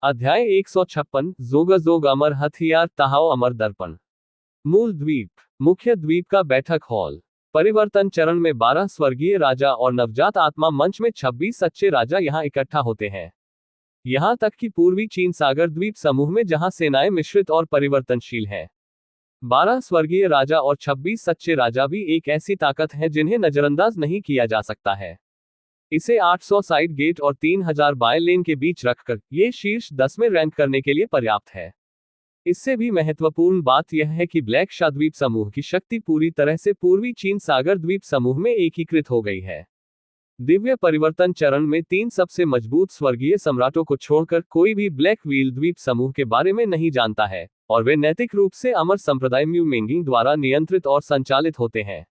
अध्याय 156 जोगाजोग अमर हथियार तहाओ अमर दर्पण। मूल द्वीप। मुख्य द्वीप का बैठक हॉल। परिवर्तन चरण में 12 स्वर्गीय राजा और नवजात आत्मा मंच में 26 सच्चे राजा यहां इकट्ठा होते हैं। यहां तक कि पूर्वी चीन सागर द्वीप समूह में जहां सेनाएं मिश्रित और परिवर्तनशील हैं। 12 स्वर्गीय राजा और 26 सच्चे राजा भी एक ऐसी ताकत है जिन्हें नजरअंदाज नहीं किया जा सकता है। इसे 800 साइड गेट और 3000 बाय लेन के बीच रखकर ये शीर्ष 10 में रैंक करने के लिए पर्याप्त है। इससे भी महत्वपूर्ण बात यह है कि ब्लैक शा द्वीप समूह की शक्ति पूरी तरह से पूर्वी चीन सागर द्वीप समूह में एकीकृत हो गई है। दिव्य परिवर्तन चरण में 3 सबसे मजबूत स्वर्गीय सम्राटों को छोड़कर कोई भी ब्लैक व्हील द्वीप समूह के बारे में नहीं जानता है, और वे नैतिक रूप से अमर संप्रदाय म्यू मेंगिंग द्वारा नियंत्रित और संचालित होते हैं।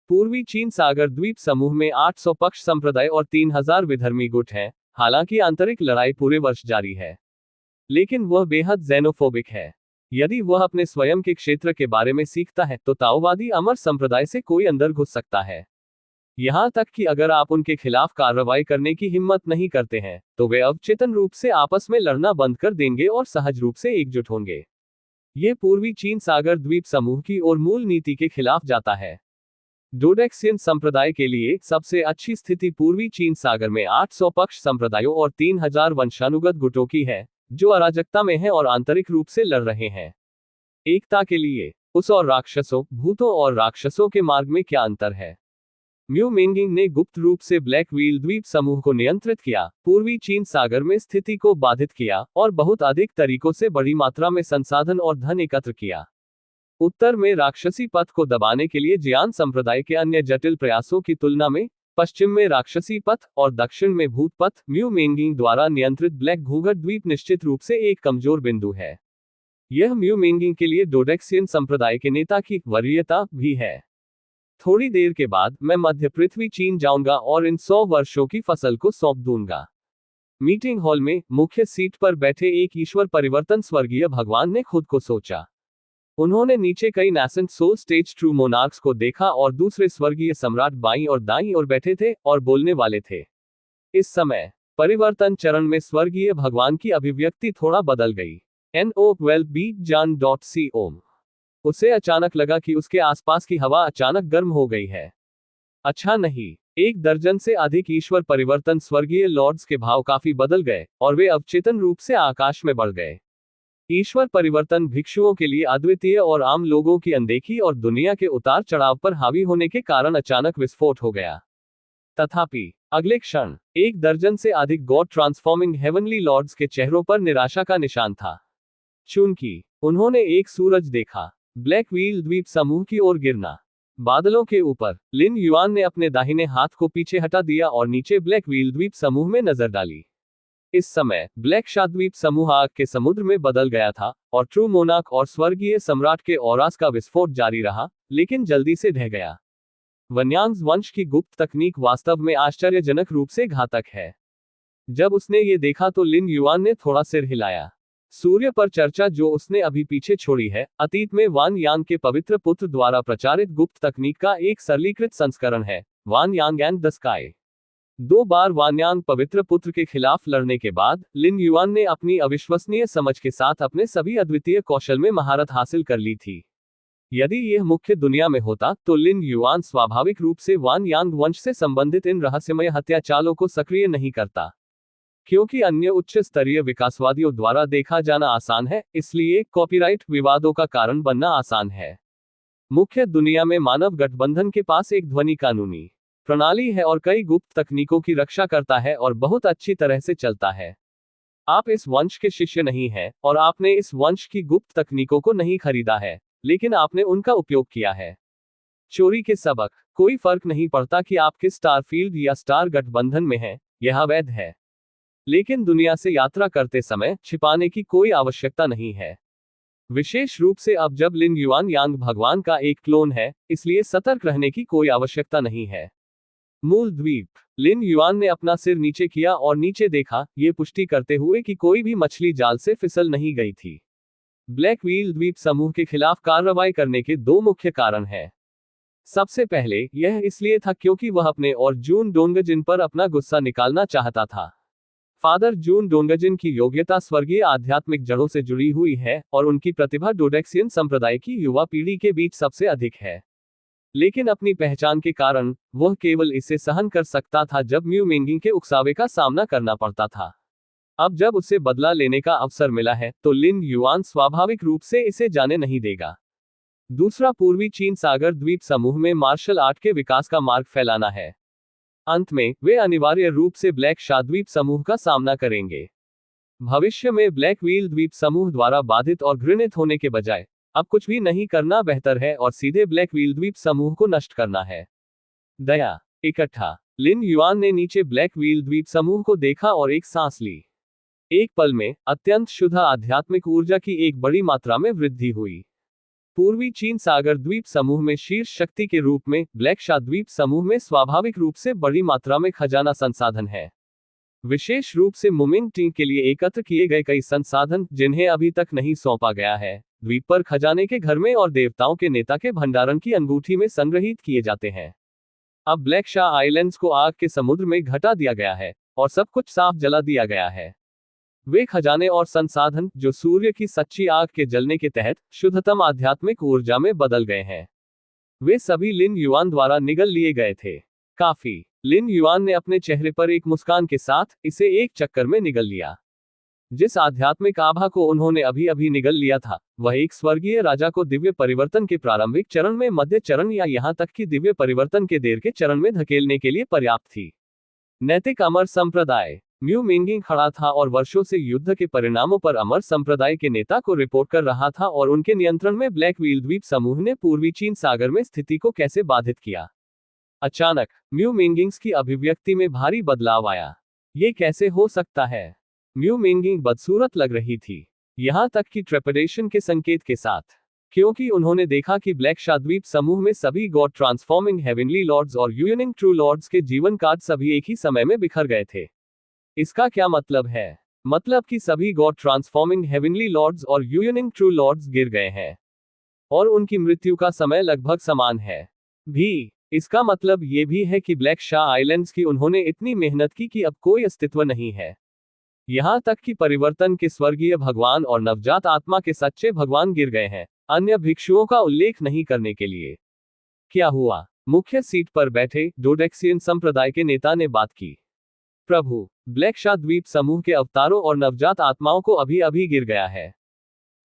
पूर्वी चीन सागर द्वीप समूह में 800 पक्ष संप्रदाय और 3000 विधर्मी गुट हैं। हालांकि आंतरिक लड़ाई पूरे वर्ष जारी है, लेकिन वह बेहद ज़ेनोफोबिक है। यदि वह अपने स्वयं के क्षेत्र के बारे में सीखता है तो ताओवादी अमर संप्रदाय से कोई अंदर घुस सकता है। यहां तक कि अगर आप उनके खिलाफ कार्रवाई करने की हिम्मत नहीं करते हैं तो वे अवचेतन रूप से आपस में लड़ना बंद कर देंगे और सहज रूप से एकजुट होंगे। यह पूर्वी चीन सागर द्वीप समूह की और मूल नीति के खिलाफ जाता है। डोडेक्सियन संप्रदाय के लिए सबसे अच्छी स्थिति पूर्वी चीन सागर में 800 पक्ष संप्रदायों और 3000 वंशानुगत गुटों की है, जो अराजकता में हैं और आंतरिक रूप से लड़ रहे हैं। एकता के लिए उस और राक्षसों, भूतों और राक्षसों के मार्ग में क्या अंतर है? म्यू मेंगिंग ने गुप्त रूप से ब्लैक व्हील द्वीप समूह को नियंत्रित किया, पूर्वी चीन सागर में स्थिति को बाधित किया और बहुत अधिक तरीकों से बड़ी मात्रा में संसाधन और धन एकत्र किया। उत्तर में राक्षसी पथ को दबाने के लिए जियान संप्रदाय के अन्य जटिल प्रयासों की तुलना में पश्चिम में राक्षसी पथ और दक्षिण में भूत पथ म्यू मेंगिंग द्वारा नियंत्रित ब्लैक घूंघट द्वीप निश्चित रूप से एक कमजोर बिंदु है। यह म्यू मेंगिंग के लिए डोडेक्सियन संप्रदाय के नेता की वरीयता भी है। थोड़ी देर के बाद मैं मध्य पृथ्वी चीन जाऊंगा और इन 100 वर्षों की फसल को सौंप दूंगा। मीटिंग हॉल में मुख्य सीट पर बैठे एक ईश्वर परिवर्तन स्वर्गीय भगवान ने खुद को सोचा। उन्होंने नीचे कई नैसेंट सोल स्टेज ट्रू मोनार्क्स को देखा और दूसरे स्वर्गीय सम्राट बाईं और दाईं ओर बैठे थे और बोलने वाले थे। इस समय परिवर्तन चरण में स्वर्गीय भगवान की अभिव्यक्ति थोड़ा बदल गई। NO12 उसे अचानक लगा कि उसके आसपास की हवा अचानक गर्म हो गई है। अच्छा नहीं, 1 दर्जन से अधिक ईश्वर परिवर्तन स्वर्गीय लॉर्ड्स के भाव काफी बदल गए और वे अवचेतन रूप से आकाश में बढ़ गए। ईश्वर परिवर्तन भिक्षुओं के लिए अद्वितीय और आम लोगों की अनदेखी और दुनिया के उतार चढ़ाव पर हावी होने के कारण अचानक विस्फोट हो गया। तथापि अगले क्षण 1 दर्जन से अधिक गॉड ट्रांसफॉर्मिंग हेवनली लॉर्ड्स के चेहरों पर निराशा का निशान था। चूंकि उन्होंने एक सूरज देखा, ब्लैक व्हील द्वीप समूह की ओर गिरना। बादलों के ऊपर लिन युआन ने अपने दाहिने हाथ को पीछे हटा दिया और नीचे ब्लैक व्हील द्वीप समूह में नजर डाली। इस समय ब्लैक शा द्वीप समूह आग के समुद्र में बदल गया था और ट्रू मोनार्क और स्वर्गीय सम्राट के औरास का विस्फोट जारी रहा, लेकिन जल्दी से ढह गया। वन्यांग वंश की गुप्त तकनीक वास्तव में आश्चर्यजनक रूप से घातक है। जब उसने ये देखा तो लिन युआन ने थोड़ा सिर हिलाया। सूर्य पर चर्चा जो उसने अभी पीछे छोड़ी है, अतीत में वान यांग के पवित्र पुत्र द्वारा प्रचारित गुप्त तकनीक का एक सरलीकृत संस्करण है, वान यांग एंड द स्काई। 2 बार वान्यांग पवित्र पुत्र के खिलाफ लड़ने के बाद लिन युआन ने अपनी अविश्वसनीय समझ के साथ अपने सभी अद्वितीय कौशल में महारत हासिल कर ली थी। यदि यह मुख्य दुनिया में होता तो लिन युआन स्वाभाविक रूप से वान यांग वंश से संबंधित इन रहस्यमय हत्या चालों को सक्रिय नहीं करता। क्योंकि अन्य उच्च स्तरीय विकासवादियों द्वारा देखा जाना आसान है, इसलिए कॉपीराइट विवादों का कारण बनना आसान है। मुख्य दुनिया में मानव गठबंधन के पास एक ध्वनि कानूनी प्रणाली है और कई गुप्त तकनीकों की रक्षा करता है और बहुत अच्छी तरह से चलता है। आप इस वंश के शिष्य नहीं हैं और आपने इस वंश की गुप्त तकनीकों को नहीं खरीदा है, लेकिन आपने उनका उपयोग किया है। चोरी के सबक। कोई फर्क नहीं पड़ता कि आप किस स्टार फील्ड या स्टार गठबंधन में हैं, यह अवैध है। लेकिन दुनिया से यात्रा करते समय छिपाने की कोई आवश्यकता नहीं है। विशेष रूप से अब जब लिन युआन यांग भगवान का एक क्लोन है, इसलिए सतर्क रहने की कोई आवश्यकता नहीं है। मूल द्वीप। लिन युआन ने अपना सिर नीचे किया और नीचे देखा, ये पुष्टि करते हुए कि कोई भी मछली जाल से फिसल नहीं गई थी। ब्लैक व्हील द्वीप समूह के खिलाफ कार्रवाई करने के 2 मुख्य कारण हैं। सबसे पहले यह इसलिए था क्योंकि वह अपने और जून डोंगजिन पर अपना गुस्सा निकालना चाहता था। फादर जून डोंगजिन की योग्यता स्वर्गीय आध्यात्मिक जड़ों से जुड़ी हुई है और उनकी प्रतिभा डोडेक्सियन संप्रदाय की युवा पीढ़ी के बीच सबसे अधिक है। लेकिन अपनी पहचान के कारण वह केवल इसे सहन कर सकता था जब म्यू मिंगिंग के उकसावे का सामना करना पड़ता था। अब जब उसे बदला लेने का अवसर मिला है तो लिन युआन स्वाभाविक रूप से इसे जाने नहीं देगा। दूसरा, पूर्वी चीन सागर द्वीप समूह में मार्शल आर्ट के विकास का मार्ग फैलाना है। अंत में वे अनिवार्य रूप से ब्लैक शा द्वीप समूह का सामना करेंगे। भविष्य में ब्लैक व्हील द्वीप समूह द्वारा बाधित और घृणित होने के बजाय अब कुछ भी नहीं करना बेहतर है और सीधे ब्लैक व्हील द्वीप समूह को नष्ट करना है। दया इकट्ठा। लिन युआन ने नीचे ब्लैक व्हील द्वीप समूह को देखा और एक सांस ली। एक पल में अत्यंत शुद्ध आध्यात्मिक ऊर्जा की एक बड़ी मात्रा में वृद्धि हुई। पूर्वी चीन सागर द्वीप समूह में शीर्ष शक्ति के रूप में ब्लैक शा द्वीप समूह में स्वाभाविक रूप से बड़ी मात्रा में खजाना संसाधन है। विशेष रूप से मुमिंग टीम के लिए एकत्र किए गए कई संसाधन जिन्हें अभी तक नहीं सौंपा गया है, द्वीप पर खजाने के घर में और देवताओं के नेता के भंडारण की अंगूठी में संग्रहित किए जाते हैं। अब ब्लैक शा आइलैंड्स को आग के समुद्र में घटा दिया गया है और सब कुछ साफ जला दिया गया है। वे खजाने और संसाधन जो सूर्य की सच्ची आग के जलने के तहत शुद्धतम आध्यात्मिक ऊर्जा में बदल गए हैं, वे सभी लिन युआन द्वारा निगल लिए गए थे। काफी। लिन युआन ने अपने चेहरे पर एक मुस्कान के साथ इसे एक चक्कर में निगल लिया। जिस आध्यात्मिक आभा को उन्होंने अभी अभी निगल लिया था वह एक स्वर्गीय राजा को दिव्य परिवर्तन के प्रारंभिक चरण में, मध्य चरण या यहां तक कि दिव्य परिवर्तन के देर के चरण में धकेलने के लिए पर्याप्त थी। नैतिक अमर संप्रदाय। म्यू मिंगिंग खड़ा था और वर्षों से युद्ध के परिणामों पर अमर संप्रदाय के नेता को रिपोर्ट कर रहा था और उनके नियंत्रण में ब्लैक व्हील द्वीप समूह ने पूर्वी चीन सागर में स्थिति को कैसे बाधित किया। अचानक म्यू मिंगिंग्स की अभिव्यक्ति में भारी बदलाव आया। ये कैसे हो सकता है? म्यू मिंगिंग बदसूरत लग रही थी, यहां तक कि ट्रेपडेशन के संकेत के साथ, क्योंकि उन्होंने देखा कि ब्लैक शा द्वीप समूह में सभी गॉड ट्रांसफॉर्मिंग हेवनली लॉर्ड्स और यूनिंग ट्रू लॉर्ड्स के जीवन कार्ड सभी एक ही समय में बिखर गए थे। इसका क्या मतलब है? मतलब कि सभी गॉड ट्रांसफॉर्मिंग हेवनली लॉर्ड्स और यूनिंग ट्रू लॉर्ड्स गिर गए हैं और उनकी मृत्यु का समय लगभग समान है। भी इसका मतलब ये भी है कि ब्लैक शा आइलैंड्स की उन्होंने इतनी मेहनत की कि अब कोई अस्तित्व नहीं है। यहां तक कि परिवर्तन के स्वर्गीय भगवान और नवजात आत्मा के सच्चे भगवान गिर गए हैं, अन्य भिक्षुओं का उल्लेख नहीं करने के लिए। क्या हुआ? मुख्य सीट पर बैठे डोडेक्सियन संप्रदाय के नेता ने बात की। प्रभु, ब्लैक शा द्वीप समूह के अवतारों और नवजात आत्माओं को अभी अभी गिर गया है।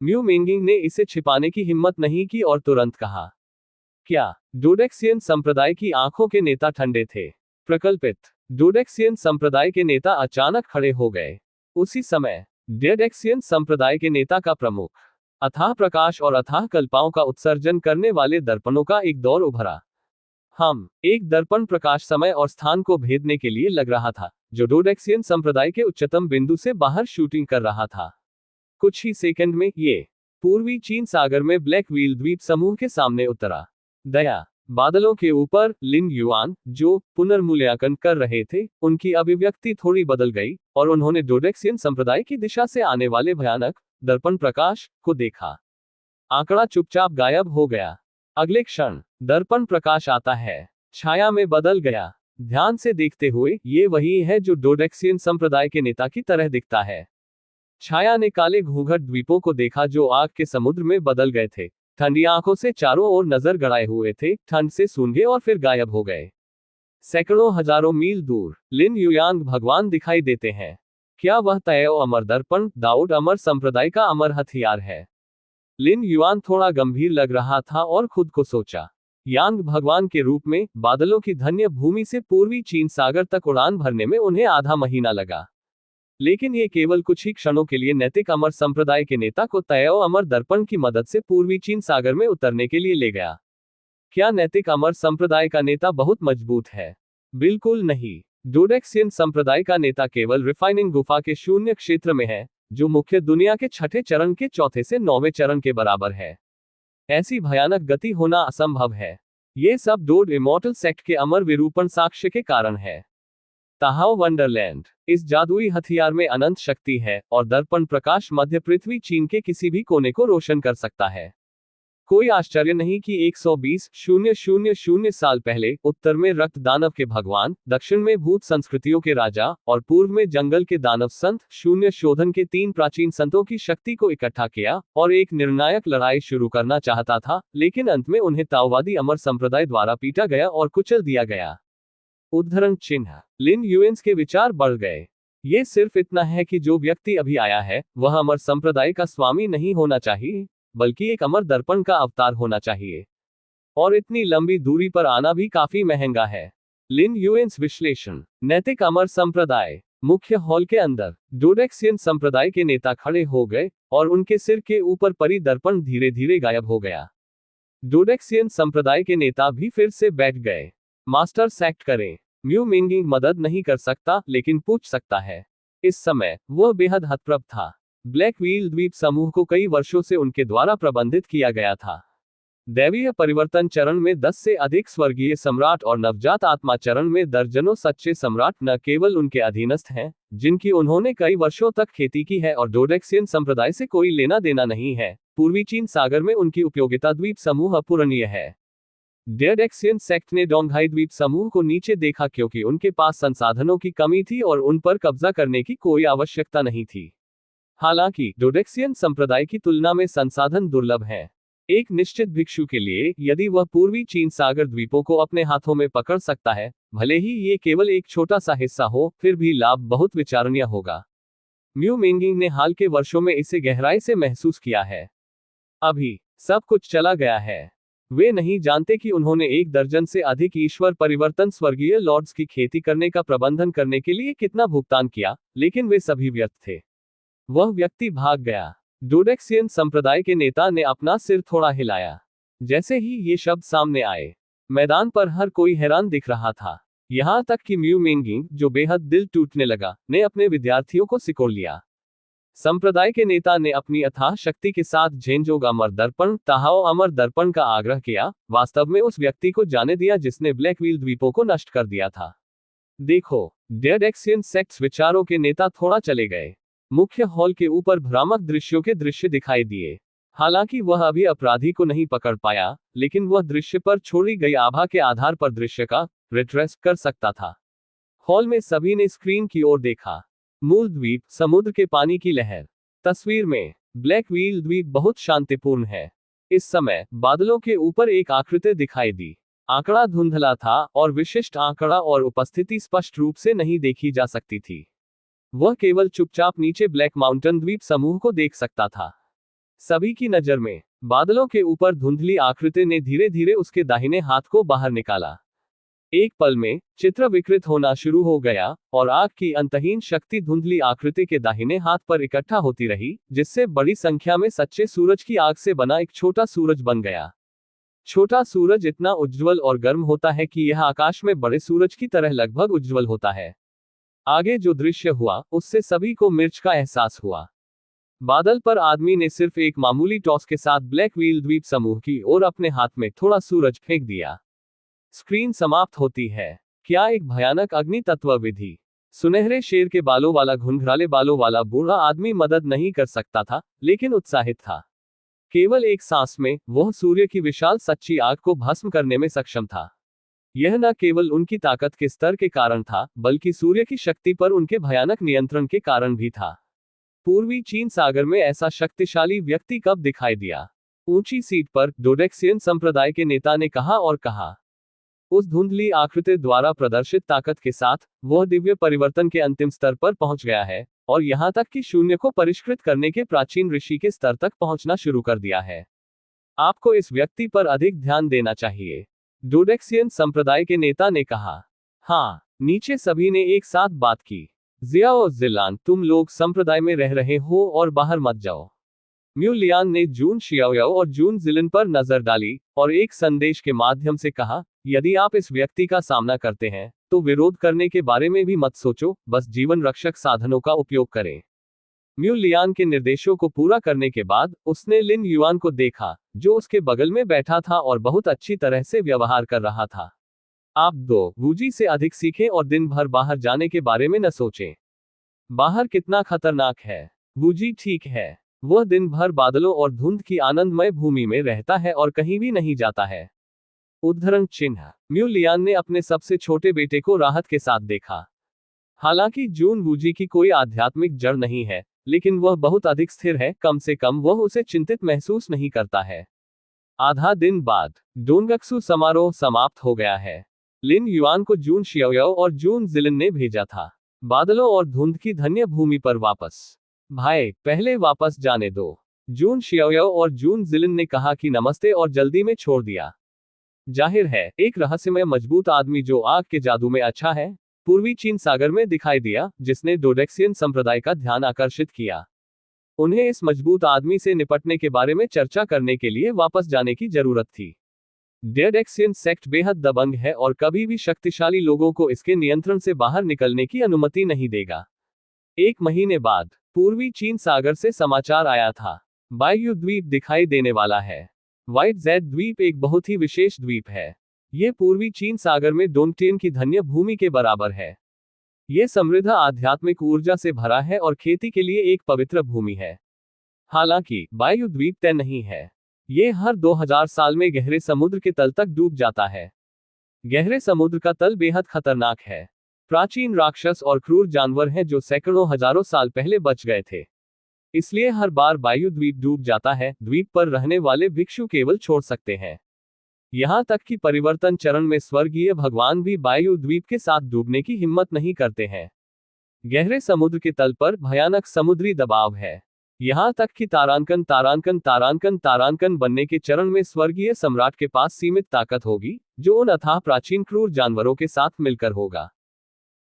म्यू मिंगिंग ने इसे छिपाने की हिम्मत नहीं की और तुरंत कहा। क्या? डोडेक्सियन संप्रदाय की आंखों के नेता ठंडे थे। प्रकल्पित। डोडेक्सियन संप्रदाय के नेता अचानक खड़े हो गए। उसी समय डेडेक्सियन संप्रदाय के नेता का प्रमुख अथाह प्रकाश और अथाह कल्पाओं का उत्सर्जन करने वाले दर्पणों का एक दौर उभरा। एक दर्पण प्रकाश समय और स्थान को भेदने के लिए लग रहा था, जो डोडेक्सियन संप्रदाय के उच्चतम बिंदु से बाहर शूटिंग कर रहा था। कुछ ही सेकंड में ये पूर्वी चीन सागर में ब्लैक व्हील द्वीप समूह के सामने उतरा। दया। बादलों के ऊपर लिन युआन, जो पुनर्मूल्यांकन कर रहे थे, उनकी अभिव्यक्ति थोड़ी बदल गई और उन्होंने डोडेक्सियन संप्रदाय की दिशा से आने वाले भयानक दर्पण प्रकाश को देखा। आंकड़ा चुपचाप गायब हो गया। अगले क्षण दर्पण प्रकाश आता है, छाया में बदल गया। ध्यान से देखते हुए ये वही है जो डोडेक्सियन संप्रदाय के नेता की तरह दिखता है। छाया ने काले घूंघट द्वीपों को देखा जो आग के समुद्र में बदल गए थे, ठंडी आंखों से चारों ओर नजर गड़ाए हुए थे, ठंड से सूंघे और फिर गायब हो गए। सैकड़ों हजारों मील दूर लिन युयांग भगवान दिखाई देते हैं। क्या वह तैयो अमर दर्पण दाऊद अमर संप्रदाय का अमर हथियार है? लिन युआन थोड़ा गंभीर लग रहा था और खुद को सोचा, यांग भगवान के रूप में बादलों की धन्य भूमि से पूर्वी चीन सागर तक उड़ान भरने में उन्हें आधा महीना लगा, लेकिन ये केवल कुछ ही क्षणों के लिए नैतिक अमर संप्रदाय के नेता को तैयो अमर दर्पण की मदद से पूर्वी चीन सागर में उतरने के लिए ले गया। क्या नैतिक अमर संप्रदाय का नेता बहुत मजबूत है? बिल्कुल नहीं। डोडेक्सियन संप्रदाय का नेता केवल रिफाइनिंग गुफा के शून्य क्षेत्र में है, जो मुख्य दुनिया के छठे चरण के चौथे से नौवें चरण के बराबर है। ऐसी भयानक गति होना असंभव है। ये सब डोड इमॉर्टल सेक्ट के अमर विरूपण साक्ष्य के कारण है। ताहाओ वंडरलैंड। इस जादुई हथियार में अनंत शक्ति है और दर्पण प्रकाश मध्य पृथ्वी चीन के किसी भी कोने को रोशन कर सकता है। कोई आश्चर्य नहीं कि 120,000 साल पहले उत्तर में रक्त दानव के भगवान, दक्षिण में भूत संस्कृतियों के राजा और पूर्व में जंगल के दानव संत शून्य शोधन के 3 प्राचीन संतों की शक्ति को इकट्ठा किया और एक निर्णायक लड़ाई शुरू करना चाहता था, लेकिन अंत में उन्हें ताओवादी अमर संप्रदाय द्वारा पीटा गया और कुचल दिया गया। उद्धरण चिन्ह। लिन युएन्स के विचार बढ़ गए। ये सिर्फ इतना है कि जो व्यक्ति अभी आया है वह अमर संप्रदाय का स्वामी नहीं होना चाहिए, बल्कि एक अमर दर्पण का अवतार होना चाहिए। और इतनी लंबी दूरी पर आना भी काफी महंगा है। लिन युएन्स विश्लेषण। नैतिक अमर संप्रदाय। मुख्य हॉल के अंदर डोडेक्सियन संप्रदाय के नेता खड़े हो गए और उनके सिर के ऊपर परी दर्पण धीरे धीरे गायब हो गया। डोडेक्सियन संप्रदाय के नेता भी फिर से बैठ गए। मास्टर एक्ट करें। म्यू मिंगिंग मदद नहीं कर सकता, लेकिन पूछ सकता है। इस समय वह बेहद हतप्रभ था। ब्लैक व्हील द्वीप समूह को कई वर्षों से उनके द्वारा प्रबंधित किया गया था। दैवीय परिवर्तन चरण में 10 से अधिक स्वर्गीय सम्राट और नवजात आत्मा चरण में दर्जनों सच्चे सम्राट न केवल उनके अधीनस्थ हैं, जिनकी उन्होंने कई वर्षों तक खेती की है और डोडेक्सियन संप्रदाय से कोई लेना देना नहीं है। पूर्वी चीन सागर में उनकी उपयोगिता द्वीप समूह अपूरणीय है। डोडेक्सियन सेक्ट ने डोंगहाई द्वीप समूह को नीचे देखा क्योंकि उनके पास संसाधनों की कमी थी और उन पर कब्जा करने की कोई आवश्यकता नहीं थी। हालांकि डोडेक्सियन संप्रदाय की तुलना में संसाधन दुर्लभ हैं। एक निश्चित भिक्षु के लिए यदि वह पूर्वी चीन सागर द्वीपों को अपने हाथों में पकड़ सकता है, भले ही ये केवल एक छोटा सा हिस्सा हो, फिर भी लाभ बहुत विचारणीय होगा। म्यू मिंगिंग ने हाल के वर्षों में इसे गहराई से महसूस किया है। अभी सब कुछ चला गया है। वे नहीं जानते कि उन्होंने 1 दर्जन से अधिक ईश्वर परिवर्तन स्वर्गीय लॉर्ड्स की खेती करने का प्रबंधन करने के लिए कितना भुगतान किया, लेकिन वे सभी व्यर्थ थे। वह व्यक्ति भाग गया। डोडेक्सियन संप्रदाय के नेता ने अपना सिर थोड़ा हिलाया। जैसे ही ये शब्द सामने आए, मैदान पर हर कोई हैरान दिख रहा था। यहां तक कि म्यू मिंगिंग, जो बेहद दिल टूटने लगा, ने अपने विद्यार्थियों को सिकोड़ लिया। संप्रदाय के नेता ने अपनी अथाह शक्ति के साथ झेंजोग अमर दर्पण, ताहाओ अमर दर्पण का आग्रह किया, वास्तव में उस व्यक्ति को जाने दिया जिसने ब्लैक व्हील द्वीपों को नष्ट कर दिया था। देखो, डोडेक्सियन सेक्ट्स विचारों के नेता थोड़ा चले गए। मुख्य हॉल के ऊपर भ्रामक दृश्यों के दृश्य दिखाई दिए। हालांकि वह अभी अपराधी को नहीं पकड़ पाया, लेकिन वह दृश्य पर छोड़ी गई आभा के आधार पर दृश्य का रिट्रेस कर सकता था। हॉल में सभी ने स्क्रीन की ओर देखा। मूल द्वीप, समुद्र के पानी की लहर। तस्वीर में ब्लैक व्हील द्वीप बहुत शांतिपूर्ण है। इस समय बादलों के ऊपर एक आकृति दिखाई दी। आंकड़ा धुंधला था और विशिष्ट आंकड़ा और उपस्थिति स्पष्ट रूप से नहीं देखी जा सकती थी। वह केवल चुपचाप नीचे ब्लैक माउंटेन द्वीप समूह को देख सकता था। सभी की नजर में बादलों के ऊपर धुंधली आकृति ने धीरे धीरे उसके दाहिने हाथ को बाहर निकाला। एक पल में चित्र विकृत होना शुरू हो गया और आग की अंतहीन शक्ति धुंधली आकृति के दाहिने हाथ पर इकट्ठा होती रही, जिससे बड़ी संख्या में सच्चे सूरज की आग से बना एक छोटा सूरज बन गया। छोटा सूरज इतना उज्ज्वल और गर्म होता है कि यह आकाश में बड़े सूरज की तरह लगभग उज्ज्वल होता है। आगे जो दृश्य हुआ उससे सभी को मिर्च का एहसास हुआ। बादल पर आदमी ने सिर्फ एक मामूली टॉस के साथ ब्लैक व्हील द्वीप समूह की ओर अपने हाथ में थोड़ा सूरज फेंक दिया। स्क्रीन समाप्त होती है। क्या एक भयानक अग्नि तत्व विधि। सुनहरे शेर के बालों वाला घुंघराले बालों वाला बूढ़ा आदमी मदद नहीं कर सकता था, लेकिन उत्साहित था। केवल एक सांस में वह सूर्य की विशाल सच्ची आग को भस्म करने में सक्षम था। यह न केवल उनकी ताकत के स्तर के कारण था, बल्कि सूर्य की शक्ति पर उनके भयानक नियंत्रण के कारण भी था। पूर्वी चीन सागर में ऐसा शक्तिशाली व्यक्ति कब दिखाई दिया? ऊंची सीट पर डोडेक्सियन संप्रदाय के नेता ने कहा और कहा। उस धुंधली आकृति द्वारा प्रदर्शित ताकत के साथ वह दिव्य परिवर्तन के अंतिम स्तर पर पहुंच गया है और यहां तक कि शून्य को परिष्कृत करने के प्राचीन ऋषि के स्तर तक पहुंचना शुरू कर दिया है। आपको इस व्यक्ति पर अधिक ध्यान देना चाहिए, डोडेक्सियन संप्रदाय के नेता ने कहा। हाँ, नीचे सभी ने एक साथ बात की। जियाओ जिलान, तुम लोग संप्रदाय में रह रहे हो और बाहर मत जाओ। म्यू लियान ने जून शियाओ और जून जिलिन पर नजर डाली और एक संदेश के माध्यम से कहा, यदि आप इस व्यक्ति का सामना करते हैं तो विरोध करने के बारे में भी मत सोचो, बस जीवन रक्षक साधनों का उपयोग करें। म्यू लियान के निर्देशों को पूरा करने के बाद उसने लिन युआन को देखा, जो उसके बगल में बैठा था और बहुत अच्छी तरह से व्यवहार कर रहा था। आप 2 वूजी से अधिक सीखें और दिन भर बाहर जाने के बारे में न सोचें। बाहर कितना खतरनाक है। वूजी ठीक है। वह दिन भर बादलों और धुंध की आनंदमय भूमि में रहता है और कहीं भी नहीं जाता है। उद्धरण चिन्ह। म्यू लियान ने अपने सबसे छोटे बेटे को राहत के साथ देखा। हालांकि जून वूजी की कोई आध्यात्मिक जड़ नहीं है, लेकिन वह बहुत अधिक स्थिर है, कम से कम वह उसे चिंतित महसूस नहीं करता है। आधा दिन बाद डोंगक्सू समारोह समाप्त हो गया है। लिन युआन को जून शियाओ और जून जिलिन ने भेजा था बादलों और धुंध की धन्य भूमि पर वापस। भाई पहले वापस जाने दो, जून शियाओ और जून जिलिन ने कहा कि नमस्ते और जल्दी में छोड़ दिया। जाहिर है, एक रहस्यमय मजबूत आदमी जो आग के जादू में अच्छा है, पूर्वी चीन सागर में दिखाई दिया, जिसने डोडेक्सियन संप्रदाय का ध्यान आकर्षित किया। उन्हें इस मजबूत आदमी से निपटने के बारे में चर्चा करने के लिए वापस जाने की जरूरत थी। डोडेक्सियन सेक्ट बेहद दबंग है और कभी भी शक्तिशाली लोगों को इसके नियंत्रण से बाहर निकलने की अनुमति नहीं देगा। 1 महीने बाद पूर्वी चीन सागर से समाचार आया था, बायू द्वीप दिखाई देने वाला है। व्हाइट जेड द्वीप एक बहुत ही विशेष द्वीप है। ये पूर्वी चीन सागर में डोंगटेन की धन्य भूमि के बराबर है। ये समृद्ध आध्यात्मिक ऊर्जा से भरा है और खेती के लिए एक पवित्र भूमि है। हालांकि बायू द्वीप तय नहीं है। ये हर 2000 साल में गहरे समुद्र के तल तक डूब जाता है। गहरे समुद्र का तल बेहद खतरनाक है। प्राचीन राक्षस और क्रूर जानवर हैं जो सैकड़ों हजारों साल पहले बच गए थे। इसलिए हर बार बायू द्वीप डूब जाता है, द्वीप पर रहने वाले भिक्षु केवल छोड़ सकते हैं। यहां तक कि परिवर्तन चरण में स्वर्गीय भगवान भी बायू द्वीप के साथ डूबने की हिम्मत नहीं करते हैं। गहरे समुद्र के तल पर भयानक समुद्री दबाव है। यहां तक कि तारांकन तारांकन तारांकन तारांकन बनने के चरण में स्वर्गीय सम्राट के पास सीमित ताकत होगी, जो उन अथाह प्राचीन क्रूर जानवरों के साथ मिलकर होगा।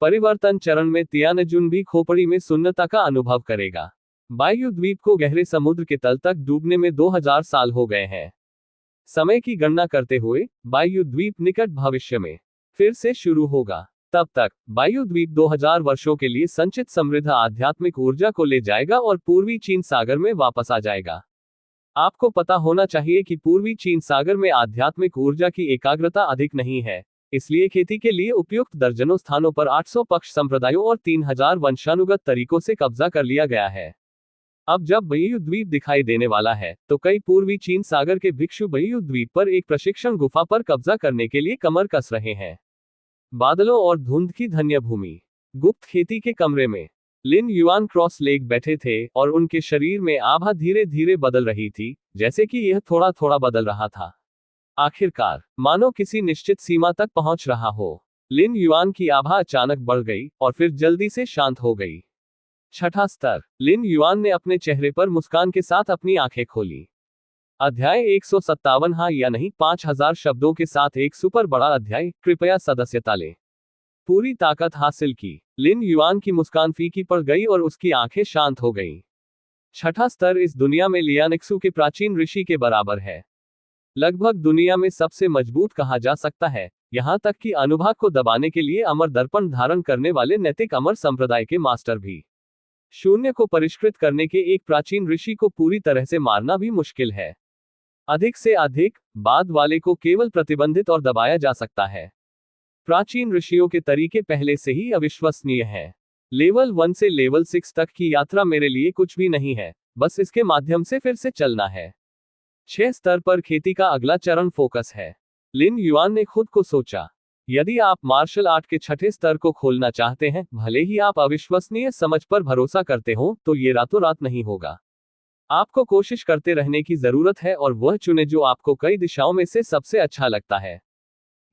परिवर्तन चरण में तियानजुन भी खोपड़ी में शून्यता का अनुभव करेगा। बायू द्वीप को गहरे समुद्र के तल तक डूबने में 2000 साल हो गए हैं। समय की गणना करते हुए बायू द्वीप निकट भविष्य में फिर से शुरू होगा। तब तक बायू द्वीप 2000 वर्षों के लिए संचित समृद्ध आध्यात्मिक ऊर्जा को ले जाएगा और पूर्वी चीन सागर में वापस आ जाएगा। आपको पता होना चाहिए कि पूर्वी चीन सागर में आध्यात्मिक ऊर्जा की एकाग्रता अधिक नहीं है, इसलिए खेती के लिए उपयुक्त दर्जनों स्थानों पर 800 पक्ष संप्रदायों और 3000 वंशानुगत तरीकों से कब्जा कर लिया गया है। अब जब बायू द्वीप दिखाई देने वाला है, तो कई पूर्वी चीन सागर के भिक्षु बायू द्वीप पर एक प्रशिक्षण गुफा पर कब्जा करने के लिए कमर कस रहे हैं। बादलों और धुंध की धन्य भूमि। गुप्त खेती के कमरे में लिन युआन क्रॉस लेग बैठे थे और उनके शरीर में आभा धीरे धीरे बदल रही थी, जैसे कि यह थोड़ा थोड़ा बदल रहा था। आखिरकार मानो किसी निश्चित सीमा तक पहुंच रहा हो। लिन युआन की आभा अचानक बढ़ गई और फिर जल्दी से शांत हो गई। छठा स्तर। लिन युआन ने अपने चेहरे पर मुस्कान के साथ अपनी आंखें खोली। अध्याय 157 हाँ या नहीं 5000 शब्दों के साथ एक सुपर बड़ा अध्याय, कृपया सदस्यता लें। पूरी ताकत हासिल की। लिन युआन की मुस्कान फीकी पड़ गई और उसकी आंखें शांत हो गईं। छठा स्तर इस दुनिया में लियानिक्सू के प्राचीन ऋषि के बराबर है। लगभग दुनिया में सबसे मजबूत कहा जा सकता है, यहां तक कि अनुभाग को दबाने के लिए अमर दर्पण धारण करने वाले नैतिक अमर संप्रदाय के मास्टर भी। शून्य को परिष्कृत करने के एक प्राचीन ऋषि को पूरी तरह से मारना भी मुश्किल है। अधिक से अधिक बाद वाले को केवल प्रतिबंधित और दबाया जा सकता है। प्राचीन ऋषियों के तरीके पहले से ही अविश्वसनीय हैं। लेवल 1 से लेवल 6 तक की यात्रा मेरे लिए कुछ भी नहीं है, बस इसके माध्यम से फिर से चलना है। 6 स्तर पर खेती का अगला चरण फोकस है। लिन युआन ने खुद को सोचा, यदि आप मार्शल आर्ट के छठे स्तर को खोलना चाहते हैं, भले ही आप अविश्वसनीय समझ पर भरोसा करते हो, तो ये रातों रात नहीं होगा। आपको कोशिश करते रहने की जरूरत है और वह चुने जो आपको कई दिशाओं में से सबसे अच्छा लगता है।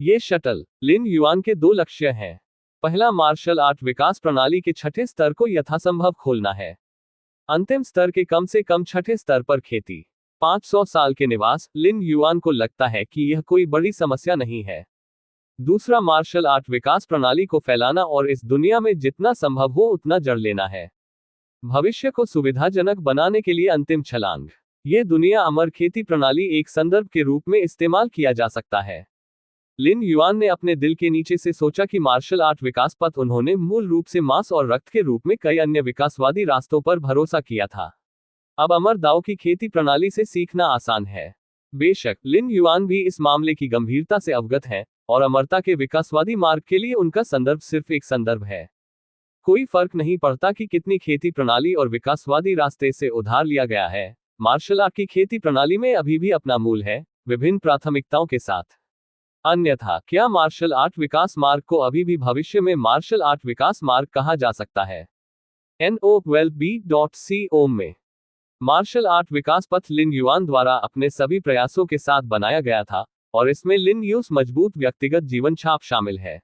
ये शटल। लिन युआन के 2 लक्ष्य हैं। पहला, मार्शल आर्ट विकास प्रणाली के छठे स्तर को यथासंभव खोलना है। अंतिम स्तर के कम से कम छठे स्तर पर खेती। 500 साल के निवास। लिन युआन को लगता है कि यह कोई बड़ी समस्या नहीं है। दूसरा, मार्शल आर्ट विकास प्रणाली को फैलाना और इस दुनिया में जितना संभव हो उतना जड़ लेना है। भविष्य को सुविधाजनक बनाने के लिए अंतिम छलांग। ये दुनिया अमर खेती प्रणाली एक संदर्भ के रूप में इस्तेमाल किया जा सकता है। लिन युआन ने अपने दिल के नीचे से सोचा कि मार्शल आर्ट विकास पथ उन्होंने मूल रूप से मांस और रक्त के रूप में कई अन्य विकासवादी रास्तों पर भरोसा किया था। अब अमर दाव की खेती प्रणाली से सीखना आसान है। बेशक लिन युआन भी इस मामले की गंभीरता से अवगत है और अमरता के विकासवादी मार्ग के लिए उनका संदर्भ सिर्फ एक संदर्भ है। कोई फर्क नहीं पड़ता कि कितनी खेती प्रणाली और विकासवादी रास्ते से उधार लिया गया है, मार्शल आर्ट की खेती प्रणाली में अभी भी अपना मूल है, विभिन्न प्राथमिकताओं के साथ। अन्यथा क्या मार्शल आर्ट विकास मार्ग को अभी भी भविष्य में मार्शल आर्ट विकास मार्ग कहा जा सकता है? NO12B.CO में मार्शल आर्ट विकास पथ लिन युआन द्वारा अपने सभी प्रयासों के साथ बनाया गया था, और इसमें लिन यूस मजबूत व्यक्तिगत जीवन छाप शामिल है।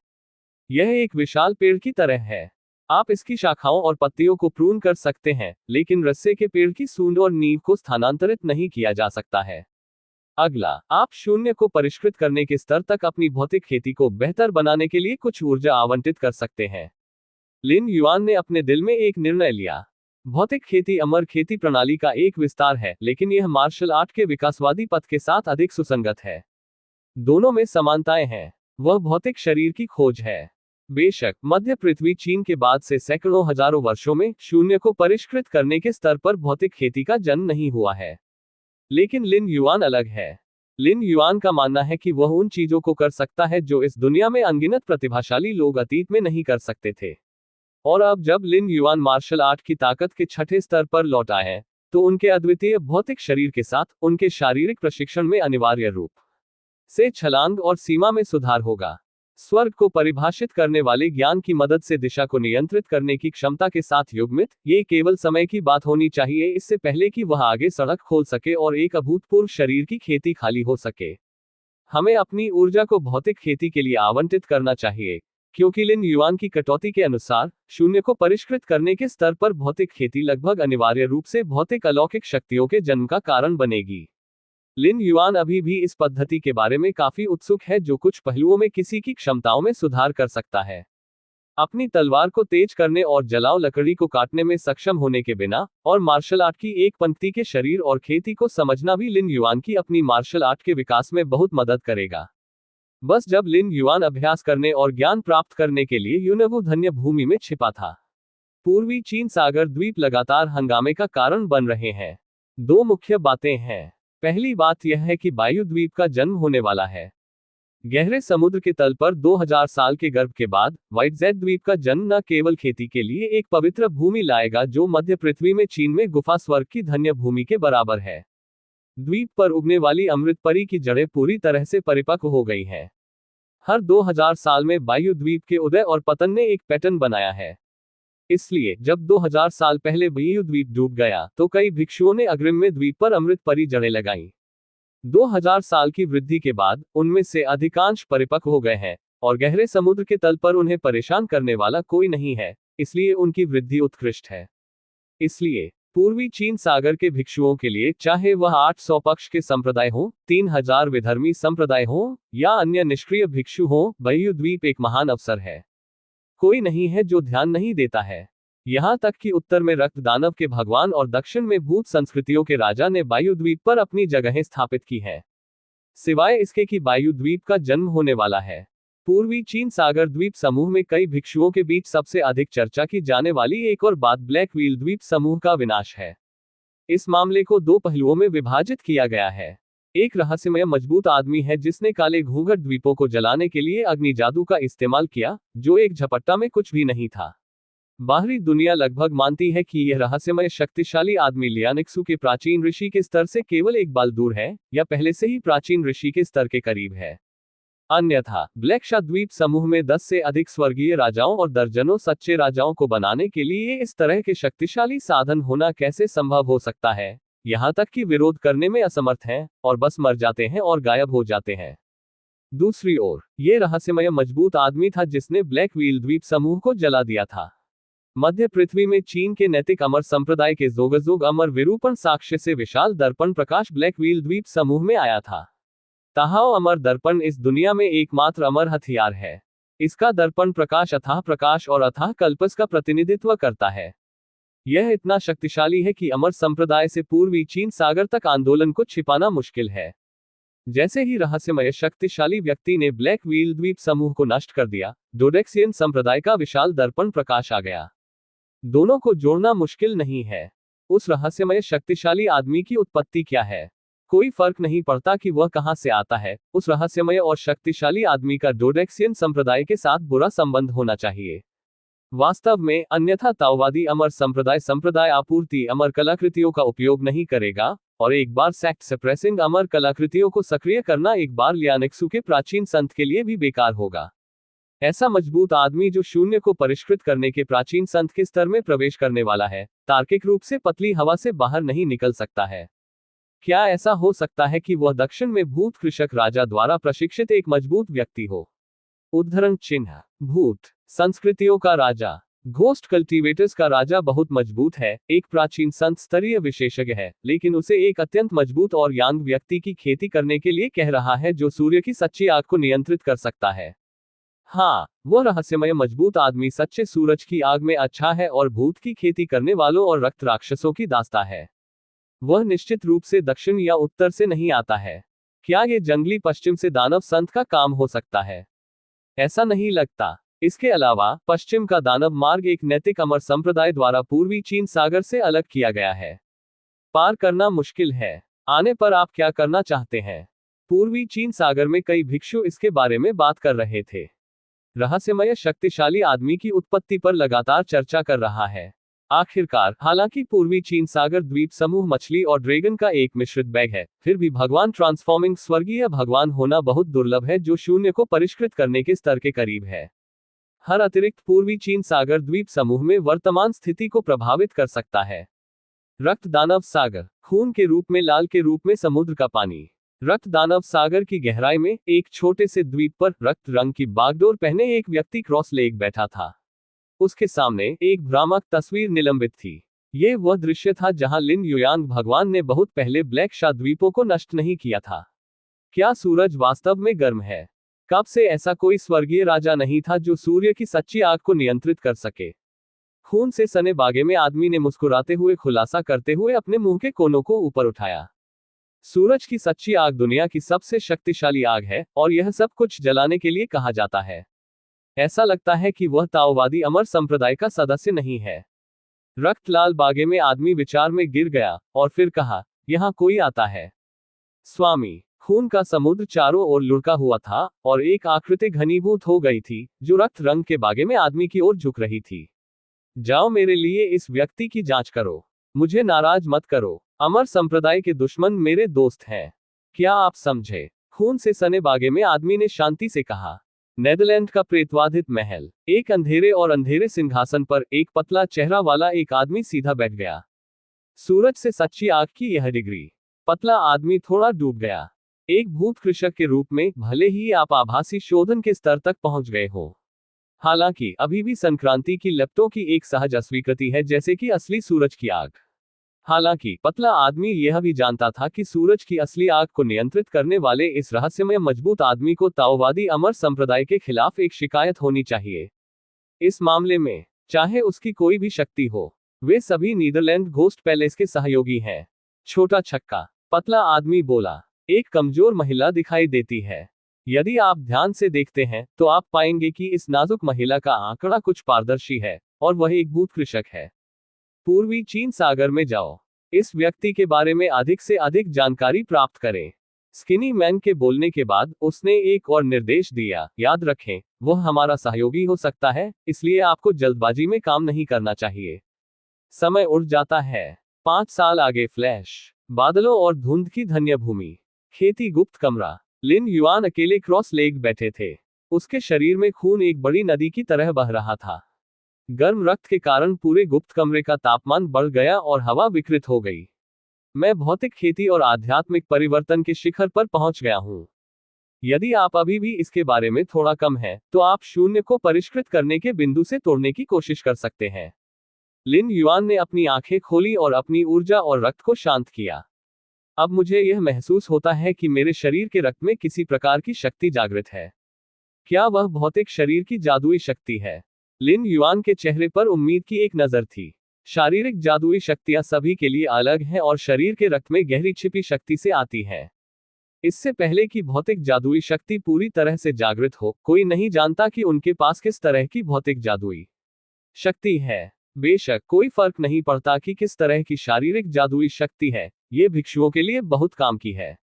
यह एक विशाल पेड़ की तरह है। आप इसकी शाखाओं और पत्तियों को प्रून कर सकते हैं, लेकिन रस्से के पेड़ की सूंड और नींव को स्थानांतरित नहीं किया जा सकता है। अगला, आप शून्य को परिष्कृत करने के स्तर तक अपनी भौतिक खेती को बेहतर बनाने के लिए कुछ ऊर्जा आवंटित कर सकते हैं। लिन युआन ने अपने दिल में एक निर्णय लिया। भौतिक खेती अमर खेती प्रणाली का एक विस्तार है, लेकिन यह मार्शल आर्ट के विकासवादी पथ के साथ अधिक सुसंगत है। दोनों में समानताएं हैं। वह भौतिक शरीर की खोज है। बेशक मध्य पृथ्वी चीन के बाद से सैकड़ों हजारों वर्षों में शून्य को परिष्कृत करने के स्तर पर भौतिक खेती का जन्म नहीं हुआ है, लेकिन लिन युआन अलग है। लिन युआन का मानना है कि वह उन चीजों को कर सकता है जो इस दुनिया में अनगिनत प्रतिभाशाली लोग अतीत में नहीं कर सकते थे। और अब जब लिन युआन मार्शल आर्ट की ताकत के छठे स्तर पर लौट आए हैं, तो उनके अद्वितीय भौतिक शरीर के साथ उनके शारीरिक प्रशिक्षण में अनिवार्य रूप से छलांग और सीमा में सुधार होगा। स्वर्ग को परिभाषित करने वाले ज्ञान की मदद से दिशा को नियंत्रित करने की क्षमता के साथ युग्मित, ये केवल समय की बात होनी चाहिए, इससे पहले कि वह आगे सड़क खोल सके और एक अभूतपूर्व शरीर की खेती खाली हो सके। हमें अपनी ऊर्जा को भौतिक खेती के लिए आवंटित करना चाहिए, क्योंकि लिन युआन की कटौती के अनुसार शून्य को परिष्कृत करने के स्तर पर भौतिक खेती लगभग अनिवार्य रूप से भौतिक अलौकिक शक्तियों के जन्म का कारण बनेगी। लिन युआन अभी भी इस पद्धति के बारे में काफी उत्सुक है, जो कुछ पहलुओं में किसी की क्षमताओं में सुधार कर सकता है। अपनी तलवार को तेज करने और जलाओ लकड़ी को काटने में सक्षम होने के बिना, और मार्शल आर्ट की एक पंक्ति के शरीर और खेती को समझना भी लिन युआन की अपनी मार्शल आर्ट के विकास में बहुत मदद करेगा। बस जब लिन युआन अभ्यास करने और ज्ञान प्राप्त करने के लिए यूनवू धन्य भूमि में छिपा था, पूर्वी चीन सागर द्वीप लगातार हंगामे का कारण बन रहे हैं। दो मुख्य बातें हैं। पहली बात यह है कि वायु द्वीप का जन्म होने वाला है। गहरे समुद्र के तल पर 2000 साल के गर्भ के बाद वाइटजेट द्वीप का जन्म न केवल खेती के लिए एक पवित्र भूमि लाएगा, जो मध्य पृथ्वी में चीन में गुफा स्वर्ग की धन्य भूमि के बराबर है। द्वीप पर उगने वाली अमृत परी की जड़ें पूरी तरह से परिपक्व हो गई हैं। हर 2000 साल में वायु द्वीप के उदय और पतन ने एक पैटर्न बनाया है। इसलिए जब 2000 साल पहले वायु द्वीप डूब गया, तो कई भिक्षुओं ने अग्रिम में द्वीप पर अमृत परी जड़ें लगाईं। 2000 साल की वृद्धि के बाद उनमें से अधिकांश परिपक्व हो गए हैं, और गहरे समुद्र के तल पर उन्हें परेशान करने वाला कोई नहीं है, इसलिए उनकी वृद्धि उत्कृष्ट है। इसलिए पूर्वी चीन सागर के भिक्षुओं के लिए, चाहे वह 800 पक्ष के संप्रदाय हो, 3000 विधर्मी संप्रदाय हो, या अन्य निष्क्रिय भिक्षु हो, वायु द्वीप एक महान अवसर है। कोई नहीं है जो ध्यान नहीं देता है। यहाँ तक कि उत्तर में रक्त दानव के भगवान और दक्षिण में भूत संस्कृतियों के राजा ने वायु द्वीप पर अपनी जगहें स्थापित की हैं। सिवाय इसके कि वायु द्वीप का जन्म होने वाला है, पूर्वी चीन सागर द्वीप समूह में कई भिक्षुओं के बीच सबसे अधिक चर्चा की जाने वाली एक और बात ब्लैक व्हील द्वीप समूह का विनाश है। इस मामले को दो पहलुओं में विभाजित किया गया है। एक रहस्यमय मजबूत आदमी है जिसने काले घूंघट द्वीपों को जलाने के लिए अग्नि जादू का इस्तेमाल किया, जो एक झपट्टा में कुछ भी नहीं था। बाहरी दुनिया लगभग मानती है कि यह रहस्यमय शक्तिशाली आदमी लियानिक्सू के प्राचीन ऋषि के स्तर से केवल एक बाल दूर है, या पहले से ही प्राचीन ऋषि के स्तर के करीब है। अन्यथा ब्लैकशा द्वीप समूह में 10 से अधिक स्वर्गीय राजाओं और दर्जनों सच्चे राजाओं को बनाने के लिए इस तरह के शक्तिशाली साधन होना कैसे संभव हो सकता है, यहाँ तक कि विरोध करने में असमर्थ हैं, और बस मर जाते हैं और गायब हो जाते हैं। दूसरी ओर, ये रहस्यमय मजबूत आदमी था जिसने ब्लैक व्हील द्वीप समूह को जला दिया था। मध्य पृथ्वी में चीन के नैतिक अमर संप्रदाय के जोगजोग अमर विरूपण साक्ष्य से विशाल दर्पण प्रकाश ब्लैक व्हील द्वीप समूह में आया था। ताहाओ अमर दर्पण इस दुनिया में एकमात्र अमर हथियार है। इसका दर्पण प्रकाश अथाह प्रकाश और अथाह कल्पस का प्रतिनिधित्व करता है। यह इतना शक्तिशाली है कि अमर संप्रदाय से पूर्वी चीन सागर तक आंदोलन को छिपाना मुश्किल है। जैसे ही रहस्यमय शक्तिशाली व्यक्ति ने ब्लैक व्हील द्वीप समूह को नष्ट कर दिया, डोडेक्सियन संप्रदाय का विशाल दर्पण प्रकाश आ गया। दोनों को जोड़ना मुश्किल नहीं है। उस रहस्यमय शक्तिशाली आदमी की उत्पत्ति क्या है? कोई फर्क नहीं पड़ता कि वह कहां से आता है, उस रहस्यमय और शक्तिशाली आदमी का डोडेक्सियन संप्रदाय के साथ बुरा संबंध होना चाहिए। वास्तव में अन्यथा ताओवादी अमर संप्रदाय आपूर्ति अमर कलाकृतियों का उपयोग नहीं करेगा, और एक बार सेक्ट सप्रेसिंग अमर कलाकृतियों को सक्रिय करना एक बार लियानेक्सु के प्राचीन संत के लिए भी बेकार होगा। ऐसा मजबूत आदमी जो शून्य को परिष्कृत करने के प्राचीन संत के स्तर में प्रवेश करने वाला है, तार्किक रूप से पतली हवा से बाहर नहीं निकल सकता है। क्या ऐसा हो सकता है कि वह दक्षिण में भूत कृषक राजा द्वारा प्रशिक्षित एक मजबूत व्यक्ति हो? उद्धरण चिन्ह भूत संस्कृतियों का राजा, घोस्ट कल्टीवेटर्स का राजा बहुत मजबूत है, एक प्राचीन संत स्तरीय विशेषज्ञ है, लेकिन उसे एक अत्यंत मजबूत और यांग व्यक्ति की खेती करने के लिए कह रहा है जो सूर्य की सच्ची आग को नियंत्रित कर सकता है। हाँ, वह रहस्यमय मजबूत आदमी सच्चे सूरज की आग में अच्छा है और भूत की खेती करने वालों और रक्त राक्षसों की दास्ता है। वह निश्चित रूप से दक्षिण या उत्तर से नहीं आता है। क्या ये जंगली पश्चिम से दानव संत का काम हो सकता है? ऐसा नहीं लगता। इसके अलावा पश्चिम का दानव मार्ग एक नैतिक अमर संप्रदाय द्वारा पूर्वी चीन सागर से अलग किया गया है। पार करना मुश्किल है। आने पर आप क्या करना चाहते हैं? पूर्वी चीन सागर में कई भिक्षु इसके बारे में बात कर रहे थे। रहस्यमय शक्तिशाली आदमी की उत्पत्ति पर लगातार चर्चा कर रहा है। आखिरकार, हालांकि पूर्वी चीन सागर द्वीप समूह मछली और ड्रैगन का एक मिश्रित बैग है, फिर भी भगवान ट्रांसफॉर्मिंग स्वर्गीय भगवान होना बहुत दुर्लभ है जो शून्य को परिष्कृत करने के स्तर के करीब है। हर अतिरिक्त पूर्वी चीन सागर द्वीप समूह में वर्तमान स्थिति को प्रभावित कर सकता है। रक्त दानव सागर, खून के रूप में लाल के रूप में समुद्र का पानी। रक्त दानव सागर की गहराई में एक छोटे से द्वीप पर रक्त रंग की बागडोर पहने एक व्यक्ति क्रॉस लेग बैठा था। उसके सामने एक भ्रामक तस्वीर निलंबित थी। यह वह दृश्य था जहां लिन युयांग भगवान ने बहुत पहले ब्लैक शा द्वीपों को नष्ट नहीं किया था। क्या सूरज वास्तव में गर्म है? कब से ऐसा कोई स्वर्गीय राजा नहीं था जो सूर्य की सच्ची आग को नियंत्रित कर सके? खून से सने बागे में आदमी ने मुस्कुराते हुए खुलासा करते हुए अपने मुंह के कोनों को ऊपर उठाया। सूरज की सच्ची आग दुनिया की सबसे शक्तिशाली आग है, और यह सब कुछ जलाने के लिए कहा जाता है। ऐसा लगता है कि वह ताओवादी अमर संप्रदाय का सदस्य नहीं है। रक्त लाल बागे में आदमी विचार में गिर गया, और फिर कहा, यहां कोई आता है। स्वामी, खून का समुद्र चारों ओर लुढ़का हुआ था, और एक आकृति घनीभूत हो गई थी, जो रक्त रंग के बागे में आदमी की ओर झुक रही थी। जाओ मेरे लिए इस व्यक्ति की जांच करो। मुझे नाराज मत करो। अमर संप्रदाय के दुश्मन मेरे दोस्त हैं। क्या आप समझे? खून से सने बागे में आदमी ने शांति से कहा। नेदरलैंड का प्रेतवाधित महल। एक अंधेरे और अंधेरे सिंहासन पर एक पतला चेहरा वाला एक आदमी सीधा बैठ गया। सूरज से सच्ची आग की यह डिग्री। पतला आदमी थोड़ा डूब गया। एक भूत कृषक के रूप में, भले ही आप आभासी शोधन के स्तर तक पहुंच गए हो। हालांकि अभी भी संक्रांति की लपटों की एक सहज अस्वीकृति है, जैसे कि असली सूरज की आग। हालांकि पतला आदमी यह भी जानता था कि सूरज की असली आग को नियंत्रित करने वाले इस रहस्यमय मजबूत आदमी को ताओवादी अमर संप्रदाय के खिलाफ एक शिकायत होनी चाहिए। इस मामले में, चाहे उसकी कोई भी शक्ति हो, वे सभी नीदरलैंड घोस्ट पैलेस के सहयोगी हैं। छोटा छक्का, पतला आदमी बोला। एक कमजोर महिला दिखाई देती है। यदि आप ध्यान से देखते हैं तो आप पाएंगे कि इस नाजुक महिला का आंकड़ा कुछ पारदर्शी है, और वह एक भूत कृषक है। पूर्वी चीन सागर में जाओ। इस व्यक्ति के बारे में अधिक से अधिक जानकारी प्राप्त करें। स्किनी मैन के बोलने के बाद उसने एक और निर्देश दिया, याद रखें, वह हमारा सहयोगी हो सकता है, इसलिए आपको जल्दबाजी में काम नहीं करना चाहिए। समय उड़ जाता है। 5 साल आगे फ्लैश, बादलों और धुंध की धन्य भूमि, खेती गुप्त कमरा। लिन युआन अकेले क्रॉस लेग बैठे थे। उसके शरीर में खून एक बड़ी नदी की तरह बह रहा था। गर्म रक्त के कारण पूरे गुप्त कमरे का तापमान बढ़ गया और हवा विकृत हो गई। मैं भौतिक खेती और आध्यात्मिक परिवर्तन के शिखर पर पहुंच गया हूं। यदि आप अभी भी इसके बारे में थोड़ा कम है, तो आप शून्य को परिष्कृत करने के बिंदु से तोड़ने की कोशिश कर सकते हैं। लिन युआन ने अपनी आंखें खोली और अपनी ऊर्जा और रक्त को शांत किया। अब मुझे यह महसूस होता है कि मेरे शरीर के रक्त में किसी प्रकार की शक्ति जागृत है। क्या वह भौतिक शरीर की जादुई शक्ति है? लिन युआन के चेहरे पर उम्मीद की एक नजर थी। शारीरिक जादुई शक्तियां सभी के लिए अलग हैं और शरीर के रक्त में गहरी छिपी शक्ति से आती है। इससे पहले कि भौतिक जादुई शक्ति पूरी तरह से जागृत हो, कोई नहीं जानता कि उनके पास किस तरह की भौतिक जादुई शक्ति है। बेशक कोई फर्क नहीं पड़ता कि किस तरह की शारीरिक जादुई शक्ति है, ये भिक्षुओं के लिए बहुत काम की है।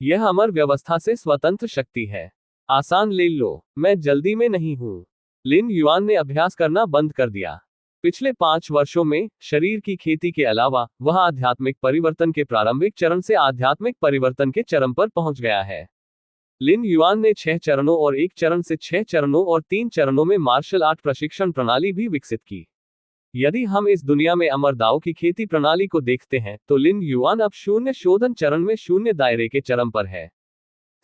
यह अमर व्यवस्था से स्वतंत्र शक्ति है। आसान ले लो, मैं जल्दी में नहीं हूं। लिन युआन ने अभ्यास करना बंद कर दिया। पिछले 5 वर्षों में शरीर की खेती के अलावा वह आध्यात्मिक परिवर्तन के प्रारंभिक चरण से आध्यात्मिक परिवर्तन के चरम पर पहुंच गया है। लिन युआन ने 6 चरणों और 1 चरण से 6 चरणों और 3 चरणों में मार्शल आर्ट प्रशिक्षण प्रणाली भी विकसित की। यदि हम इस दुनिया में अमर दाव की खेती प्रणाली को देखते हैं तो लिन युआन अब 0 शोधन चरण में 0 दायरे के चरम पर है।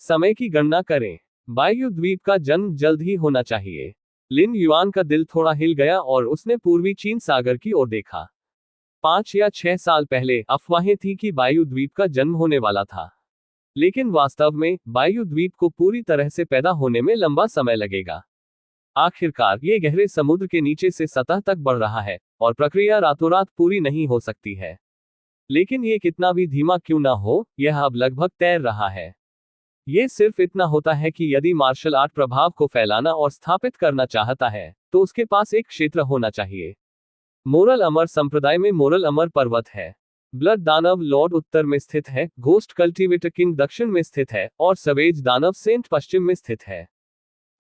समय की गणना करें। बायु द्वीप का जन्म जल्द ही होना चाहिए। लिन युआन का दिल थोड़ा हिल गया और उसने पूर्वी चीन सागर की ओर देखा। 5 या 6 साल पहले अफवाहें थीं कि बायु द्वीप का जन्म होने वाला था, लेकिन वास्तव में बायु द्वीप को पूरी तरह से पैदा होने में लंबा समय लगेगा। आखिरकार ये गहरे समुद्र के नीचे से सतह तक बढ़ रहा है और प्रक्रिया रातों रात पूरी नहीं हो सकती है। लेकिन ये कितना भी धीमा क्यों ना हो, यह अब लगभग तैर रहा है। ये सिर्फ इतना होता है कि यदि मार्शल आर्ट प्रभाव को फैलाना और स्थापित करना चाहता है तो उसके पास एक क्षेत्र होना चाहिए। मोरल अमर संप्रदाय में मोरल अमर पर्वत है। ब्लड दानव लॉर्ड उत्तर में स्थित है, घोस्ट कल्टीवेटर किंग दक्षिण में स्थित है और सवेज दानव सेंट पश्चिम में स्थित है।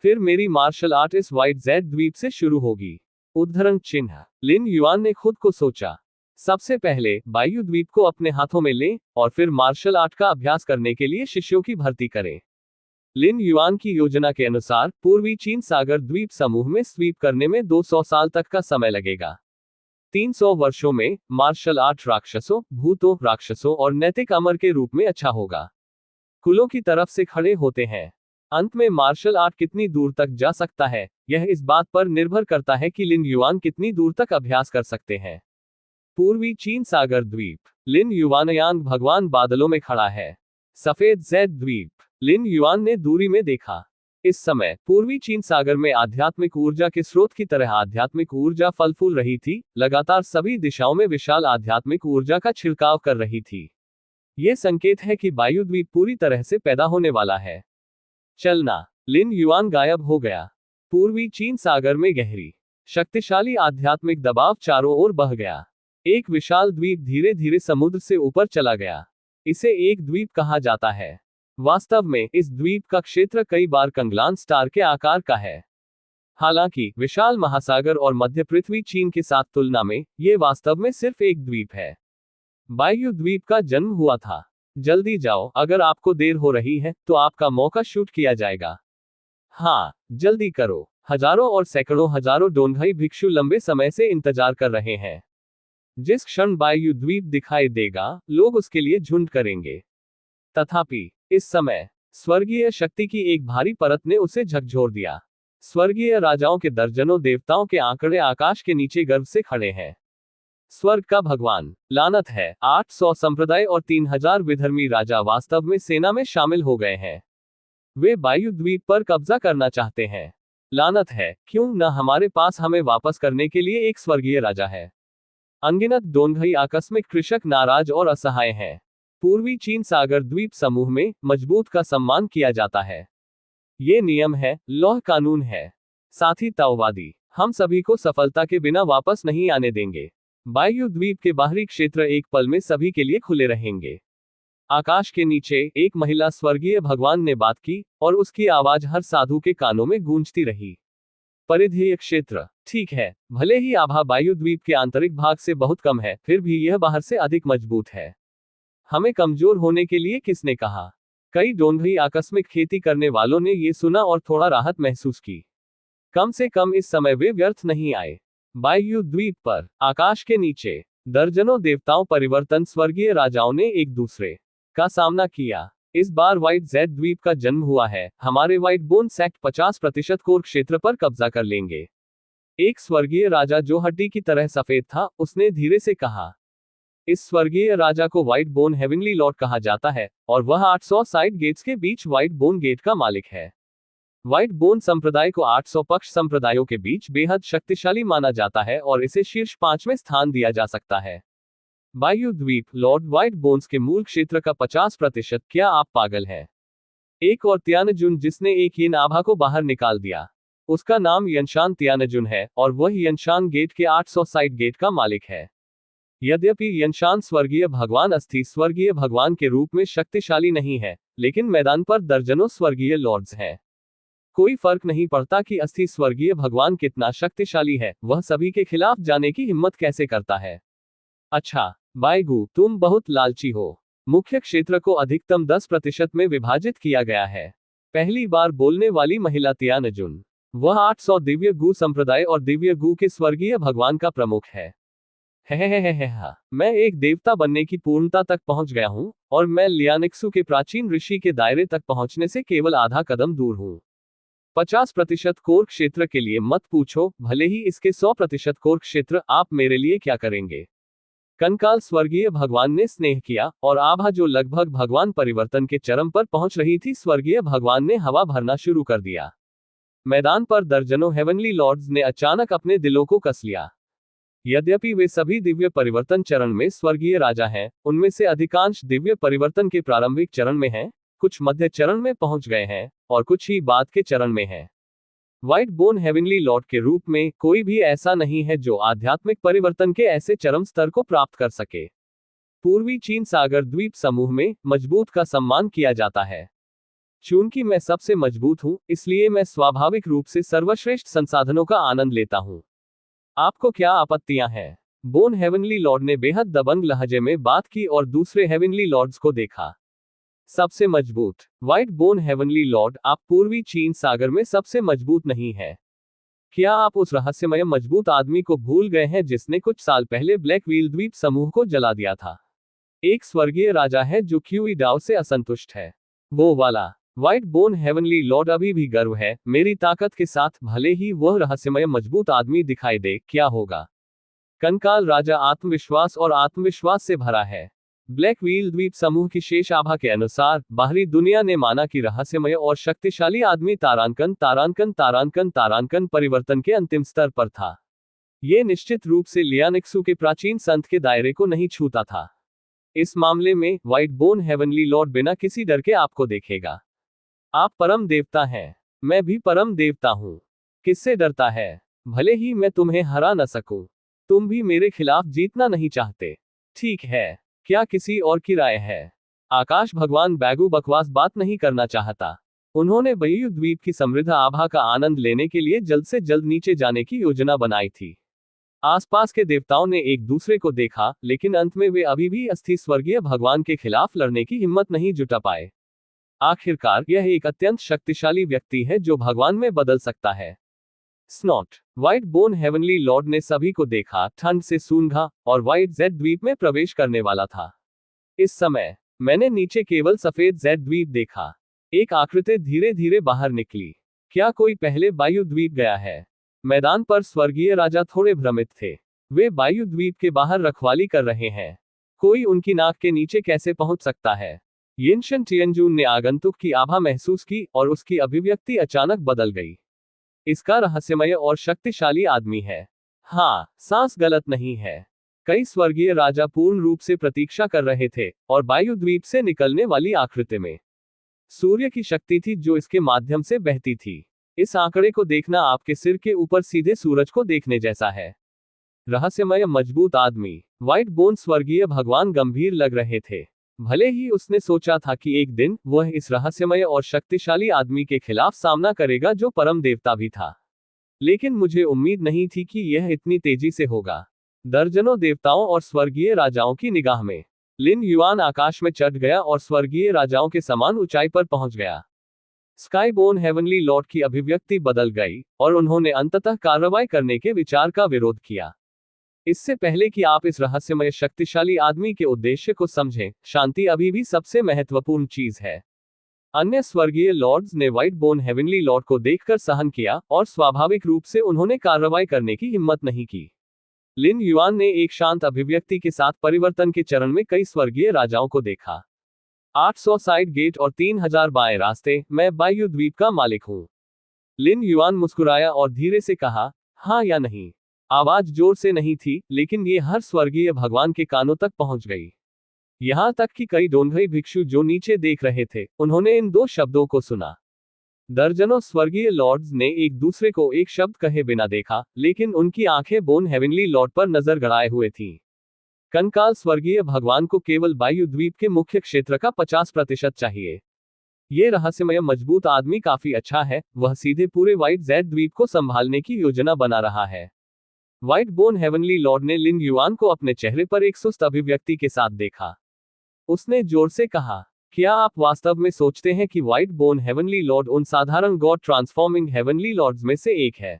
फिर मेरी मार्शल आर्ट इस वाइट जेड द्वीप से शुरू होगी। उद्धरण चिन्ह। लिन युआन ने खुद को सोचा, सबसे पहले बायु द्वीप को अपने हाथों में लें और फिर मार्शल आर्ट का अभ्यास करने के लिए शिष्यों की भर्ती करें। लिन युआन की योजना के अनुसार पूर्वी चीन सागर द्वीप समूह में स्वीप करने में 200 साल तक का समय लगेगा। 300 वर्षों में मार्शल आर्ट राक्षसों, भूतों, राक्षसों और नैतिक अमर के रूप में अच्छा होगा। कुलों की तरफ से खड़े होते हैं। अंत में मार्शल आर्ट कितनी दूर तक जा सकता है, यह इस बात पर निर्भर करता है कि लिन युआन कितनी दूर तक अभ्यास कर सकते हैं। पूर्वी चीन सागर द्वीप। लिन युआनयांग भगवान बादलों में खड़ा है। सफेद जेड द्वीप। लिन युआन ने दूरी में देखा। इस समय पूर्वी चीन सागर में आध्यात्मिक ऊर्जा के स्रोत की तरह आध्यात्मिक ऊर्जा फल फूल रही थी, लगातार सभी दिशाओं में विशाल आध्यात्मिक ऊर्जा का छिड़काव कर रही थी। यह संकेत है कि वायु द्वीप पूरी तरह से पैदा होने वाला है। चलना। लिन युआन गायब हो गया। पूर्वी चीन सागर में गहरी, शक्तिशाली आध्यात्मिक दबाव चारों ओर बह गया। एक विशाल द्वीप धीरे धीरे समुद्र से ऊपर चला गया। इसे एक द्वीप कहा जाता है। वास्तव में इस द्वीप का क्षेत्र कई बार कंगलान स्टार के आकार का है। हालांकि विशाल महासागर और मध्य पृथ्वी चीन के साथ तुलना में ये वास्तव में सिर्फ एक द्वीप है। बायु द्वीप का जन्म हुआ था। जल्दी जाओ, अगर आपको देर हो रही है तो आपका मौका शूट किया जाएगा। हाँ, जल्दी करो। हजारों और सैकड़ों हजारों डोंगई भिक्षु लंबे समय से इंतजार कर रहे हैं। जिस क्षण वायु द्वीप दिखाई देगा, लोग उसके लिए झुंड करेंगे। तथापि इस समय स्वर्गीय शक्ति की एक भारी परत ने उसे झकझोर दिया। स्वर्गीय राजाओं के दर्जनों देवताओं के आंकड़े आकाश के नीचे गर्व से खड़े हैं। स्वर्ग का भगवान, लानत है, 800 संप्रदाय और 3000 विधर्मी राजा वास्तव में सेना में शामिल हो गए हैं। वे वायु द्वीप पर कब्जा करना चाहते हैं। लानत है, क्यों न हमारे पास हमें वापस करने के लिए एक स्वर्गीय राजा है। अनगिनत डोंगई आकस्मिक कृषक नाराज और असहाय हैं। पूर्वी चीन सागर द्वीप समूह में मजबूत का सम्मान किया जाता है। ये नियम है, लौह कानून है। साथी ताओवादी, हम सभी को सफलता के बिना वापस नहीं आने देंगे। वायु द्वीप के बाहरी क्षेत्र एक पल में सभी के लिए खुले रहेंगे। आकाश के नीचे एक महिला स्वर्गीय भगवान ने बात की और उसकी आवाज हर साधु के कानों में गूंजती रही। परिधीय क्षेत्र, ठीक है, भले ही आभा वायु द्वीप के आंतरिक भाग से बहुत कम है, फिर भी यह बाहर से अधिक मजबूत है। हमें कमजोर होने के लिए किसने कहा? कई डोंगई आकस्मिक खेती करने वालों ने ये सुना और थोड़ा राहत महसूस की। कम से कम इस समय वे व्यर्थ नहीं आए। वायु द्वीप पर, आकाश के नीचे, दर्जनों देवताओं परिवर्तन स्वर्गीय राजाओं ने एक दूसरे का सामना किया। इस बार व्हाइट जेड द्वीप का जन्म हुआ है। हमारे व्हाइट बोन सेक्ट 50% कोर क्षेत्र पर कब्जा कर लेंगे। एक स्वर्गीय राजा जो हड्डी की तरह सफेद था, उसने धीरे से कहा। इस स्वर्गीय राजा को व्हाइट बोन हेवनली लॉर्ड कहा जाता है और वह 800 साइड गेट्स के बीच व्हाइट बोन गेट का मालिक है। व्हाइट बोन संप्रदाय को 800 पक्ष संप्रदायों के बीच बेहद शक्तिशाली माना जाता है और इसे शीर्ष 5 में स्थान दिया जा सकता है। वायु द्वीप, लॉर्ड व्हाइट बोन्स के मूल क्षेत्र का 50%। क्या आप पागल हैं? एक और तियानजुन जिसने एक यिन आभा को बाहर निकाल दिया। उसका नाम यनशान तियानजुन है और वह यनशान गेट के 800 साइड गेट का मालिक है। यद्यपि यनशान स्वर्गीय भगवान अस्थि स्वर्गीय भगवान के रूप में शक्तिशाली नहीं है, लेकिन मैदान पर दर्जनों स्वर्गीय लॉर्ड्स हैं। कोई फर्क नहीं पड़ता कि अस्थि स्वर्गीय भगवान कितना शक्तिशाली है, वह सभी के खिलाफ जाने की हिम्मत कैसे करता है। अच्छा, बायगु, तुम बहुत लालची हो। मुख्य क्षेत्र को अधिकतम 10% में विभाजित किया गया है। पहली बार बोलने वाली महिला तियानजुन। वह 800 दिव्य गु संप्रदाय और दिव्य गु के स्वर्गीय भगवान का प्रमुख है। मैं एक देवता बनने की पूर्णता तक पहुंच गया हूं, और मैं लियानिक्सु के प्राचीन ऋषि के दायरे तक पहुंचने से केवल आधा कदम दूर हूं। 50% कोर क्षेत्र के लिए मत पूछो, भले ही इसके 100% कोर क्षेत्र, आप मेरे लिए क्या करेंगे। कंकाल स्वर्गीय भगवान ने स्नेह किया, और आभा जो लगभग भगवान परिवर्तन के चरम पर पहुंच रही थी, स्वर्गीय भगवान ने हवा भरना शुरू कर दिया। मैदान पर दर्जनों हेवनली लॉर्ड्स ने अचानक अपने दिलों को कस लिया। यद्यपि वे सभी दिव्य परिवर्तन चरण में स्वर्गीय राजा हैं, उनमें से अधिकांश दिव्य परिवर्तन के प्रारंभिक चरण में हैं, कुछ मध्य चरण में पहुंच गए हैं, और कुछ ही बाद के चरण में हैं। व्हाइट बोन हेवनली लॉर्ड के रूप में कोई भी ऐसा नहीं है जो आध्यात्मिक परिवर्तन के ऐसे चरम स्तर को प्राप्त कर सके। पूर्वी चीन सागर द्वीप समूह में मजबूत का सम्मान किया जाता है। चूंकि मैं सबसे मजबूत हूं, इसलिए मैं स्वाभाविक रूप से सर्वश्रेष्ठ संसाधनों का आनंद लेता हूं। आपको क्या आपत्तियां हैं? बोन हेवनली लॉर्ड ने बेहद दबंग लहजे में बात की और दूसरे हेवनली लॉर्ड्स को देखा। सबसे मजबूत। व्हाइट बोन हेवनली लॉर्ड, आप पूर्वी चीन सागर में सबसे मजबूत नहीं है। क्या आप उस रहस्यमय मजबूत आदमी को भूल गए हैं जिसने कुछ साल पहले ब्लैक व्हील द्वीप समूह को जला दिया था? एक स्वर्गीय राजा है जो क्यूई डाओ से असंतुष्ट है। वो वाला। व्हाइट बोन हेवनली लॉर्ड, अभी भी गर्व है मेरी ताकत के साथ, भले ही वह रहस्यमय मजबूत आदमी दिखाई दे। क्या होगा? कंकाल राजा आत्मविश्वास और आत्मविश्वास से भरा है। ब्लैक व्हील द्वीप समूह की शेष आभा के अनुसार बाहरी दुनिया ने माना कि रहस्यमय और शक्तिशाली आदमी तारांकन परिवर्तन के अंतिम स्तर पर था। यह निश्चित रूप से लियानिक्सु के प्राचीन संत के दायरे को नहीं छूता था। इस मामले में व्हाइट बोन हेवनली लॉर्ड बिना किसी डर के आपको देखेगा। आप परम देवता हैं। मैं भी परम देवता हूं। किससे डरता है? भले ही मैं तुम्हें हरा न सकूं, तुम भी मेरे खिलाफ जीतना नहीं चाहते। ठीक है, क्या किसी और की राय है? आकाश भगवान बैगु बकवास बात नहीं करना चाहता। उन्होंने बयू द्वीप की समृद्ध आभा का आनंद लेने के लिए जल्द से जल्द नीचे जाने की योजना बनाई थी। आसपास के देवताओं ने एक दूसरे को देखा, लेकिन अंत में वे अभी भी अस्थि स्वर्गीय भगवान के खिलाफ लड़ने की हिम्मत नहीं जुटा पाए। आखिरकार यह एक अत्यंत शक्तिशाली व्यक्ति है जो भगवान में बदल सकता है। Snout. White bone heavenly Lord ने सभी को देखा, ठंड से सूंघा, और व्हाइट जेड द्वीप में प्रवेश करने वाला था। इस समय मैंने नीचे केवल सफेद जेड द्वीप देखा। एक आकृति धीरे धीरे बाहर निकली। क्या कोई पहले वायु द्वीप गया है? मैदान पर स्वर्गीय राजा थोड़े भ्रमित थे। वे वायु द्वीप के बाहर रखवाली कर रहे हैं। कोई उनकी नाक के नीचे कैसे पहुंच सकता है? यिनशन टियनजून ने आगंतुक की आभा महसूस की, और उसकी अभिव्यक्ति अचानक बदल गई। इसका रहस्यमय और शक्तिशाली आदमी है। हाँ, सांस गलत नहीं है। कई स्वर्गीय राजा पूर्ण रूप से प्रतीक्षा कर रहे थे, और वायु द्वीप से निकलने वाली आकृति में सूर्य की शक्ति थी जो इसके माध्यम से बहती थी। इस आंकड़े को देखना आपके सिर के ऊपर सीधे सूरज को देखने जैसा है। रहस्यमय मजबूत आदमी। व्हाइट बोन स्वर्गीय भगवान गंभीर लग रहे थे। भले ही उसने सोचा था कि एक दिन वह इस रहस्यमय और शक्तिशाली आदमी के खिलाफ सामना करेगा जो परम देवता भी था, लेकिन मुझे उम्मीद नहीं थी कि यह इतनी तेजी से होगा। दर्जनों देवताओं और स्वर्गीय राजाओं की निगाह में लिन युआन आकाश में चढ़ गया और स्वर्गीय राजाओं के समान ऊंचाई पर पहुंच गया। स्काईबोर्न हेवनली लॉर्ड की अभिव्यक्ति बदल गई, और उन्होंने अंततः कार्रवाई करने के विचार का विरोध किया। इससे पहले कि आप इस रहस्यमय शक्तिशाली आदमी के उद्देश्य को समझें, शांति अभी भी सबसे महत्वपूर्ण चीज है। अन्य स्वर्गीय लॉर्ड्स ने व्हाइट बोन हेवनली लॉर्ड को देखकर सहन किया, और स्वाभाविक रूप से उन्होंने कार्रवाई करने की हिम्मत नहीं की। लिन युआन ने एक शांत अभिव्यक्ति के साथ परिवर्तन के चरण में कई स्वर्गीय राजाओं को देखा। 800 साइड गेट और 3000 बाएं रास्ते, मैं वायु द्वीप का मालिक हूं। लिन युआन मुस्कुराया और धीरे से कहा, हाँ या नहीं। आवाज जोर से नहीं थी, लेकिन ये हर स्वर्गीय भगवान के कानों तक पहुंच गई। यहां तक कि कई डोंगई भिक्षु जो नीचे देख रहे थे, उन्होंने इन दो शब्दों को सुना। दर्जनों स्वर्गीय लॉर्ड्स ने एक दूसरे को एक शब्द कहे बिना देखा, लेकिन उनकी आंखें बोन हेवनली लॉर्ड पर नजर गड़ाए हुए थीं। कंकाल स्वर्गीय भगवान को केवल वायु द्वीप के मुख्य क्षेत्र का 50% चाहिए। ये रहस्यमय मजबूत आदमी काफी अच्छा है, वह सीधे पूरे व्हाइट जेड द्वीप को संभालने की योजना बना रहा है। व्हाइट बोन हेवनली लॉर्ड ने लिन युआन को अपने चेहरे पर एक सुस्त अभिव्यक्ति के साथ देखा। उसने जोर से कहा, क्या आप वास्तव में सोचते हैं कि व्हाइट बोन हेवनली लॉर्ड उन साधारण गॉड ट्रांसफॉर्मिंग हेवनली लॉर्ड्स में से एक है?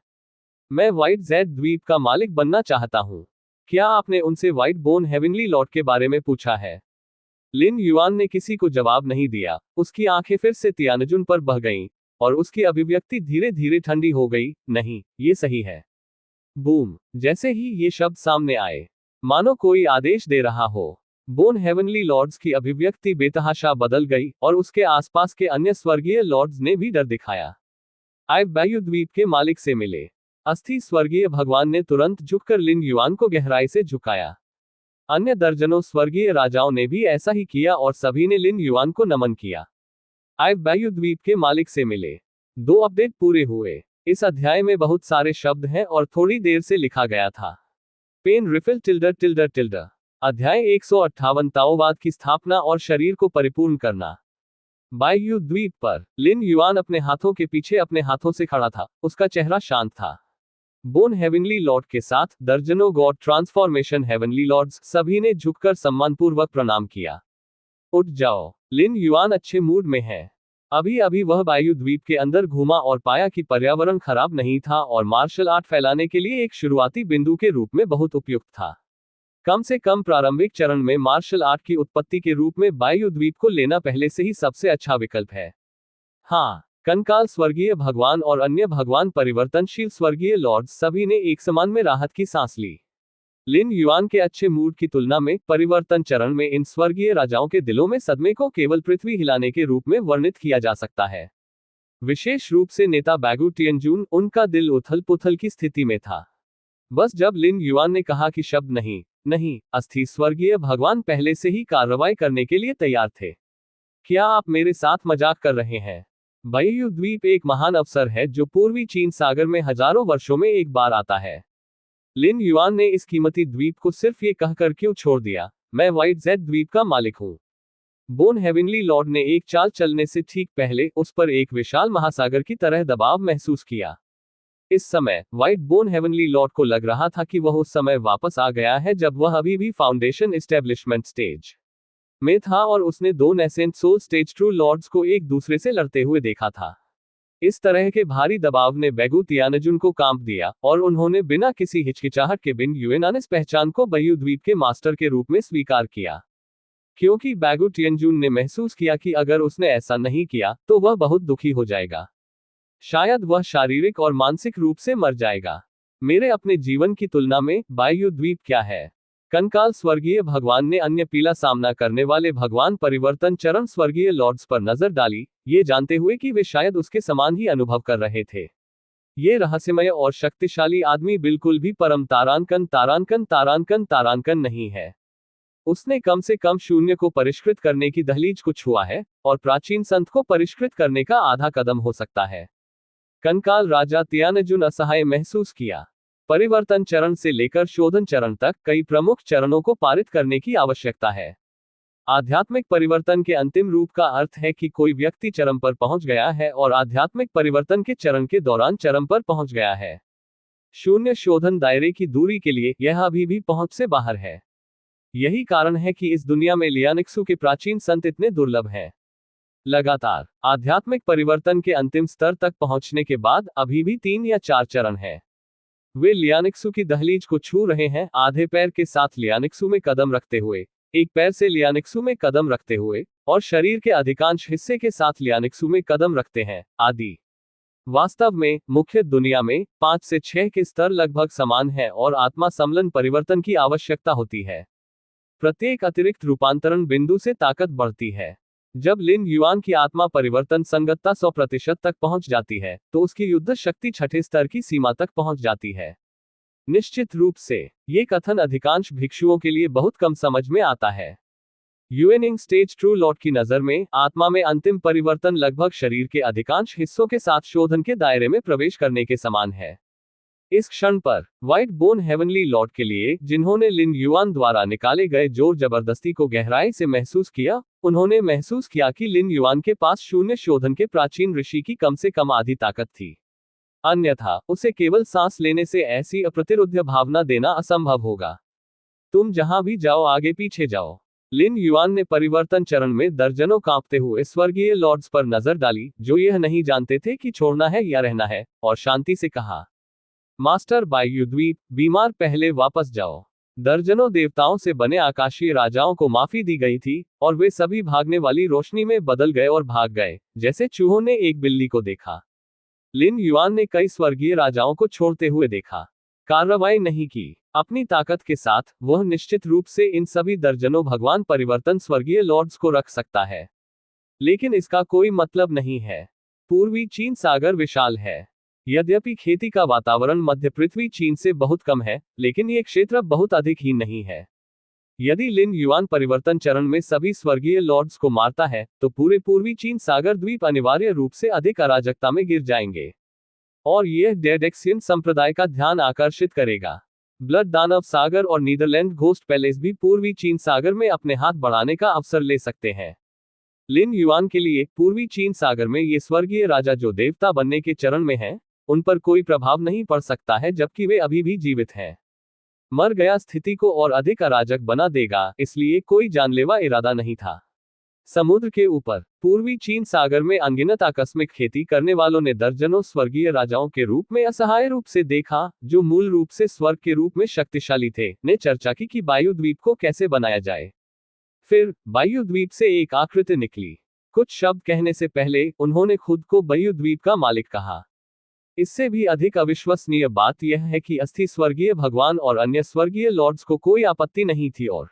मैं व्हाइट जेड द्वीप का मालिक बनना चाहता हूं। क्या आपने उनसे व्हाइट बोन हेवनली लॉर्ड के बारे में पूछा है? लिन युआन ने किसी को जवाब नहीं दिया। उसकी आंखें फिर से तियानजुन पर बह गईं, और उसकी अभिव्यक्ति धीरे धीरे ठंडी हो गई। नहीं, ये सही है। बूम! जैसे ही ये शब्द सामने आए, मानो कोई आदेश दे रहा हो, बोन हेवनली लॉर्ड्स की अभिव्यक्ति बेतहाशा बदल गई, और उसके आसपास के अन्य स्वर्गीय लॉर्ड्स ने भी डर दिखाया। आइव बायु द्वीप के मालिक से मिले। अस्थि स्वर्गीय भगवान ने तुरंत झुककर लिन युआन को गहराई से झुकाया। अन्य दर्जनों स्वर्गीय राजाओं ने भी ऐसा ही किया, और सभी ने लिन युआन को नमन किया। आइव बायु द्वीप के मालिक से मिले। 2 अपडेट पूरे हुए। इस अध्याय में बहुत सारे शब्द हैं और थोड़ी देर से लिखा गया था। पेन रिफिल टिल्डर टिल्डर टिल्डर। अध्याय 158 ताओवाद की स्थापना और शरीर को परिपूर्ण करना। बायु द्वीप पर लिन युआन अपने हाथों के पीछे अपने हाथों से खड़ा था। उसका चेहरा शांत था। बोन हेवनली लॉर्ड के साथ दर्जनों गॉड ट्रांसफॉर्मेशन हेवनली लॉर्ड्स सभी ने झुककर सम्मानपूर्वक प्रणाम किया। उठ जाओ, लिन युआन अच्छे मूड में है। अभी अभी वह वायु द्वीप के अंदर घूमा और पाया कि पर्यावरण खराब नहीं था और मार्शल आर्ट फैलाने के लिए एक शुरुआती बिंदु के रूप में बहुत उपयुक्त था। कम से कम प्रारंभिक चरण में मार्शल आर्ट की उत्पत्ति के रूप में वायु द्वीप को लेना पहले से ही सबसे अच्छा विकल्प है। हाँ, कंकाल स्वर्गीय भगवान और अन्य भगवान परिवर्तनशील स्वर्गीय लॉर्ड्स सभी ने एक समान में राहत की सांस ली। लिन युआन के अच्छे मूड की तुलना में परिवर्तन चरण में इन स्वर्गीय राजाओं के दिलों में सदमे को केवल पृथ्वी हिलाने के रूप में वर्णित किया जा सकता है। विशेष रूप से नेता बैगु टियनजून, उनका दिल उथल पुथल की स्थिति में था। बस जब लिन युआन ने कहा कि शब्द नहीं, नहीं, अस्थि स्वर्गीय भगवान पहले से ही कार्रवाई करने के लिए तैयार थे। क्या आप मेरे साथ मजाक कर रहे हैं? बायु द्वीप एक महान अवसर है जो पूर्वी चीन सागर में हजारों वर्षों में एक बार आता है। लिन युआन ने इस कीमती द्वीप को सिर्फ ये कहकर क्यों छोड़ दिया, मैं व्हाइट जेड द्वीप का मालिक हूं? बोन हेवनली लॉर्ड ने एक चाल चलने से ठीक पहले उस पर एक विशाल महासागर की तरह दबाव महसूस किया। इस समय व्हाइट बोन हेवनली लॉर्ड को लग रहा था कि वह उस समय वापस आ गया है जब वह अभी भी फाउंडेशन एस्टेब्लिशमेंट स्टेज में था और उसने 2 nascent soul stage true lords को एक दूसरे से लड़ते हुए देखा था। इस तरह के भारी दबाव ने बैगु तियानजुन को कांप दिया, और उन्होंने बिना किसी हिचकिचाहट के बिन युएनानिस पहचान को बायु द्वीप के मास्टर के रूप में स्वीकार किया। क्योंकि बैगु तियानजुन ने महसूस किया कि अगर उसने ऐसा नहीं किया तो वह बहुत दुखी हो जाएगा। शायद वह शारीरिक और मानसिक रूप से मर जाएगा। मेरे अपने जीवन की तुलना में बायु द्वीप क्या है? कंकाल स्वर्गीय भगवान ने अन्य पीला सामना करने वाले भगवान परिवर्तन चरण स्वर्गीय लॉर्ड्स पर नजर डाली, ये जानते हुए कि वे शायद उसके समान ही अनुभव कर रहे थे। ये रहस्यमय और शक्तिशाली आदमी बिल्कुल भी परम तारांकन तारांकन तारांकन तारांकन नहीं है। उसने कम से कम शून्य को परिष्कृत करने की दहलीज को छुआ है, और प्राचीन संत को परिष्कृत करने का आधा कदम हो सकता है। कंकाल राजा तियानजुन असहाय महसूस किया। परिवर्तन चरण से लेकर शोधन चरण तक कई प्रमुख चरणों को पारित करने की आवश्यकता है। आध्यात्मिक परिवर्तन के अंतिम रूप का अर्थ है कि कोई व्यक्ति चरम पर पहुंच गया है और आध्यात्मिक परिवर्तन के चरण के दौरान चरम पर पहुंच गया है। शून्य शोधन दायरे की दूरी के लिए यह अभी भी पहुंच से बाहर है। यही कारण है कि इस दुनिया में लियानिक्सु के प्राचीन संत इतने दुर्लभ हैं। लगातार आध्यात्मिक परिवर्तन के अंतिम स्तर तक पहुंचने के बाद अभी भी 3 या 4 चरण हैं। वे लियानिक्सु की दहलीज को छू रहे हैं, आधे पैर के साथ लियानिक्सु में कदम रखते हुए, एक पैर से लियानिक्सु में कदम रखते हुए, और शरीर के अधिकांश हिस्से के साथ लियानिक्सु में कदम रखते हैं, आदि। वास्तव में मुख्य दुनिया में 5 से 6 के स्तर लगभग समान हैं और आत्मा सम्मिलन परिवर्तन की आवश्यकता होती है। प्रत्येक अतिरिक्त रूपांतरण बिंदु से ताकत बढ़ती है। जब लिन युआन की आत्मा परिवर्तन संगतता 100% तक पहुंच जाती है, तो उसकी युद्ध शक्ति 6ठे स्तर की सीमा तक पहुंच जाती है। निश्चित रूप से ये कथन अधिकांश भिक्षुओं के लिए बहुत कम समझ में आता है। यूएनिंग स्टेज ट्रू लॉर्ड की नजर में आत्मा में अंतिम परिवर्तन लगभग शरीर के अधिकांश हिस्सों के साथ शोधन के दायरे में प्रवेश करने के समान है। इस क्षण पर व्हाइट बोन हेवनली लॉर्ड के लिए, जिन्होंने लिन युआन द्वारा निकाले गए जोर जबरदस्ती को गहराई से महसूस किया, उन्होंने महसूस किया कि लिन युआन के पास शून्य शोधन के प्राचीन ऋषि की कम से कम आधी ताकत थी। अन्यथा उसे केवल सांस लेने से ऐसी अप्रतिरोध्य भावना देना असंभव होगा। तुम जहां भी जाओ आगे पीछे जाओ। लिन युआन ने परिवर्तन चरण में दर्जनों कांपते हुए स्वर्गीय लॉर्ड्स पर नजर डाली, जो यह नहीं जानते थे कि छोड़ना है या रहना है, और शांति से कहा, मास्टर बायु द्वीप, बीमार, पहले वापस जाओ। दर्जनों देवताओं से बने आकाशीय राजाओं को माफी दी गई थी, और वे सभी भागने वाली रोशनी में बदल गए और भाग गए, जैसे चूहों ने एक बिल्ली को देखा। लिन युआन ने कई स्वर्गीय राजाओं को छोड़ते हुए देखा, कार्रवाई नहीं की। अपनी ताकत के साथ वह निश्चित रूप से इन सभी दर्जनों भगवान परिवर्तन स्वर्गीय लॉर्ड्स को रख सकता है। लेकिन इसका कोई मतलब नहीं है। पूर्वी चीन सागर विशाल है। यद्यपि खेती का वातावरण मध्य पृथ्वी चीन से बहुत कम है, लेकिन ये क्षेत्र बहुत अधिक ही नहीं है। यदि लिन युआन परिवर्तन चरण में सभी स्वर्गीय लॉर्ड्स को मारता है, तो पूरे पूर्वी चीन सागर द्वीप अनिवार्य रूप से अधिक अराजकता में गिर जाएंगे। और यह डेडेक्सियन संप्रदाय का ध्यान आकर्षित करेगा। ब्लड दानव सागर और नीदरलैंड घोस्ट पैलेस भी पूर्वी चीन सागर में अपने हाथ बढ़ाने का अवसर ले सकते हैं। लिन युआन के लिए पूर्वी चीन सागर में ये स्वर्गीय राजा जो देवता बनने के चरण में हैं, उन पर कोई प्रभाव नहीं पड़ सकता है, जबकि वे अभी भी जीवित हैं। मर गया स्थिति को और अधिक अराजक बना देगा, इसलिए कोई जानलेवा इरादा नहीं था। समुद्र के ऊपर पूर्वी चीन सागर में अनगिनत आकस्मिक खेती करने वालों ने दर्जनों स्वर्गीय राजाओं के रूप में असहाय रूप से देखा, जो मूल रूप से स्वर्ग के रूप में शक्तिशाली थे, ने चर्चा की कि वायु द्वीप को कैसे बनाया जाए। फिर वायु द्वीप से एक आकृति निकली। कुछ शब्द कहने से पहले उन्होंने खुद को वायु द्वीप का मालिक कहा। इससे भी अधिक अविश्वसनीय बात यह है कि अस्थि स्वर्गीय भगवान और अन्य स्वर्गीय लॉर्ड्स को कोई आपत्ति नहीं थी और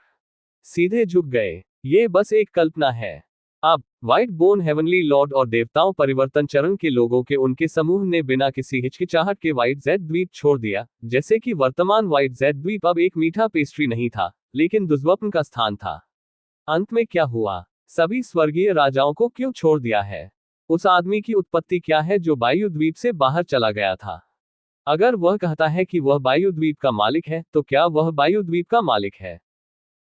सीधे झुक गए। ये बस एक कल्पना है। अब व्हाइट बोन हेवनली लॉर्ड और देवताओं परिवर्तन चरण के लोगों के उनके समूह ने बिना किसी हिचकिचाहट के व्हाइट जेड द्वीप छोड़ दिया, जैसे कि वर्तमान व्हाइट जेड द्वीप अब एक मीठा पेस्ट्री नहीं था, लेकिन दुष्स्वप्न का स्थान था। अंत में क्या हुआ? सभी स्वर्गीय राजाओं को क्यों छोड़ दिया है? उस आदमी की उत्पत्ति क्या है जो वायु द्वीप से बाहर चला गया था? अगर वह कहता है कि वह वायु द्वीप का मालिक है, तो क्या वह वायु द्वीप का मालिक है?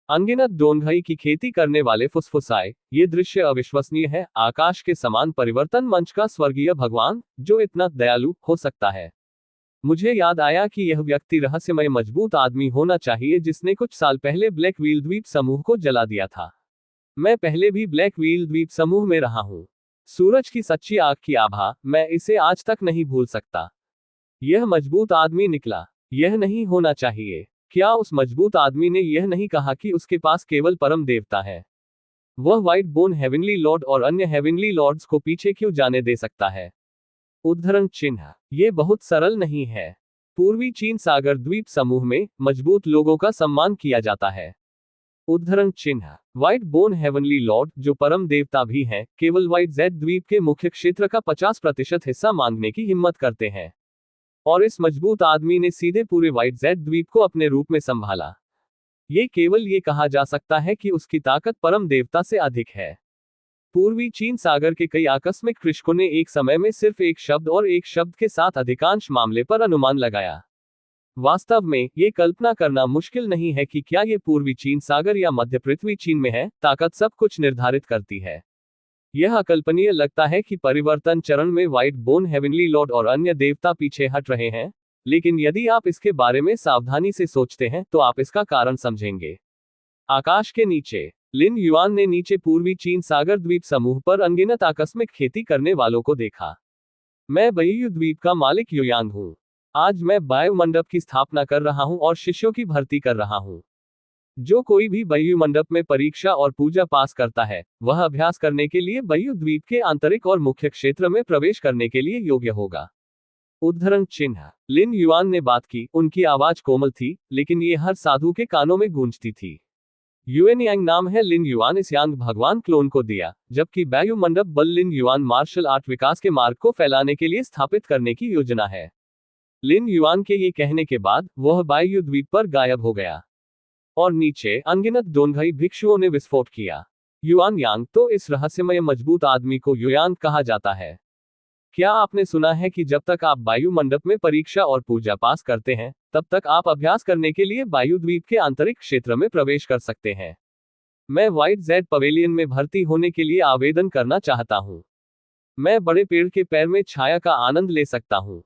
अनगिनत डोंगई की खेती करने वाले फुसफुसाए, ये दृश्य अविश्वसनीय है। आकाश के समान परिवर्तन मंच का स्वर्गीय भगवान, जो इतना दयालु हो सकता है। मुझे याद आया कि यह व्यक्ति रहस्यमय मजबूत आदमी होना चाहिए जिसने कुछ साल पहले ब्लैक व्हील द्वीप समूह को जला दिया था। मैं पहले भी ब्लैक व्हील द्वीप समूह में रहा हूँ। सूरज की सच्ची आग की आभा, मैं इसे आज तक नहीं भूल सकता। यह मजबूत आदमी निकला। यह नहीं होना चाहिए। क्या उस मजबूत आदमी ने यह नहीं कहा कि उसके पास केवल परम देवता है? वह व्हाइट बोन हेवनली लॉर्ड और अन्य हेवनली लॉर्ड्स को पीछे क्यों जाने दे सकता है? उद्धरण चिन्ह। ये बहुत सरल नहीं है। पूर्वी चीन सागर द्वीप समूह में मजबूत लोगों का सम्मान किया जाता है। उद्धरण चिन्ह। व्हाइट बोन हेवनली लॉर्ड, जो परम देवता भी हैं, केवल व्हाइट जेड द्वीप के मुख्य क्षेत्र का 50% हिस्सा मांगने की हिम्मत करते हैं। और इस मजबूत आदमी ने सीधे पूरे व्हाइट जेड द्वीप को अपने रूप में संभाला। ये केवल ये कहा जा सकता है कि उसकी ताकत परम देवता से अधिक है। पूर्वी चीन सागर के कई आकस्मिक कृषकों ने एक समय में सिर्फ एक शब्द और एक शब्द के साथ अधिकांश मामले पर अनुमान लगाया। वास्तव में ये कल्पना करना मुश्किल नहीं है कि क्या ये पूर्वी चीन सागर या मध्य पृथ्वी चीन में है। ताकत सब कुछ निर्धारित करती है। यह अकल्पनीय लगता है कि परिवर्तन चरण में व्हाइट बोन हेवनली लॉर्ड और अन्य देवता पीछे हट रहे हैं, लेकिन यदि आप इसके बारे में सावधानी से सोचते हैं तो आप इसका कारण समझेंगे। आकाश के नीचे लिन युआन ने नीचे पूर्वी चीन सागर द्वीप समूह पर अनगिनत आकस्मिक खेती करने वालों को देखा। मैं वायु द्वीप का मालिक युयांग हूँ। आज मैं वायुमंडप की स्थापना कर रहा हूँ और शिष्यों की भर्ती कर रहा हूँ। जो कोई भी वायुमंडप में परीक्षा और पूजा पास करता है, वह अभ्यास करने के लिए वायु द्वीप के आंतरिक और मुख्य क्षेत्र में प्रवेश करने के लिए योग्य होगा। उद्धरण चिन्ह। लिन युआन ने बात की। उनकी आवाज कोमल थी, लेकिन ये हर साधु के कानों में गूंजती थी। युएन यांग नाम है। लिन युआन इस यांग भगवान क्लोन को दिया, जबकि वायुमंडप बल लिन युआन मार्शल आर्ट विकास के मार्ग को फैलाने के लिए स्थापित करने की योजना है। लिन युआन के ये कहने के बाद वह वायु द्वीप पर गायब हो गया और नीचे अनगिनत डोंगई भिक्षुओं ने विस्फोट किया। युआन यांग, तो इस रहस्यमय मजबूत आदमी को युयांग कहा जाता है। क्या आपने सुना है कि जब तक आप वायुमंडप में परीक्षा और पूजा पास करते हैं, तब तक आप अभ्यास करने के लिए वायु द्वीप के आंतरिक क्षेत्र में प्रवेश कर सकते हैं। मैं व्हाइट जेड पवेलियन में भर्ती होने के लिए आवेदन करना चाहता हूँ। मैं बड़े पेड़ के पैर में छाया का आनंद ले सकता हूँ।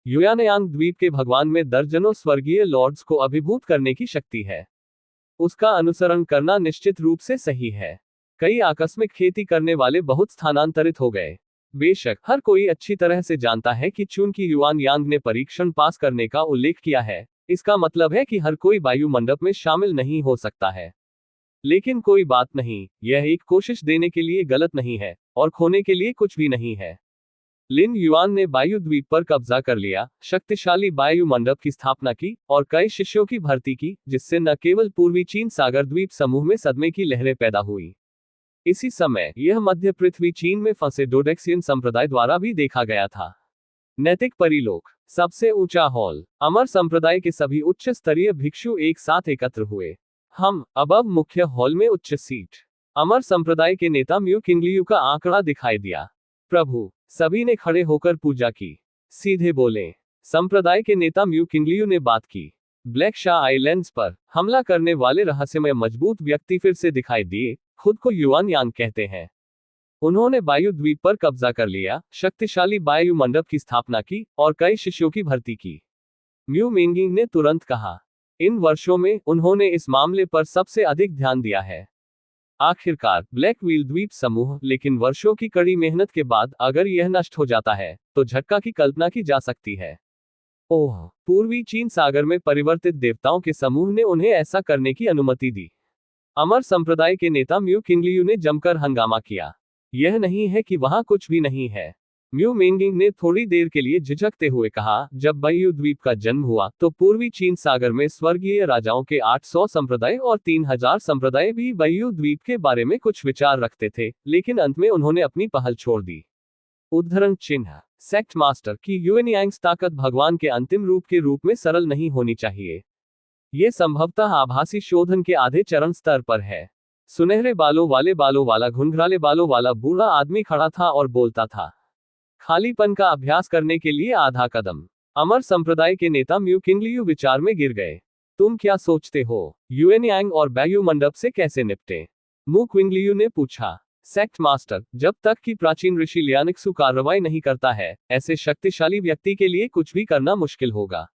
युयानयांग द्वीप के भगवान में दर्जनों स्वर्गीय लॉर्ड्स को अभिभूत करने की शक्ति है। उसका अनुसरण करना निश्चित रूप से सही है। कई आकस्मिक खेती करने वाले बहुत स्थानांतरित हो गए। बेशक हर कोई अच्छी तरह से जानता है कि चूंकि युआन यांग ने परीक्षण पास करने का उल्लेख किया है, इसका मतलब है कि हर कोई वायुमंडप में शामिल नहीं हो सकता है। लेकिन कोई बात नहीं, यह एक कोशिश देने के लिए गलत नहीं है, और खोने के लिए कुछ भी नहीं है। लिन युआन ने वायु द्वीप पर कब्जा कर लिया, शक्तिशाली वायु मंडप की स्थापना की, और कई शिष्यों की भर्ती की, जिससे न केवल पूर्वी चीन सागर द्वीप समूह में सदमे की लहरें पैदा हुई। इसी समय यह मध्य पृथ्वी चीन में फंसे डोडेक्सियन संप्रदाय द्वारा भी देखा गया था। नैतिक परिलोक। सबसे ऊंचा हॉल। अमर संप्रदाय के सभी उच्च स्तरीय भिक्षु एक साथ एकत्र हुए। हम अब मुख्य हॉल में उच्च सीट। अमर संप्रदाय के नेता म्यू किंगलियू का आंकड़ा दिखाई दिया। प्रभु, सभी ने खड़े होकर पूजा की। सीधे बोले। संप्रदाय के नेता म्यू किंगलियू ने बात की। ब्लैक शाह आइलैंड्स पर हमला करने वाले रहस्यमय मजबूत व्यक्ति फिर से दिखाई दिए, खुद को युआन यांग कहते हैं। उन्होंने वायु द्वीप पर कब्जा कर लिया, शक्तिशाली वायु मंडप की स्थापना की, और कई शिष्यों की भर्ती की। म्यू मिंगिंग ने तुरंत कहा। इन वर्षों में उन्होंने इस मामले पर सबसे अधिक ध्यान दिया है। आखिरकार ब्लैक व्हील द्वीप समूह, लेकिन वर्षों की कड़ी मेहनत के बाद अगर यह नष्ट हो जाता है, तो झटका की कल्पना की जा सकती है। ओह, पूर्वी चीन सागर में परिवर्तित देवताओं के समूह ने उन्हें ऐसा करने की अनुमति दी। अमर संप्रदाय के नेता म्यू किंगलियू ने जमकर हंगामा किया। यह नहीं है कि वहां कुछ भी नहीं है। म्यू मिंगिंग ने थोड़ी देर के लिए झिझकते हुए कहा, जब वायु द्वीप का जन्म हुआ तो पूर्वी चीन सागर में स्वर्गीय राजाओं के 800 संप्रदाय और 3000 संप्रदाय भी वायु द्वीप के बारे में कुछ विचार रखते थे, लेकिन अंत में उन्होंने अपनी पहल छोड़ दी। उद्धरण चिन्ह। सेक्ट मास्टर की युएनयांग्स ताकत भगवान के अंतिम रूप के रूप में सरल नहीं होनी चाहिए। ये संभवतः आभासी शोधन के आधे चरण स्तर पर है। सुनहरे बालों वाला घुंघराले बालों वाला बूढ़ा आदमी खड़ा था और बोलता था। खालीपन का अभ्यास करने के लिए आधा कदम। अमर संप्रदाय के नेता म्यू किंगलियू विचार में गिर गए। तुम क्या सोचते हो, युएनयांग और वायु मंडप से कैसे निपटे? म्यू किंगलियू ने पूछा। सेक्ट मास्टर, जब तक कि प्राचीन ऋषि लियानिक्सु कार्रवाई नहीं करता है, ऐसे शक्तिशाली व्यक्ति के लिए कुछ भी करना मुश्किल होगा।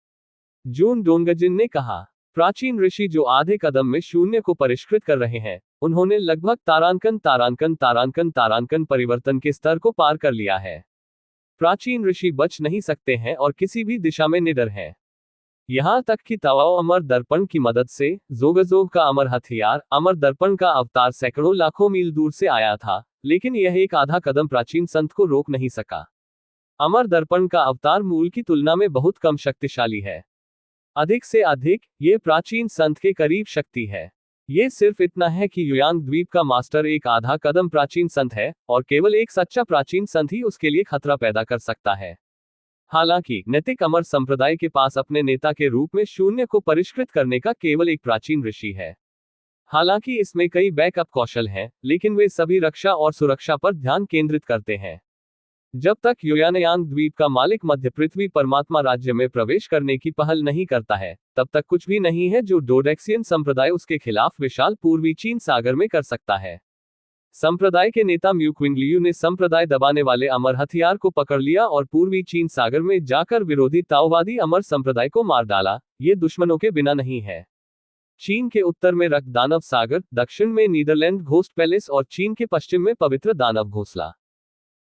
जून डोंगजिन ने कहा। प्राचीन ऋषि जो आधे कदम में शून्य को परिष्कृत कर रहे हैं, उन्होंने लगभग तारांकन परिवर्तन के स्तर को पार कर लिया है। प्राचीन ऋषि बच नहीं सकते हैं और किसी भी दिशा में निडर हैं। यहां तक कि ताओ अमर दर्पण की मदद से जोगजोग का अमर हथियार, अमर दर्पण का अवतार सैकड़ों लाखों मील दूर से आया था, लेकिन यह एक आधा कदम प्राचीन संत को रोक नहीं सका। अमर दर्पण का अवतार मूल की तुलना में बहुत कम शक्तिशाली है। अधिक से अधिक, ये प्राचीन संत के करीब शक्ति है। ये सिर्फ इतना है कि युयांग द्वीप का मास्टर एक आधा कदम प्राचीन संत है, और केवल एक सच्चा प्राचीन संत ही उसके लिए खतरा पैदा कर सकता है। हालांकि नैतिक अमर संप्रदाय के पास अपने नेता के रूप में शून्य को परिष्कृत करने का केवल एक प्राचीन ऋषि है। हालांकि इसमें कई बैकअप कौशल हैं, लेकिन वे सभी रक्षा और सुरक्षा पर ध्यान केंद्रित करते हैं। जब तक युयानयांग द्वीप का मालिक मध्य पृथ्वी परमात्मा राज्य में प्रवेश करने की पहल नहीं करता है, तब तक कुछ भी नहीं है जो डोडेक्सियन संप्रदाय उसके खिलाफ विशाल पूर्वी चीन सागर में कर सकता है। संप्रदाय के नेता म्यू किंगलियू ने संप्रदाय दबाने वाले अमर हथियार को पकड़ लिया और पूर्वी चीन सागर में जाकर विरोधी ताओवादी अमर संप्रदाय को मार डाला। ये दुश्मनों के बिना नहीं है। चीन के उत्तर में रक्त दानव सागर, दक्षिण में नीदरलैंड घोस्ट पैलेस और चीन के पश्चिम में पवित्र दानव घोंसला।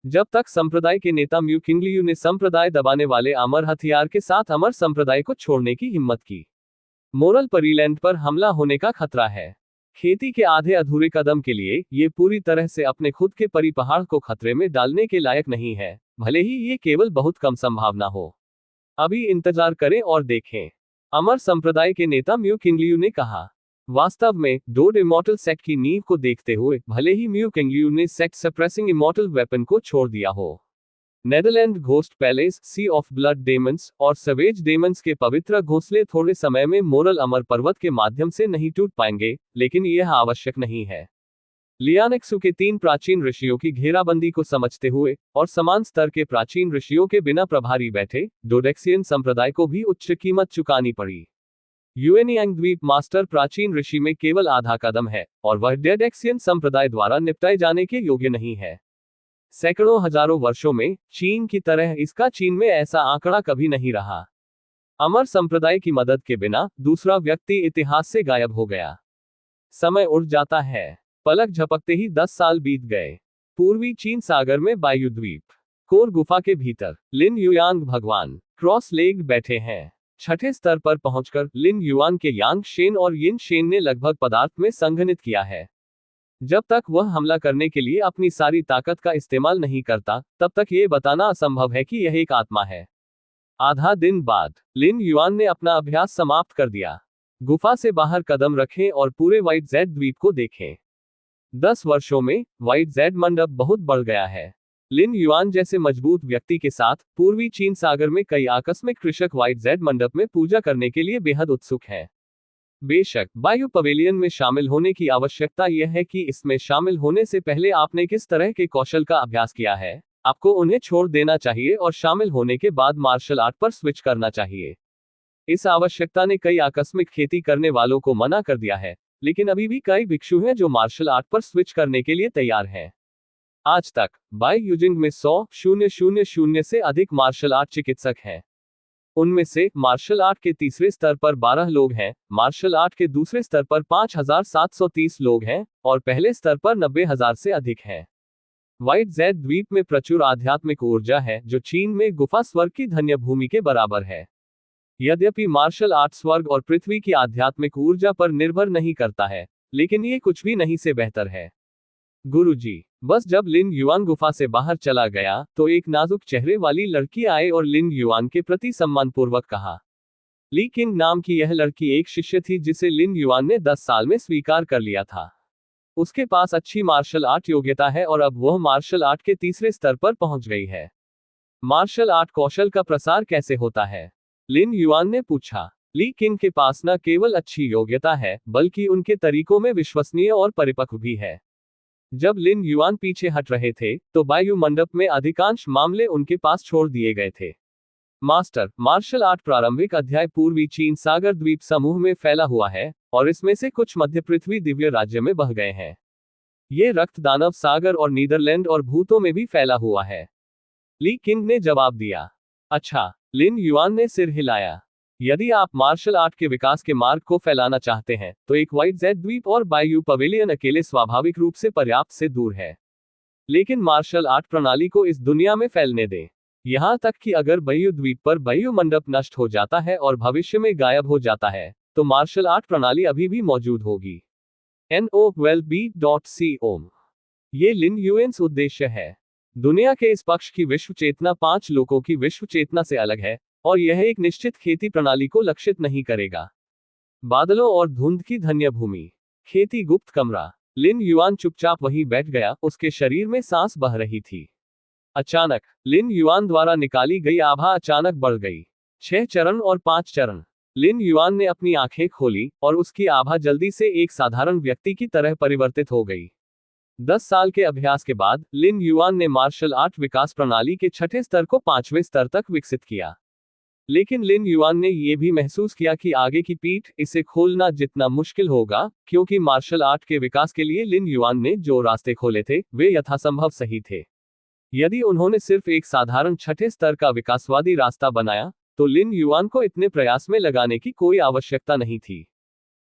जब तक संप्रदाय के नेता म्यू किंगलियू ने संप्रदाय दबाने वाले अमर हथियार के साथ अमर संप्रदाय को छोड़ने की हिम्मत की, मोरल परीलैंड पर हमला होने का खतरा है। खेती के आधे अधूरे कदम के लिए ये पूरी तरह से अपने खुद के परी पहाड़ को खतरे में डालने के लायक नहीं है, भले ही ये केवल बहुत कम संभावना हो। अभी इंतजार करें और देखें, अमर संप्रदाय के नेता म्यू किंगलियू ने कहा। वास्तव में डोड इमॉर्टल सेक्ट की नींव को देखते हुए, भले ही म्यू किंगलियू ने सेक्ट सप्रेसिंग इमॉर्टल वेपन को छोड़ दिया हो, Netherland ghost palace, sea of blood demons और सवेज डेमंस के पवित्र घोंसले थोड़े समय में मोरल अमर पर्वत के माध्यम से नहीं टूट पाएंगे, लेकिन यह आवश्यक नहीं है। लियानिक्सु के 3 प्राचीन ऋषियों की घेराबंदी को समझते हुए और समान स्तर के प्राचीन ऋषियों के बिना प्रभारी बैठे डोडेक्सियन संप्रदाय को भी उच्च कीमत चुकानी पड़ी। यूएनियांग द्वीप मास्टर प्राचीन ऋषि में केवल आधा कदम है और वह डेडेक्सियन संप्रदाय द्वारा निपटाए जाने के योग्य नहीं है। सैकड़ों हजारों वर्षों में चीन की तरह इसका चीन में ऐसा आंकड़ा कभी नहीं रहा। अमर संप्रदाय की मदद के बिना दूसरा व्यक्ति इतिहास से गायब हो गया। समय उड़ जाता है। पलक झपकते ही 10 साल बीत गए। पूर्वी चीन सागर में बायु द्वीप कोर गुफा के भीतर लिन युआंग भगवान क्रॉस लेग्ड बैठे हैं। छठे स्तर पर पहुंचकर लिन युआन के यांग शेन और यिन शेन ने लगभग पदार्थ में संघनित किया है। जब तक वह हमला करने के लिए अपनी सारी ताकत का इस्तेमाल नहीं करता, तब तक ये बताना असंभव है कि यह एक आत्मा है। आधा दिन बाद लिन युआन ने अपना अभ्यास समाप्त कर दिया। गुफा से बाहर कदम रखें और पूरे व्हाइट जेड द्वीप को देखें। 10 वर्षों में व्हाइट जेड मंडप बहुत बढ़ गया है। लिन युआन जैसे मजबूत व्यक्ति के साथ पूर्वी चीन सागर में कई आकस्मिक कृषक व्हाइट जेड मंडप में पूजा करने के लिए बेहद उत्सुक हैं। बेशक बायु पवेलियन में शामिल होने की आवश्यकता यह है कि इसमें शामिल होने से पहले आपने किस तरह के कौशल का अभ्यास किया है। आपको उन्हें छोड़ देना चाहिए और शामिल होने के बाद मार्शल आर्ट पर स्विच करना चाहिए। इस आवश्यकता ने कई आकस्मिक खेती करने वालों को मना कर दिया है, लेकिन अभी भी कई भिक्षु हैं जो मार्शल आर्ट पर स्विच करने के लिए तैयार हैं। आज तक बाई यूजिंग में 100,000 से अधिक मार्शल आर्ट चिकित्सक हैं। उनमें से मार्शल आर्ट के तीसरे स्तर पर 12 लोग हैं, मार्शल आर्ट के दूसरे स्तर पर 5,730 लोग हैं और पहले स्तर पर 90,000 से अधिक हैं। व्हाइट जेड द्वीप में प्रचुर आध्यात्मिक ऊर्जा है जो चीन में गुफा स्वर्ग की धन्य भूमि के बराबर है। यद्यपि मार्शल आर्ट स्वर्ग और पृथ्वी की आध्यात्मिक ऊर्जा पर निर्भर नहीं करता है, लेकिन ये कुछ भी नहीं से बेहतर है। गुरुजी, बस जब लिन युआन गुफा से बाहर चला गया तो एक नाजुक चेहरे वाली लड़की आए और लिन युआन के प्रति सम्मानपूर्वक कहा। ली किंग नाम की यह लड़की एक शिष्य थी जिसे लिन युआन ने 10 साल में स्वीकार कर लिया था। उसके पास अच्छी मार्शल आर्ट योग्यता है और अब वह मार्शल आर्ट के तीसरे स्तर पर पहुंच गई है। मार्शल आर्ट कौशल का प्रसार कैसे होता है? लिन युआन ने पूछा। ली किंग के पास न केवल अच्छी योग्यता है, बल्कि उनके तरीकों में विश्वसनीय और परिपक्व भी है। जब लिन युआन पीछे हट रहे थे, तो वायु मंडप में अधिकांश मामले उनके पास छोड़ दिए गए थे। मास्टर, मार्शल आर्ट प्रारंभिक अध्याय पूर्वी चीन सागर द्वीप समूह में फैला हुआ है और इसमें से कुछ मध्य पृथ्वी दिव्य राज्य में बह गए हैं। ये रक्त दानव सागर और नीदरलैंड और भूतों में भी फैला हुआ है। ली किंग ने जवाब दिया। अच्छा, लिन युआन ने सिर हिलाया। यदि आप मार्शल आर्ट के विकास के मार्ग को फैलाना चाहते हैं, तो एक व्हाइट जेड द्वीप और बायु पवेलियन अकेले स्वाभाविक रूप से पर्याप्त से दूर है। लेकिन मार्शल आर्ट प्रणाली को इस दुनिया में फैलने दें। यहां तक कि अगर बायु द्वीप पर बायु मंडप नष्ट हो जाता है और भविष्य में गायब हो जाता है, तो मार्शल आर्ट प्रणाली अभी भी मौजूद होगी। NOLB.com। ये लिन युएन्स उद्देश्य है। दुनिया के इस पक्ष की विश्व चेतना 5 लोगों की विश्व चेतना से अलग है और यह एक निश्चित खेती प्रणाली को लक्षित नहीं करेगा। बादलों और धुंध की धन्य भूमि। खेती गुप्त कमरा। लिन युआन चुपचाप वहीं बैठ गया, उसके शरीर में सांस बह रही थी। अचानक लिन युआन द्वारा निकाली गई आभा अचानक बढ़ गई। 6 चरण और 5 चरण। लिन युआन ने अपनी आंखें खोली और उसकी आभा जल्दी से एक साधारण व्यक्ति की तरह परिवर्तित हो गई। 10 साल के अभ्यास के बाद लिन युआन ने मार्शल आर्ट विकास प्रणाली के छठे स्तर को 5वें स्तर तक विकसित किया। लेकिन लिन युआन ने यह भी महसूस किया कि आगे की पीठ इसे खोलना जितना मुश्किल होगा, क्योंकि मार्शल आर्ट के विकास के लिए लिन युआन ने जो रास्ते खोले थे वे यथासंभव सही थे। यदि उन्होंने सिर्फ एक साधारण छठे स्तर का विकासवादी रास्ता बनाया, तो लिन युआन को इतने प्रयास में लगाने की कोई आवश्यकता नहीं थी।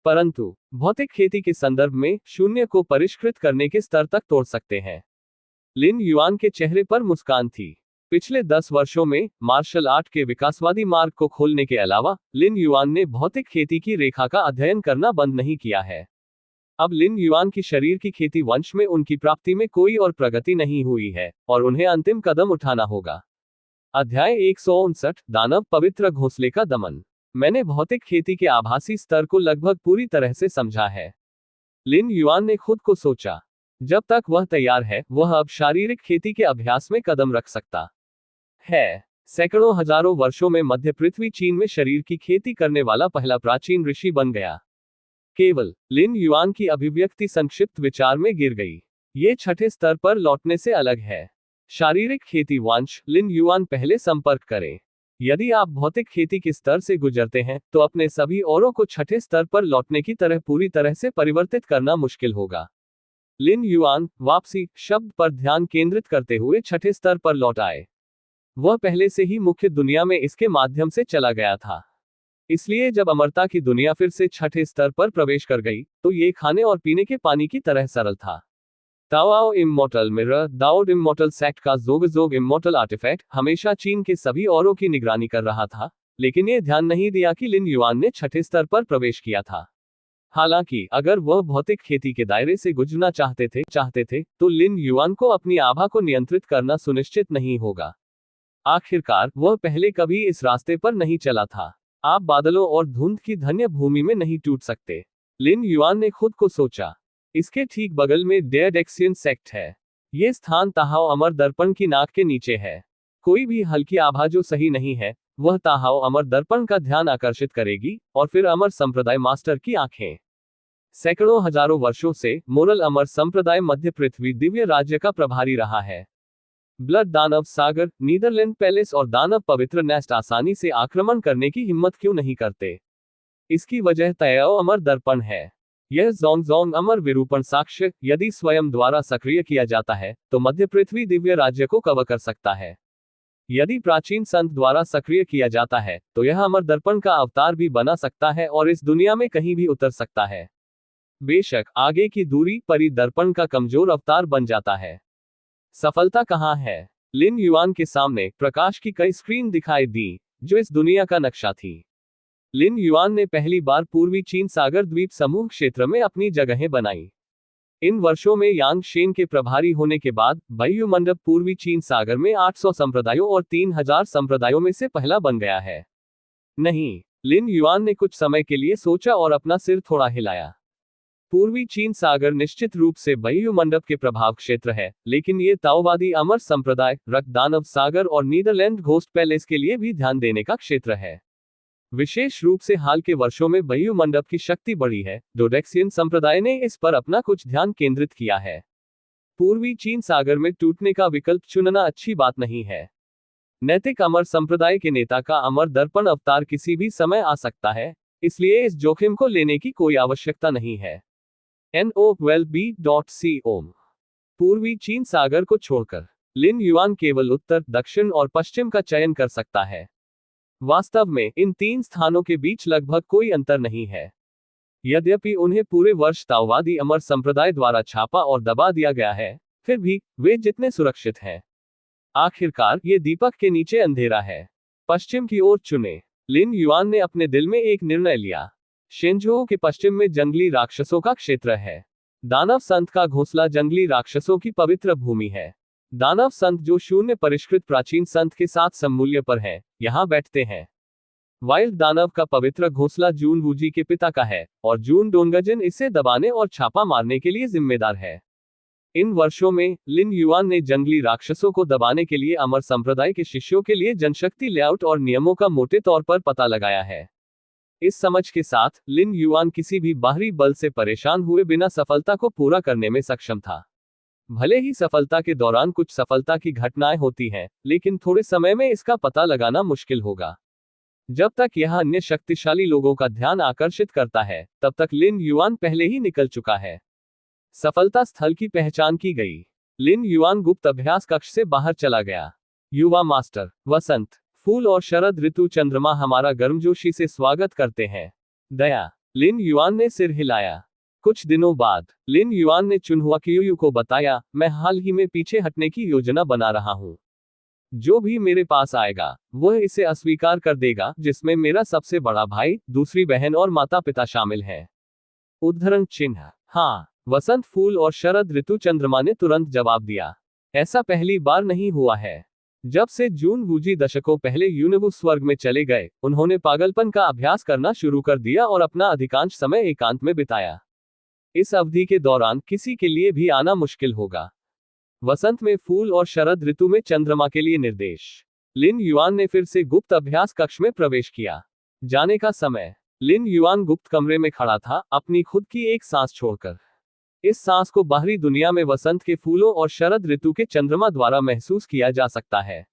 परंतु भौतिक खेती के संदर्भ में शून्य को परिष्कृत करने के स्तर तक तोड़ सकते हैं। लिन युआन के चेहरे पर मुस्कान थी। पिछले 10 वर्षों में मार्शल आर्ट के विकासवादी मार्ग को खोलने के अलावा लिन युआन ने भौतिक खेती की रेखा का अध्ययन करना बंद नहीं किया है। अब लिन युआन की शरीर की खेती वंश में उनकी प्राप्ति में कोई और प्रगति नहीं हुई है और उन्हें अंतिम कदम उठाना होगा। अध्याय 159 दानव पवित्र घोंसले का दमन। मैंने भौतिक खेती के आभासी स्तर को लगभग पूरी तरह से समझा है। लिन युआन ने खुद को सोचा। जब तक वह तैयार है, वह अब शारीरिक खेती के अभ्यास में कदम रख सकता है। सैकड़ों हजारों वर्षों में मध्य पृथ्वी चीन में शरीर की खेती करने वाला पहला प्राचीन ऋषि बन गया। केवल लिन युआन की अभिव्यक्ति संक्षिप्त विचार में गिर गई। ये छठे स्तर पर लौटने से अलग है। शारीरिक खेती वंश। लिन युआन पहले संपर्क करें। यदि आप भौतिक खेती के स्तर से गुजरते हैं तो अपने सभी औरों को छठे स्तर पर लौटने की तरह पूरी तरह से परिवर्तित करना मुश्किल होगा। लिन युआन वापसी शब्द पर ध्यान केंद्रित करते हुए छठे स्तर पर लौट आए। वह पहले से ही मुख्य दुनिया में इसके माध्यम से चला गया था। इसलिए जब अमरता की दुनिया फिर से छठे स्तर पर प्रवेश कर गई तो ये खाने और पीने के पानी की तरह सरल था। ताओ इमोर्टल मिरर दाऊद इमोर्टल सेक्ट का जोग इमोर्टल आर्टिफैक्ट हमेशा चीन के सभी औरों की निगरानी कर रहा था, लेकिन ये ध्यान नहीं दिया कि लिन युआन ने छठे स्तर पर प्रवेश किया था। हालांकि अगर वह भौतिक खेती के दायरे से गुजरना चाहते थे तो लिन युआन को अपनी आभा को नियंत्रित करना सुनिश्चित नहीं होगा। आखिरकार वह पहले कभी इस रास्ते पर नहीं चला था। आप बादलों और धुंध की धन्य भूमि में नहीं टूट सकते, लिन युआन ने खुद को सोचा। इसके ठीक बगल में डेडेक्सियन सेक्ट है। ये स्थान ताहाओ अमर दर्पण की नाक के नीचे है। कोई भी हल्की आभा जो सही नहीं है वह ताहाओ अमर दर्पण का ध्यान आकर्षित करेगी और फिर अमर संप्रदाय मास्टर की आंखें। सैकड़ों हजारों वर्षों से मोरल अमर संप्रदाय मध्य पृथ्वी दिव्य राज्य का प्रभारी रहा है। ब्लड दानव सागर नीदरलैंड पैलेस और दानव पवित्र नेस्ट आसानी से आक्रमण करने की हिम्मत क्यों नहीं करते? इसकी वजह ताओ अमर दर्पण है। यह जोंग अमर विरूपण साक्ष्य यदि स्वयं द्वारा सक्रिय किया जाता है तो मध्य पृथ्वी दिव्य राज्य को कवर कर सकता है। यदि प्राचीन संत द्वारा सक्रिय किया जाता है तो यह अमर दर्पण का अवतार भी बना सकता है और इस दुनिया में कहीं भी उतर सकता है। बेशक आगे की दूरी परी दर्पण का कमजोर अवतार बन जाता है। सफलता कहाँ है? लिन युआन के सामने प्रकाश की कई स्क्रीन दिखाई दी जो इस दुनिया का नक्शा थी। लिन युआन ने पहली बार पूर्वी चीन सागर द्वीप समूह क्षेत्र में अपनी जगहें बनाई। इन वर्षों में यांग शेन के प्रभारी होने के बाद बैयू मंडप पूर्वी चीन सागर में 800 संप्रदायों और 3000 संप्रदायों में से पहला बन गया है। नहीं, लिन युआन ने कुछ समय के लिए सोचा और अपना सिर थोड़ा हिलाया। पूर्वी चीन सागर निश्चित रूप से बैयू मंडप के प्रभाव क्षेत्र है, लेकिन ये ताओवादी अमर संप्रदाय रक्त दानव सागर और नीदरलैंड घोस्ट पैलेस के लिए भी ध्यान देने का क्षेत्र है। विशेष रूप से हाल के वर्षों में बैयू मंडप की शक्ति बढ़ी है। डोडेक्सियन संप्रदाय ने इस पर अपना कुछ ध्यान केंद्रित किया है। पूर्वी चीन सागर में टूटने का विकल्प चुनना अच्छी बात नहीं है। नैतिक अमर संप्रदाय के नेता का अमर दर्पण अवतार किसी भी समय आ सकता है, इसलिए इस जोखिम को लेने की कोई आवश्यकता नहीं है। NOWELB.com पूर्वी चीन सागर को छोड़कर लिन युआन केवल उत्तर, दक्षिण और पश्चिम का चयन कर सकता है। वास्तव में इन तीन स्थानों के बीच लगभग कोई अंतर नहीं है। यद्यपि उन्हें पूरे वर्ष ताओवादी अमर संप्रदाय द्वारा छापा और दबा दिया गया है, फिर भी वे जितने सुरक्षित हैं। आखिरकार ये दीपक के नीचे अंधेरा है। पश्चिम की ओर चुने। लिन युआन ने अपने दिल में एक निर्णय लिया। शेंझोउ के पश्चिम में जंगली राक्षसों का क्षेत्र है। दानव संत का घोंसला जंगली राक्षसों की पवित्र भूमि है। दानव संत जो शून्य परिष्कृत प्राचीन संत के साथ सममूल्य पर हैं, यहाँ बैठते हैं। वाइल्ड दानव का पवित्र घोंसला जून वूजी के पिता का है और जून डोंगजिन इसे दबाने और छापा मारने के लिए जिम्मेदार है। इन वर्षों में लिन युआन ने जंगली राक्षसों को दबाने के लिए अमर संप्रदाय के शिष्यों के लिए जनशक्ति लेआउट और नियमों का मोटे तौर पर पता लगाया है। इस समझ के साथ लिन युआन किसी भी बाहरी बल से परेशान हुए बिना सफलता को पूरा करने में सक्षम था। भले ही सफलता के दौरान कुछ सफलता की घटनाएं होती हैं, लेकिन थोड़े समय में इसका पता लगाना मुश्किल होगा। जब तक यह अन्य शक्तिशाली लोगों का ध्यान आकर्षित करता है, तब तक लिन युआन पहले ही निकल चुका है। सफलता स्थल की पहचान की गई। लिन युआन गुप्त अभ्यास कक्ष से बाहर चला गया। युवा मास्टर वसंत, फूल और शरद ऋतु चंद्रमा हमारा गर्मजोशी से स्वागत करते हैं। दया। लिन युआन ने सिर हिलाया। कुछ दिनों बाद लिन युआन ने चुनहुआ क्यूयू को बताया, मैं हाल ही में पीछे हटने की योजना बना रहा हूं। जो भी मेरे पास आएगा वह इसे अस्वीकार कर देगा, जिसमें मेरा सबसे बड़ा भाई, दूसरी बहन और माता पिता शामिल हैं। उद्धरण चिन्ह। हाँ, वसंत फूल और शरद ऋतु चंद्रमा ने तुरंत जवाब दिया। ऐसा पहली बार नहीं हुआ है। जब से जून वूजी दशकों पहले यूनिवर्स स्वर्ग में चले गए, उन्होंने पागलपन का अभ्यास करना शुरू कर दिया और अपना अधिकांश समय एकांत में बिताया। इस अवधि के दौरान किसी के लिए भी आना मुश्किल होगा। वसंत में फूल और शरद ऋतु में चंद्रमा के लिए निर्देश। लिन युआन ने फिर से गुप्त अभ्यास कक्ष में प्रवेश किया। जाने का समय। लिन युआन गुप्त कमरे में खड़ा था, अपनी खुद की एक सांस छोड़कर। इस सांस को बाहरी दुनिया में वसंत के फूलों और शरद ऋतु के चंद्रमा द्वारा महसूस किया जा सकता है।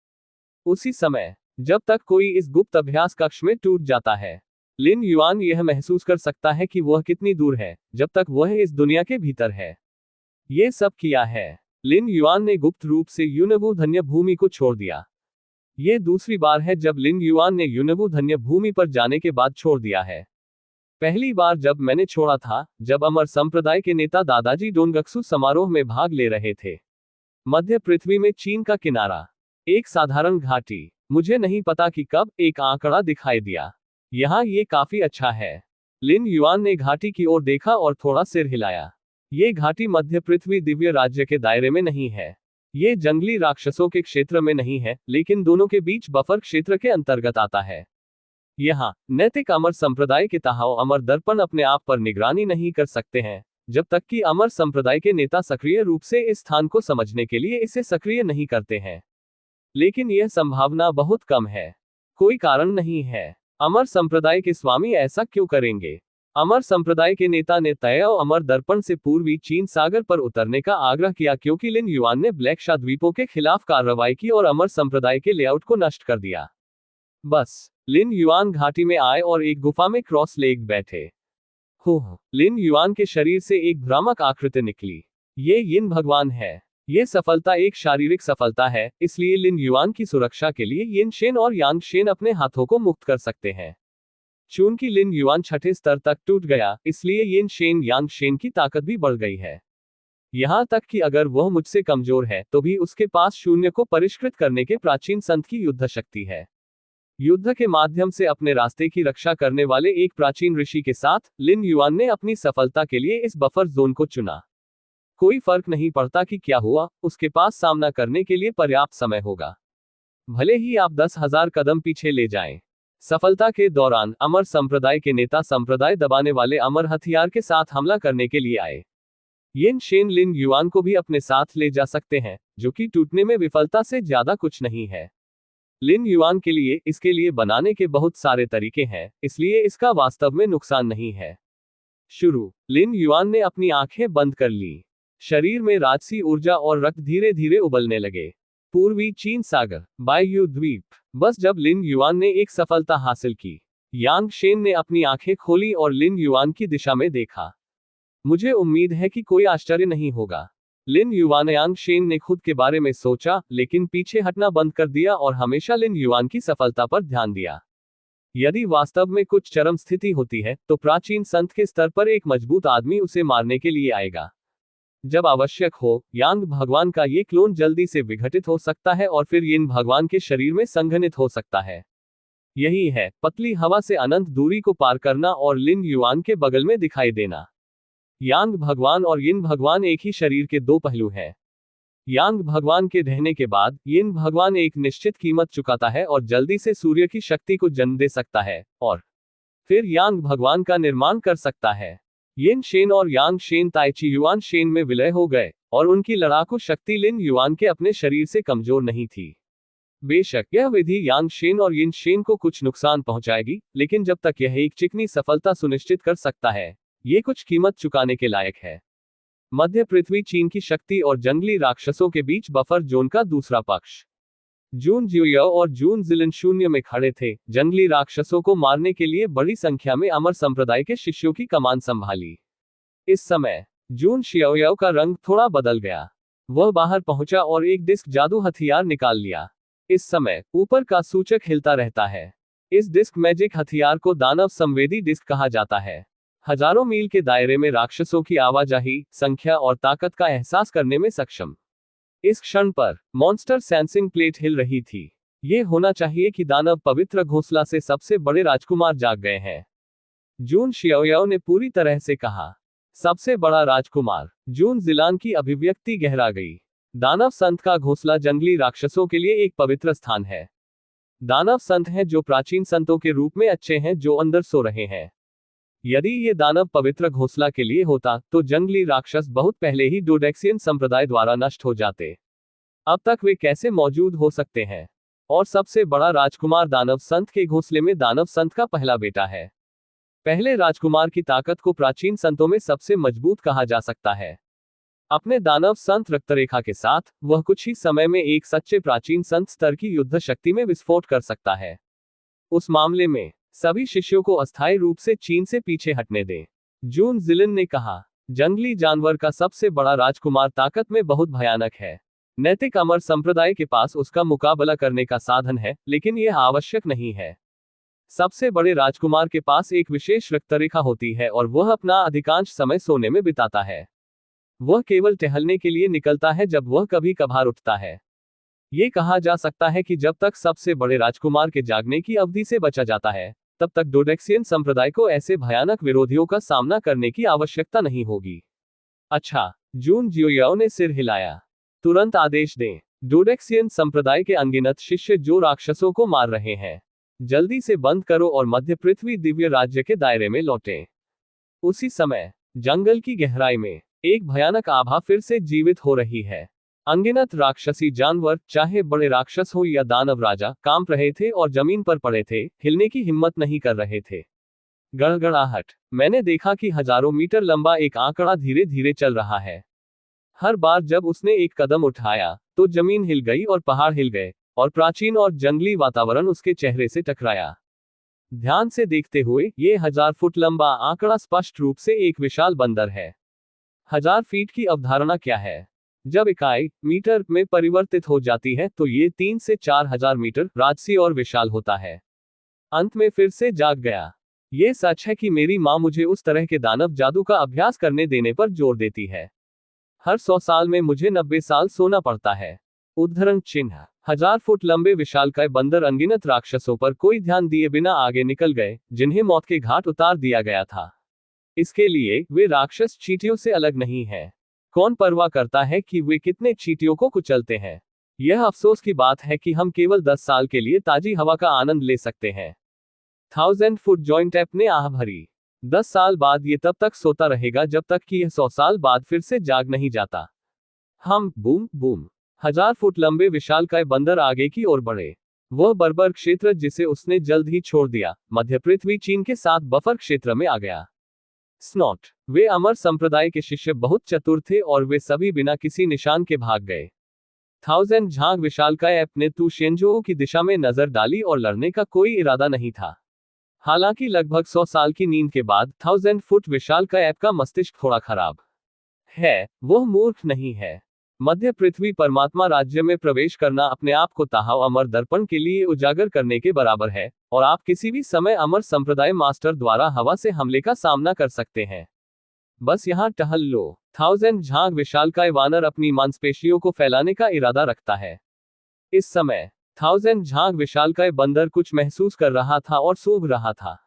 उसी समय जब तक कोई इस गुप्त अभ्यास कक्ष में टूट जाता है, लिन युआन यह महसूस कर सकता है कि वह कितनी दूर है, जब तक वह इस दुनिया के भीतर है। ये सब किया है। लिन युआन ने गुप्त रूप से यूनवू धन्य भूमि को छोड़ दिया। ये दूसरी बार है जब लिन युआन ने यूनवू धन्य भूमि पर जाने के बाद छोड़ दिया है। पहली बार जब मैंने छोड़ा था, जब अमर संप्रदाय के नेता दादाजी डोंगक्सु समारोह में भाग ले रहे थे। मध्य पृथ्वी में चीन का किनारा, एक साधारण घाटी। मुझे नहीं पता कि कब एक आंकड़ा दिखाई दिया। यहाँ ये काफी अच्छा है। लिन युआन ने घाटी की ओर देखा और थोड़ा सिर हिलाया। ये घाटी मध्य पृथ्वी दिव्य राज्य के दायरे में नहीं है। ये जंगली राक्षसों के क्षेत्र में नहीं है, लेकिन दोनों के बीच बफर क्षेत्र के अंतर्गत आता है। यहाँ नैतिक अमर संप्रदाय के ताहाओ अमर दर्पण अपने आप पर निगरानी नहीं कर सकते हैं, जब तक कि अमर संप्रदाय के नेता सक्रिय रूप से इस स्थान को समझने के लिए इसे सक्रिय नहीं करते हैं। लेकिन यह संभावना बहुत कम है। कोई कारण नहीं है। अमर संप्रदाय के स्वामी ऐसा क्यों करेंगे? अमर संप्रदाय के नेता ने तैयाओ अमर दर्पण से पूर्वी चीन सागर पर उतरने का आग्रह किया क्योंकि लिन युआन ने ब्लैक शा द्वीपों के खिलाफ कार्रवाई की और अमर संप्रदाय के लेआउट को नष्ट कर दिया। बस लिन युआन घाटी में आए और एक गुफा में क्रॉस लेग बैठे। लिन युआन के शरीर से एक भ्रामक आकृति निकली। ये यिन भगवान है। ये सफलता एक शारीरिक सफलता है, इसलिए लिन युआन की सुरक्षा के लिए यिन शेन और यांग शेन अपने हाथों को मुक्त कर सकते हैं। चूंकि लिन युआन छठे स्तर तक टूट गया, इसलिए यिन शेन यांग शेन की ताकत भी बढ़ गई है। यहां तक कि अगर वह मुझसे कमजोर है तो भी उसके पास शून्य को परिष्कृत करने के प्राचीन संत की युद्ध शक्ति है। युद्ध के माध्यम से अपने रास्ते की रक्षा करने वाले एक प्राचीन ऋषि के साथ लिन युआन ने अपनी सफलता के लिए इस बफर जोन को चुना। कोई फर्क नहीं पड़ता कि क्या हुआ, उसके पास सामना करने के लिए पर्याप्त समय होगा। भले ही आप 10,000 कदम पीछे ले जाएं। सफलता के दौरान अमर संप्रदाय के नेता संप्रदाय दबाने वाले अमर हथियार के साथ हमला करने के लिए आए। यिन शेन लिन युआन को भी अपने साथ ले जा सकते हैं, जो कि टूटने में विफलता से ज्यादा कुछ नहीं है। लिन युआन के लिए इसके लिए बनाने के बहुत सारे तरीके हैं, इसलिए इसका वास्तव में नुकसान नहीं है। शुरू। लिन युआन ने अपनी आंखें बंद कर ली। शरीर में राजसी ऊर्जा और रक्त धीरे धीरे उबलने लगे। पूर्वी चीन सागर, बाययू द्वीप। बस जब लिन युआन ने एक सफलता हासिल की, यांग शेन ने अपनी आंखें खोली और लिन युआन की दिशा में देखा। मुझे उम्मीद है कि कोई आश्चर्य नहीं होगा। लिन युआन यांग शेन ने खुद के बारे में सोचा, लेकिन पीछे हटना बंद कर दिया और हमेशा लिन युआन की सफलता पर ध्यान दिया। यदि वास्तव में कुछ चरम स्थिति होती है, तो प्राचीन संत के स्तर पर एक मजबूत आदमी उसे मारने के लिए आएगा। जब आवश्यक हो, यांग भगवान का ये क्लोन जल्दी से विघटित हो सकता है और फिर यिन भगवान के शरीर में संघनित हो सकता है। यही है, पतली हवा से अनंत दूरी को पार करना और लिन युआन के बगल में दिखाई देना। यांग भगवान और यिन भगवान एक ही शरीर के दो पहलू हैं। यांग भगवान के ढहने के बाद यिन भगवान एक निश्चित कीमत चुकाता है और जल्दी से सूर्य की शक्ति को जन्म दे सकता है, और फिर यांग भगवान का निर्माण कर सकता है। यिन शेन और यांग शेन ताइची युआन शेन में विलय हो गए, और उनकी लड़ाकू शक्ति लिन युआन के अपने शरीर से कमजोर नहीं थी। बेशक यह विधि यांग शेन और यिन शेन को कुछ नुकसान पहुंचाएगी, लेकिन जब तक यह एक चिकनी सफलता सुनिश्चित कर सकता है, ये कुछ कीमत चुकाने के लायक है। मध्य पृथ्वी चीन की शक्ति और जंगली राक्षसों के बीच बफर जोन का दूसरा पक्ष। जून जियो और जून जिलिन शून्य में खड़े थे, जंगली राक्षसों को मारने के लिए बड़ी संख्या में अमर संप्रदाय के शिष्यों की कमान संभाली। इस समय जून शियाओ का रंग थोड़ा बदल गया। वह बाहर पहुंचा और एक डिस्क जादू हथियार निकाल लिया। इस समय ऊपर का सूचक हिलता रहता है। इस डिस्क मैजिक हथियार को दानव संवेदी डिस्क कहा जाता है। हजारों मील के दायरे में राक्षसों की आवाजाही, संख्या और ताकत का एहसास करने में सक्षम। इस क्षण पर मॉन्स्टर सेंसिंग प्लेट हिल रही थी। ये होना चाहिए कि दानव पवित्र घोंसला से सबसे बड़े राजकुमार जाग गए हैं। जून शियाओ ने पूरी तरह से कहा, सबसे बड़ा राजकुमार। जून जिलान की अभिव्यक्ति गहरा गई। दानव संत का घोंसला जंगली राक्षसों के लिए एक पवित्र स्थान है। दानव संत हैं जो प्राचीन संतों के रूप में अच्छे हैं जो अंदर सो रहे हैं। यदि ये दानव पवित्र घोंसला के लिए होता, तो जंगली राक्षस बहुत पहले ही डोडेक्सियन संप्रदाय द्वारा नष्ट हो जाते। अब तक वे कैसे मौजूद हो सकते हैं? और सबसे बड़ा राजकुमार दानव संत के घोंसले में दानव संत का पहला बेटा है। पहले राजकुमार की ताकत को प्राचीन संतों में सबसे मजबूत कहा जा सकता है। अपने दानव संत रक्तरेखा के साथ वह कुछ ही समय में एक सच्चे प्राचीन संत स्तर की युद्ध शक्ति में विस्फोट कर सकता है। उस मामले में सभी शिष्यों को अस्थायी रूप से चीन से पीछे हटने दें। जून जिलिन ने कहा, जंगली जानवर का सबसे बड़ा राजकुमार ताकत में बहुत भयानक है। नैतिक अमर संप्रदाय के पास उसका मुकाबला करने का साधन है, लेकिन यह आवश्यक नहीं है। सबसे बड़े राजकुमार के पास एक विशेष रक्तरेखा होती है और वह अपना अधिकांश समय सोने में बिताता है। वह केवल टहलने के लिए निकलता है जब वह कभी कभार उठता है। ये कहा जा सकता है कि जब तक सबसे बड़े राजकुमार के जागने की अवधि से बचा जाता है, तब तक डोडेक्सियन संप्रदाय को ऐसे भयानक विरोधियों का सामना करने की आवश्यकता नहीं होगी। अच्छा, जून जियोयाओ ने सिर हिलाया। तुरंत आदेश दें। डोडेक्सियन संप्रदाय के अनगिनत शिष्य जो राक्षसों को मार रहे हैं, जल्दी से बंद करो और मध्य पृथ्वी दिव्य राज्य के दायरे में लौटें। उसी समय जंगल की गहराई में एक भयानक आभा फिर से जीवित हो रही है। अनगिनत राक्षसी जानवर, चाहे बड़े राक्षस हो या दानव राजा, कांप रहे थे और जमीन पर पड़े थे, हिलने की हिम्मत नहीं कर रहे थे। गड़गड़ाहट। मैंने देखा कि हजारों मीटर लंबा एक आंकड़ा धीरे धीरे चल रहा है। हर बार जब उसने एक कदम उठाया तो जमीन हिल गई और पहाड़ हिल गए और प्राचीन और जंगली वातावरण उसके चेहरे से टकराया। ध्यान से देखते हुए ये 1000 फुट लंबा आंकड़ा स्पष्ट रूप से एक विशाल बंदर है। 1000 फीट की अवधारणा क्या है? जब इकाई मीटर में परिवर्तित हो जाती है तो ये 3 से 4000 मीटर राजसी और विशाल होता है। अंत में फिर से जाग गया। ये सच है कि मेरी माँ मुझे उस तरह के दानव जादू का अभ्यास करने देने पर जोर देती है। हर 100 साल में मुझे 90 साल सोना पड़ता है। उद्धरण चिन्ह। 1000 फुट लंबे विशालकाय बंदर अनगिनत राक्षसों पर कोई ध्यान दिए बिना आगे निकल गए, जिन्हें मौत के घाट उतार दिया गया था। इसके लिए वे राक्षस चींटियों से अलग नहीं हैं। कौन परवाह करता है कि वे कितने चींटियों को कुचलते हैं? यह अफसोस की बात है कि हम केवल 10 साल के लिए ताजी हवा का आनंद ले सकते हैं। 1000 फुट जॉइंट ऐप ने आह भरी। 10 साल बाद ये तब तक सोता रहेगा जब तक कि यह 100 साल बाद फिर से जाग नहीं जाता। हम बूम बूम। 1000 फुट लंबे विशालकाय बंदर आगे की ओर बढ़े। वह बर्बर क्षेत्र जिसे उसने जल्द ही छोड़ दिया, मध्य पृथ्वी चीन के साथ बफर क्षेत्र में आ गया। स्नॉट। वे अमर संप्रदाय के शिष्य बहुत चतुर थे और वे सभी बिना किसी निशान के भाग गए। 1000 झांग विशालकाय ऐप ने तू शेंजोओ की दिशा में नजर डाली और लड़ने का कोई इरादा नहीं था। हालांकि लगभग 100 साल की नींद के बाद 1000 फुट विशालकाय ऐप का मस्तिष्क थोड़ा खराब है। वह मूर्ख नहीं है। मध्य पृथ्वी परमात्मा राज्य में प्रवेश करना अपने आप को ताहाओ अमर दर्पण के लिए उजागर करने के बराबर है, और आप किसी भी समय अमर संप्रदाय मास्टर द्वारा हवा से हमले का सामना कर सकते हैं। बस यहाँ टहल लो। 1000 झांग विशालकाय वानर अपनी मांसपेशियों को फैलाने का इरादा रखता है। इस समय 1000 झांग विशालकाय बंदर कुछ महसूस कर रहा था और सूंघ रहा था।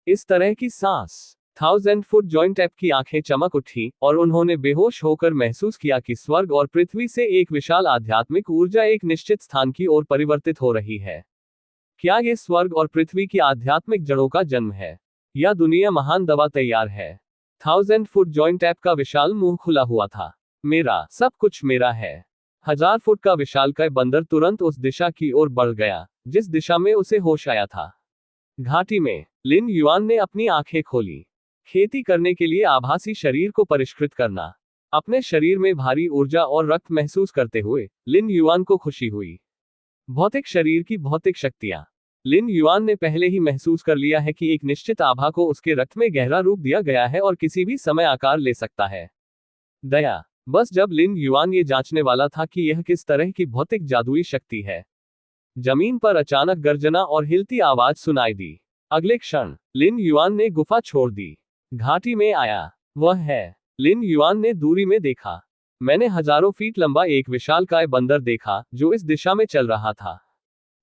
इस तरह की सांस। 1000 फुट जॉइंट ऐप की आंखें चमक उठी और उन्होंने बेहोश होकर महसूस किया कि स्वर्ग और पृथ्वी से एक विशाल आध्यात्मिक ऊर्जा एक निश्चित स्थान की ओर परिवर्तित हो रही है। क्या ये स्वर्ग और पृथ्वी की आध्यात्मिक जड़ों का जन्म है, या दुनिया महान दवा तैयार है? 1000 फुट जॉइंट ऐप का विशाल मुंह खुला हुआ था। मेरा सब कुछ मेरा है। 1000 फुट का विशालकाय बंदर तुरंत उस दिशा की ओर बढ़ गया जिस दिशा में उसे होश आया था। घाटी में लिन युआन ने अपनी आंखें खोली। खेती करने के लिए आभासी शरीर को परिष्कृत करना। अपने शरीर में भारी ऊर्जा और रक्त महसूस करते हुए लिन युआन को खुशी हुई। भौतिक शरीर की भौतिक शक्तियां। लिन युआन ने पहले ही महसूस कर लिया है कि एक निश्चित आभा को उसके रक्त में गहरा रूप दिया गया है और किसी भी समय आकार ले सकता है। दया। बस जब लिन युआन ये जांचने वाला था कि यह किस तरह की भौतिक जादुई शक्ति है, जमीन पर अचानक गर्जना और हिलती आवाज सुनाई दी। अगले क्षण लिन युआन ने गुफा छोड़ दी। घाटी में आया। वह है। लिन युआन ने दूरी में देखा। मैंने हजारों फीट लंबा एक विशालकाय बंदर देखा जो इस दिशा में चल रहा था।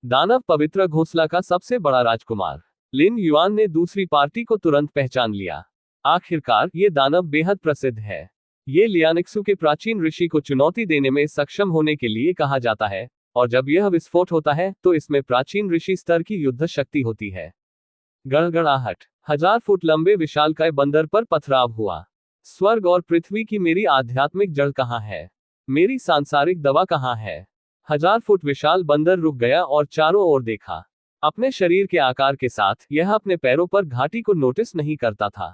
दानव पवित्र घोंसला का सबसे बड़ा राजकुमार। लिन युआन ने दूसरी पार्टी को तुरंत पहचान लिया। आखिरकार ये दानव बेहद प्रसिद्ध है। ये लियानिक्सु के प्राचीन ऋषि को चुनौती देने में सक्षम होने के लिए कहा जाता है, और जब यह विस्फोट होता है तो इसमें प्राचीन ऋषि स्तर की युद्ध शक्ति होती है। गड़गड़ाहट। 1000 फुट लंबे विशालकाय बंदर पर पथराव हुआ। स्वर्ग और पृथ्वी की मेरी आध्यात्मिक जड़ कहाँ है? मेरी सांसारिक दवा कहाँ है? 1000 फुट विशाल बंदर रुक गया और चारों ओर देखा। अपने शरीर के आकार के साथ यह अपने पैरों पर घाटी को नोटिस नहीं करता था।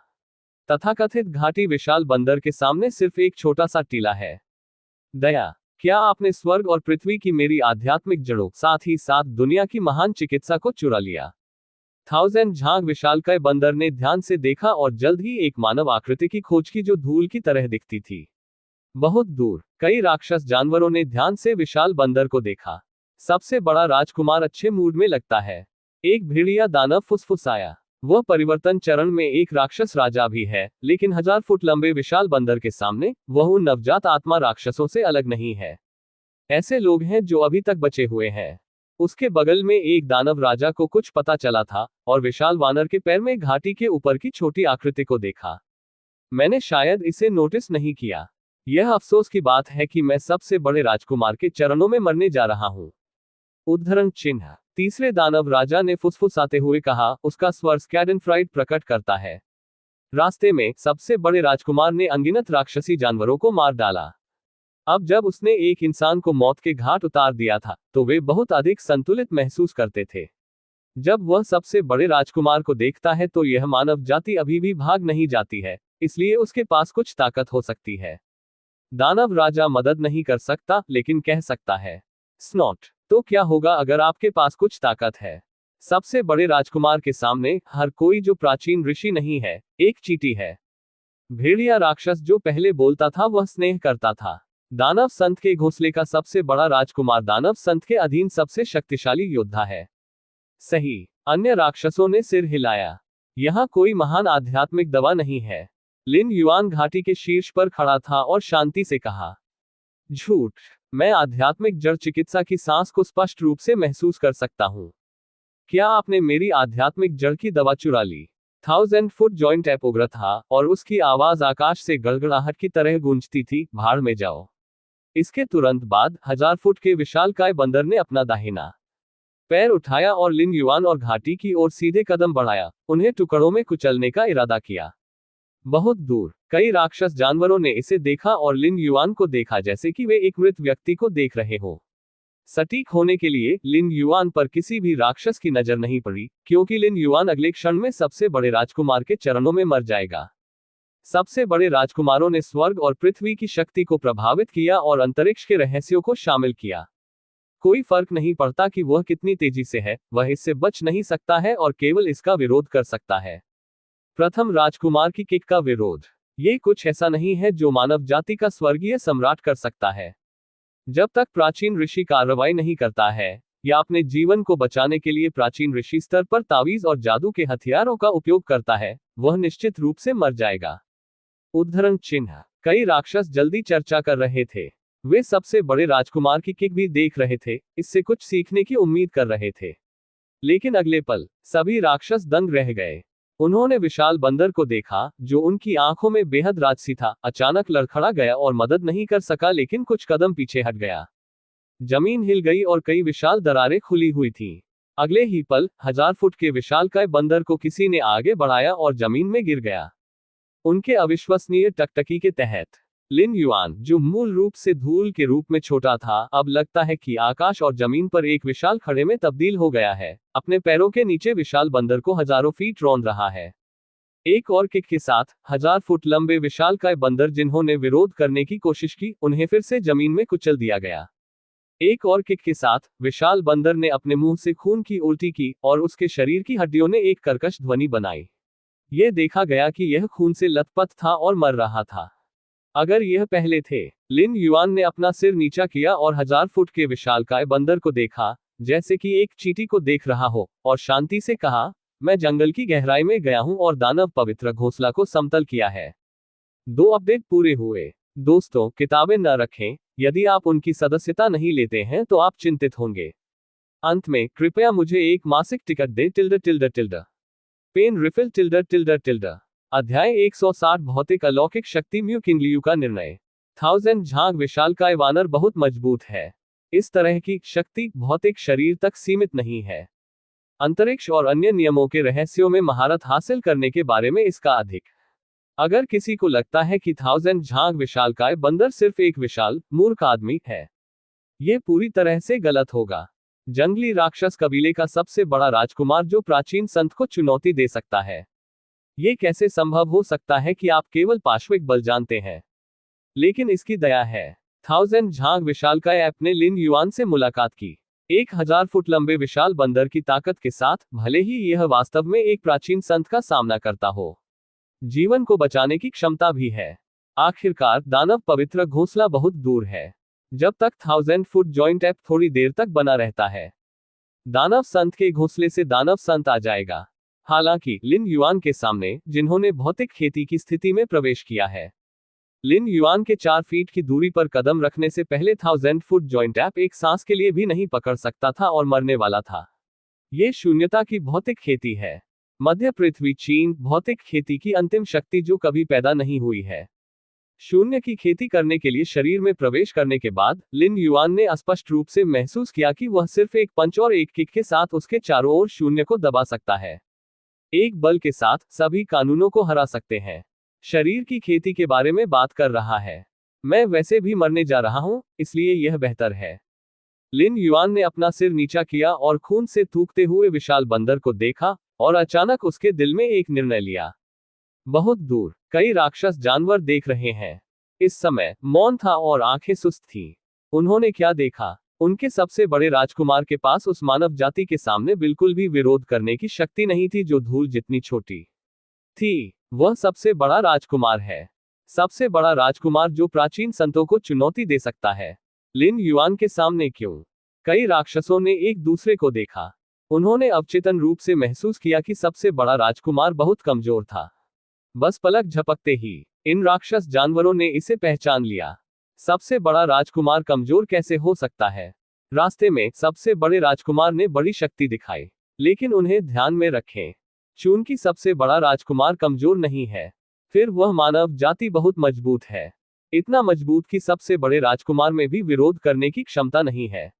तथाकथित घाटी विशाल बंदर के सामने सिर्फ एक छोटा सा टीला है। दया, क्या आपने स्वर्ग और पृथ्वी की मेरी आध्यात्मिक जड़ों, साथ ही साथ दुनिया की महान चिकित्सा को चुरा लिया? थाउजेंड झांग विशालकाय बंदर ने ध्यान से देखा और जल्द ही एक मानव आकृति की खोज की जो धूल की तरह दिखती थी। बहुत दूर कई राक्षस जानवरों ने ध्यान से विशाल बंदर को देखा। सबसे बड़ा राजकुमार अच्छे मूड में लगता है। एक भेड़िया दानव फुसफुसाया। वह परिवर्तन चरण में एक राक्षस राजा भी है, लेकिन 1000 फुट लंबे विशाल बंदर के सामने वह उन नवजात आत्मा राक्षसों से अलग नहीं है। ऐसे लोग हैं जो अभी तक बचे हुए हैं। उसके बगल में एक दानव राजा को कुछ पता चला था और विशाल वानर के पैर में घाटी के ऊपर की छोटी आकृति को देखा। मैंने शायद इसे नोटिस नहीं किया। यह अफसोस की बात है कि मैं सबसे बड़े राजकुमार के चरणों में मरने जा रहा हूं। उद्धरण चिन्ह। तीसरे दानव राजा ने फुसफुसाते हुए कहा, उसका स्वर स्कैडेनफ्राइड प्रकट करता है। रास्ते में सबसे बड़े राजकुमार ने अनगिनत राक्षसी जानवरों को मार डाला। अब जब उसने एक इंसान को मौत के घाट उतार दिया था, तो वे बहुत अधिक संतुलित महसूस करते थे। जब वह सबसे बड़े राजकुमार को देखता है तो यह मानव जाति अभी भी भाग नहीं जाती है, इसलिए उसके पास कुछ ताकत हो सकती है। दानव राजा मदद नहीं कर सकता, लेकिन कह सकता है, स्नॉट, तो क्या होगा अगर आपके पास कुछ ताकत है? सबसे बड़े राजकुमार के सामने हर कोई जो प्राचीन ऋषि नहीं है, एक चींटी है। भेड़िया राक्षस जो पहले बोलता था वह स्नेह करता था। दानव संत के घोंसले का सबसे बड़ा राजकुमार दानव संत के अधीन सबसे शक्तिशाली योद्धा है। सही। अन्य राक्षसों ने सिर हिलाया। यहाँ कोई महान आध्यात्मिक दवा नहीं है। लिन युआन घाटी के शीर्ष पर खड़ा था और शांति से कहा, झूठ। मैं आध्यात्मिक जड़ चिकित्सा की सांस को स्पष्ट रूप से महसूस कर सकता हूँ। क्या आपने मेरी आध्यात्मिक जड़ की दवा चुरा ली? 1000 फुट जॉइंट एपोग्रा था और उसकी आवाज आकाश से गड़गड़ाहट की तरह गूंजती थी, भाड़ में जाओ। इसके तुरंत बाद 1000 फुट के विशालकाय बंदर ने अपना दाहिना पैर उठाया और लिन युआन और घाटी की ओर सीधे कदम बढ़ाया, उन्हें टुकड़ों में कुचलने का इरादा किया। बहुत दूर कई राक्षस जानवरों ने इसे देखा और लिन युआन को देखा जैसे कि वे एक मृत व्यक्ति को देख रहे हो। सटीक होने के लिए लिन युआन पर किसी भी राक्षस की नजर नहीं पड़ी, क्योंकि लिन युआन अगले क्षण में सबसे बड़े राजकुमार के चरणों में मर जाएगा। सबसे बड़े राजकुमारों ने स्वर्ग और पृथ्वी की शक्ति को प्रभावित किया और अंतरिक्ष के रहस्यों को शामिल किया। कोई फर्क नहीं पड़ता कि वह कितनी तेजी से है, वह इससे बच नहीं सकता है और केवल इसका विरोध कर सकता है। प्रथम राजकुमार की किक का विरोध। ये कुछ ऐसा नहीं है जो मानव जाति का स्वर्गीय सम्राट कर सकता है। जब तक प्राचीन ऋषि कार्रवाई नहीं करता है या अपने जीवन को बचाने के लिए प्राचीन ऋषि स्तर पर तावीज और जादू के हथियारों का उपयोग करता है, वह निश्चित रूप से मर जाएगा। उद्धरण चिन्ह। कई राक्षस जल्दी चर्चा कर रहे थे। वे सबसे बड़े राजकुमार की किक भी देख रहे थे, इससे कुछ सीखने की उम्मीद कर रहे थे। लेकिन अगले पल सभी राक्षस दंग रह गए। उन्होंने विशाल बंदर को देखा, जो उनकी आंखों में बेहद राजसी था, अचानक लड़खड़ा गया और मदद नहीं कर सका, लेकिन कुछ कदम पीछे हट गया। जमीन हिल गई और कई विशाल दरारें खुली हुई थीं। अगले ही पल 1000 फुट के विशालकाय बंदर को किसी ने आगे बढ़ाया और जमीन में गिर गया। उनके अविश्वसनीय टकटकी के तहत लिन युआन, जो मूल रूप से धूल के रूप में छोटा था, अब लगता है कि आकाश और जमीन पर एक विशाल खड़े में तब्दील हो गया है। अपने पैरों के नीचे विशाल बंदर को हजारों फीट रौंद रहा है। एक और किक के साथ 1000 फुट लंबे विशालकाय बंदर जिन्होंने विरोध करने की कोशिश की, उन्हें फिर से जमीन में कुचल दिया गया। एक और किक के साथ विशाल बंदर ने अपने मुंह से खून की उल्टी की और उसके शरीर की हड्डियों ने एक कर्कश ध्वनि बनाई। यह देखा गया कि यह खून से लथपथ था और मर रहा था। अगर यह पहले थे। लिन युआन ने अपना सिर नीचा किया और 1000 फुट के विशालकाय बंदर को देखा, जैसे कि एक चींटी को देख रहा हो, और शांति से कहा, मैं जंगल की गहराई में गया हूं और दानव पवित्र घोंसला को समतल किया है। 2 अपडेट पूरे हुए। दोस्तों, किताबें न रखें। यदि आप उनकी सदस्यता नहीं लेते हैं तो आप चिंतित होंगे। अंत में कृपया मुझे एक मासिक टिकट दे पेन रिफिल अध्याय 160 भौतिक अलौकिक शक्ति म्यू किंगलियू का निर्णय। 1000 झांग विशालकाय वानर बहुत मजबूत है। इस तरह की शक्ति भौतिक शरीर तक सीमित नहीं है। अंतरिक्ष और अन्य नियमों के रहस्यों में महारत हासिल करने के बारे में इसका अधिक। अगर किसी को लगता है कि 1000 झांग विशालकाय बंदर सिर्फ एक विशाल मूर्ख आदमी है, यह पूरी तरह से गलत होगा। जंगली राक्षस कबीले का सबसे बड़ा राजकुमार जो प्राचीन संत को चुनौती दे सकता है। ये कैसे संभव हो सकता है कि आप केवल पार्श्विक बल जानते हैं, लेकिन इसकी दया है। 1000 झांग विशालकाय ऐप ने लिन युआन से मुलाकात की। 1000 फुट लंबे विशाल बंदर की ताकत के साथ, भले ही यह वास्तव में एक प्राचीन संत का सामना करता हो, जीवन को बचाने की क्षमता भी है। आखिरकार दानव पवित्र घोंसला बहुत दूर है। जब तक 1000 फुट जॉइंट ऐप थोड़ी देर तक बना रहता है, दानव संत के घोंसले से दानव संत आ जाएगा। हालांकि लिन युआन के सामने, जिन्होंने भौतिक खेती की स्थिति में प्रवेश किया है, लिन युआन के 4 फीट की दूरी पर कदम रखने से पहले 1000 फुट जॉइंट ऐप एक सांस के लिए भी नहीं पकड़ सकता था और मरने वाला था। ये शून्यता की भौतिक खेती है। मध्य पृथ्वी चीन भौतिक खेती की अंतिम शक्ति जो कभी पैदा नहीं हुई है। शून्य की खेती करने के लिए शरीर में प्रवेश करने के बाद, लिन युआन ने स्पष्ट रूप से महसूस किया कि वह सिर्फ एक पंच और एक किक के साथ उसके चारों ओर शून्य को दबा सकता है। एक बल के साथ सभी कानूनों को हरा सकते हैं। शरीर की खेती के बारे में बात कर रहा है। मैं वैसे भी मरने जा रहा हूं, इसलिए यह बेहतर है। लिन युआन ने अपना सिर नीचा किया और खून से थूकते हुए विशाल बंदर को देखा, और अचानक उसके दिल में एक निर्णय लिया। बहुत दूर कई राक्षस जानवर देख रहे हैं। इस समय मौन था और आंखें सुस्त थीं। उन्होंने क्या देखा? उनके सबसे बड़े राजकुमार के पास उस मानव जाति के सामने बिल्कुल भी विरोध करने की शक्ति नहीं थी जो धूल जितनी छोटी थी। वह सबसे बड़ा राजकुमार है। सबसे बड़ा राजकुमार जो प्राचीन संतों को चुनौती दे सकता है। लिन युआन के सामने क्यों? कई राक्षसों ने एक दूसरे को देखा। उन्होंने अवचेतन रूप से महसूस किया कि सबसे बड़ा राजकुमार बहुत कमजोर था। बस पलक झपकते ही इन राक्षस जानवरों ने इसे पहचान लिया। सबसे बड़ा राजकुमार कमजोर कैसे हो सकता है? रास्ते में सबसे बड़े राजकुमार ने बड़ी शक्ति दिखाई, लेकिन उन्हें ध्यान में रखें, चूंकि सबसे बड़ा राजकुमार कमजोर नहीं है, फिर वह मानव जाति बहुत मजबूत है। इतना मजबूत कि सबसे बड़े राजकुमार में भी विरोध करने की क्षमता नहीं है।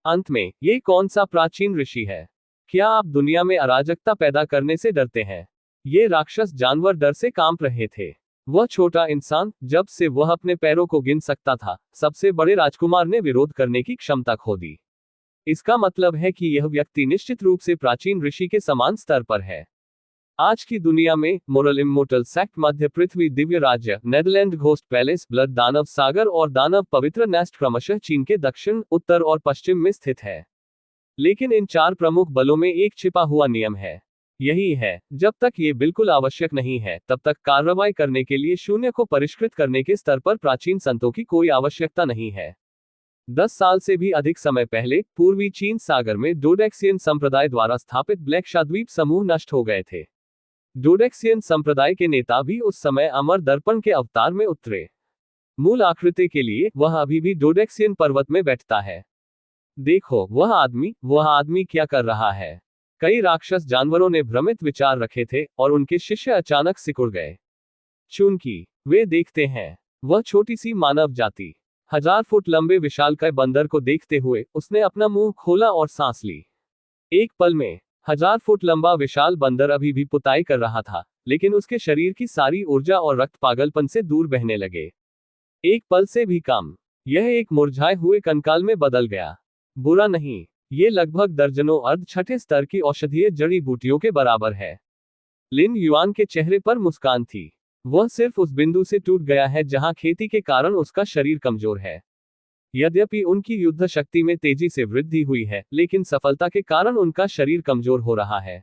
अंत में, ये कौन सा प्राचीन ऋषि है? क्या आप दुनिया में अराजकता पैदा करने से डरते हैं? ये राक्षस जानवर डर से कांप रहे थे। वह छोटा इंसान, जब से वह अपने पैरों को गिन सकता था, सबसे बड़े राजकुमार ने विरोध करने की क्षमता खो दी। इसका मतलब है कि यह व्यक्ति निश्चित रूप से प्राचीन ऋषि के समान स्तर पर है। आज की दुनिया में मोरल इमोर्टल सेक्ट मध्य पृथ्वी दिव्य राज्य नेदरलैंड घोस्ट पैलेस ब्लड दानव सागर और दानव पवित्र नेस्ट क्रमशः चीन के दक्षिण उत्तर और पश्चिम में स्थित है। लेकिन इन 4 प्रमुख बलों में एक छिपा हुआ नियम है। यही है, जब तक ये बिल्कुल आवश्यक नहीं है, तब तक कार्रवाई करने के लिए शून्य को परिष्कृत करने के स्तर पर प्राचीन संतों की कोई आवश्यकता नहीं है। 10 साल से भी अधिक समय पहले पूर्वी चीन सागर में डोडेक्सियन संप्रदाय द्वारा स्थापित ब्लैक द्वीप समूह नष्ट हो गए थे। डोडेक्सियन संप्रदाय के नेता भी उस समय अमर दर्पण के अवतार में उतरे। मूल आकृति के लिए वह अभी भी डोडेक्सियन पर्वत में बैठता है। देखो, वह आदमी क्या कर रहा है? कई राक्षस जानवरों ने भ्रमित विचार रखे थे और उनके शिष्य अचानक सिकुड़ गए, चूंकि वे देखते हैं वह छोटी सी मानव जाति 1000 फुट लंबे विशालकाय बंदर को देखते हुए उसने अपना मुंह खोला और सांस ली। एक पल में 1000 फुट लंबा विशाल बंदर अभी भी पुताई कर रहा था, लेकिन उसके शरीर की सारी ऊर्जा और रक्त पागलपन से दूर बहने लगे। एक पल से भी कम, यह एक मुरझाए हुए कंकाल में बदल गया। बुरा नहीं, ये लगभग दर्जनों अर्ध छठे स्तर की औषधीय जड़ी बूटियों के बराबर है। लिन युआन के चेहरे पर मुस्कान थी। वह सिर्फ उस बिंदु से टूट गया है जहां खेती के कारण उसका शरीर कमजोर है। यद्यपि उनकी युद्ध शक्ति में तेजी से वृद्धि हुई है, लेकिन सफलता के कारण उनका शरीर कमजोर हो रहा है।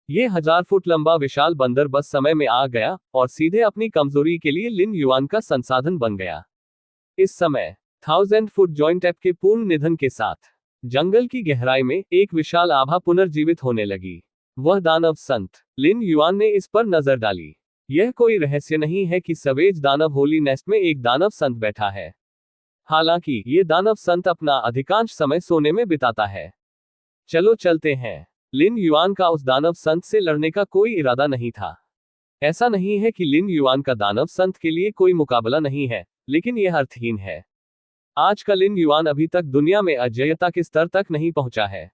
ये 1000 फुट लंबा विशाल बंदर बस समय में आ गया और सीधे अपनी कमजोरी के लिए लिन युआन का संसाधन बन गया। इस समय 1000 फुट जॉइंट ऐप के पूर्ण निधन के साथ जंगल की गहराई में एक विशाल आभा पुनर्जीवित होने लगी। वह दानव संत। लिन युआन ने इस पर नजर डाली। यह कोई रहस्य नहीं है कि सवेज दानव होली नेस्ट में एक दानव संत बैठा है। हालांकि ये दानव संत अपना अधिकांश समय सोने में बिताता है। चलो चलते हैं। लिन युआन का उस दानव संत से लड़ने का कोई इरादा नहीं था। ऐसा नहीं है कि लिन युआन का दानव संत के लिए कोई मुकाबला नहीं है, लेकिन यह अर्थहीन है। आज का लिन युआन अभी तक दुनिया में अजेयता के स्तर तक नहीं पहुंचा है।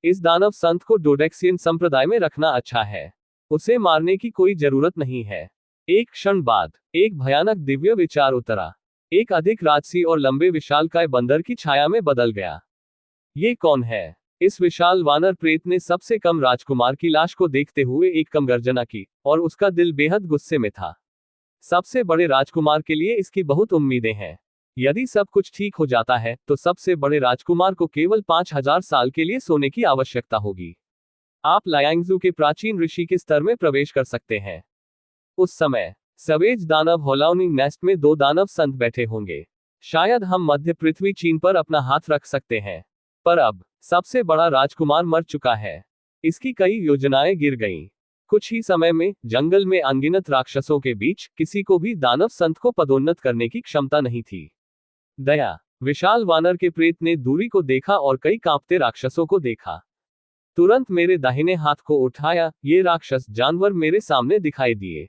इस दानव संत को डोडेक्सियन संप्रदाय में रखना अच्छा है। उसे मारने की कोई जरूरत नहीं है। एक क्षण बाद एक भयानक दिव्य विचार उतरा। एक अधिक राजसी और लंबे विशालकाय बंदर की छाया में बदल गया। ये कौन है? इस विशाल वानर प्रेत ने सबसे कम राजकुमार की लाश को देखते हुए एक कम गर्जना की, और उसका दिल बेहद गुस्से में था। सबसे बड़े राजकुमार के लिए इसकी बहुत उम्मीदें हैं। यदि सब कुछ ठीक हो जाता है तो सबसे बड़े राजकुमार को केवल 5000 साल के लिए सोने की आवश्यकता होगी। आप लायांगजू के प्राचीन ऋषि के स्तर में प्रवेश कर सकते हैं। उस समय सवेज दानव होलाउनिंग नेस्ट में 2 दानव संत बैठे होंगे। शायद हम मध्य पृथ्वी चीन पर अपना हाथ रख सकते हैं। पर अब सबसे बड़ा राजकुमार मर चुका है। इसकी कई योजनाएं गिर गईं। कुछ ही समय में जंगल में अनगिनत राक्षसों के बीच किसी को भी दानव संत को पदोन्नत करने की क्षमता नहीं थी। दया। विशाल वानर के प्रेत ने दूरी को देखा और कई कांपते राक्षसों को देखा। तुरंत मेरे दाहिने हाथ को उठाया, ये राक्षस जानवर मेरे सामने दिखाई दिए।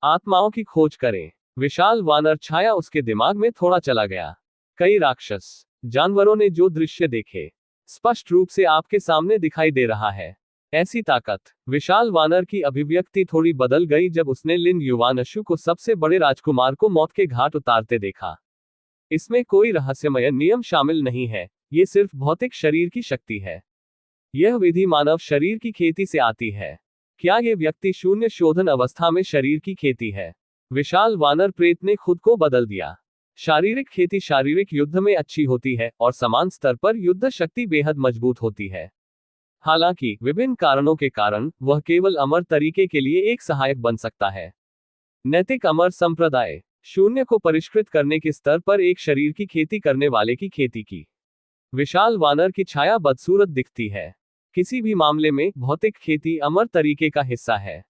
आत्माओं की खोज करें। विशाल वानर छाया उसके दिमाग में थोड़ा चला गया। कई राक्षस जानवरों ने जो दृश्य देखे, स्पष्ट रूप से आपके सामने दिखाई दे रहा है। ऐसी ताकत। विशाल वानर की अभिव्यक्ति थोड़ी बदल गई जब उसने लिन युवानशु को सबसे बड़े राजकुमार को मौत के घाट उतारते देखा। इसमें कोई रहस्यमय नियम शामिल नहीं है, ये सिर्फ भौतिक शरीर की शक्ति है। यह विधि मानव शरीर की खेती से आती है। क्या यह व्यक्ति शून्य शोधन अवस्था में शरीर की खेती है? विशाल वानर प्रेत ने खुद को बदल दिया। शारीरिक खेती शारीरिक युद्ध में अच्छी होती है और समान स्तर पर युद्ध शक्ति बेहद मजबूत होती है। हालांकि विभिन्न कारणों के कारण वह केवल अमर तरीके के लिए एक सहायक बन सकता है। नैतिक अमर संप्रदाय। शून्य को परिष्कृत करने के स्तर पर एक शरीर की खेती करने वाले की खेती की। विशाल वानर की छाया बदसूरत दिखती है। किसी भी मामले में भौतिक खेती अमर तरीके का हिस्सा है।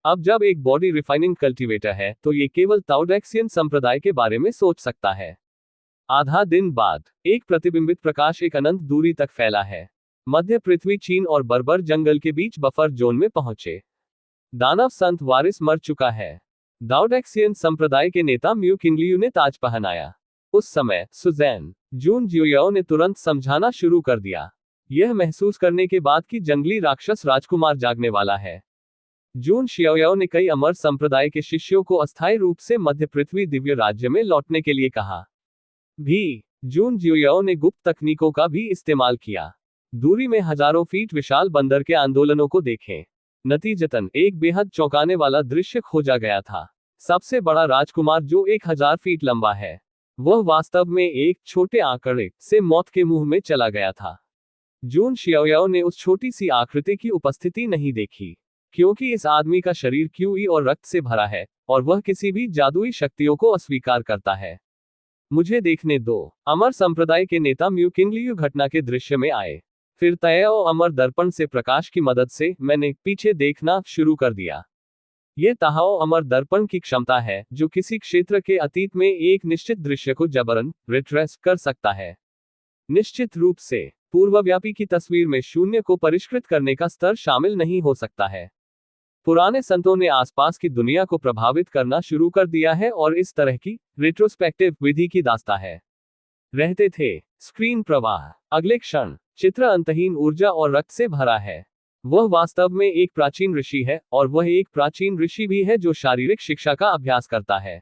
अब जब एक बॉडी रिफाइनिंग कल्टीवेटर है तो ये केवल ताओडेक्सियन संप्रदाय के बारे में सोच सकता है। आधा दिन बाद एक प्रतिबिंबित प्रकाश एक अनंत दूरी तक फैला है। मध्य पृथ्वी चीन और बर्बर जंगल के बीच बफर जोन में पहुंचे। दानव संत वारिस मर चुका है। दाओडेक्सियन संप्रदाय के नेता म्यू किंगलियू ने ताज पहनाया। उस समय सुजैन जून जियोयाओ ने तुरंत समझाना शुरू कर दिया, यह महसूस करने के बाद कि जंगली राक्षस राजकुमार जागने वाला है। जून शियाओयाओ ने कई अमर संप्रदाय के शिष्यों को अस्थायी रूप से मध्य पृथ्वी दिव्य राज्य में लौटने के लिए कहा। भी जून जियोयाओ ने गुप्त तकनीकों का भी इस्तेमाल किया। दूरी में हजारों फीट विशाल बंदर के आंदोलनों को देखें। नतीजतन एक बेहद चौंकाने वाला दृश्य खोजा गया था। सबसे बड़ा राजकुमार जो 1000 फीट लंबा है, वह वास्तव में एक छोटे आंकड़े से मौत के मुंह में चला गया था। जून शियाओयाओ ने उस छोटी सी आकृति की उपस्थिति नहीं देखी, क्योंकि इस आदमी का शरीर क्यूई और रक्त से भरा है और वह किसी भी जादुई शक्तियों को अस्वीकार करता है। मुझे देखने दो। अमर संप्रदाय के नेता म्यू किंगलियू घटना के दृश्य में आए। फिर तैयाओ अमर दर्पण से प्रकाश की मदद से मैंने पीछे देखना शुरू कर दिया। ये ताहाओ अमर दर्पण की क्षमता है जो किसी क्षेत्र के अतीत में एक निश्चित दृश्य को जबरन रिट्रेस कर सकता है। निश्चित रूप से पूर्वव्यापी की तस्वीर में शून्य को परिष्कृत करने का स्तर शामिल नहीं हो सकता है। पुराने संतों ने आसपास की दुनिया को प्रभावित करना शुरू कर दिया है और इस तरह की रिट्रोस्पेक्टिव विधि की दास्ता है। रहते थे। स्क्रीन प्रवाह। अगले क्षण चित्र अंतहीन ऊर्जा और रक्त से भरा है। वह वास्तव में एक प्राचीन ऋषि है और वह एक प्राचीन ऋषि भी है जो शारीरिक शिक्षा का अभ्यास करता है।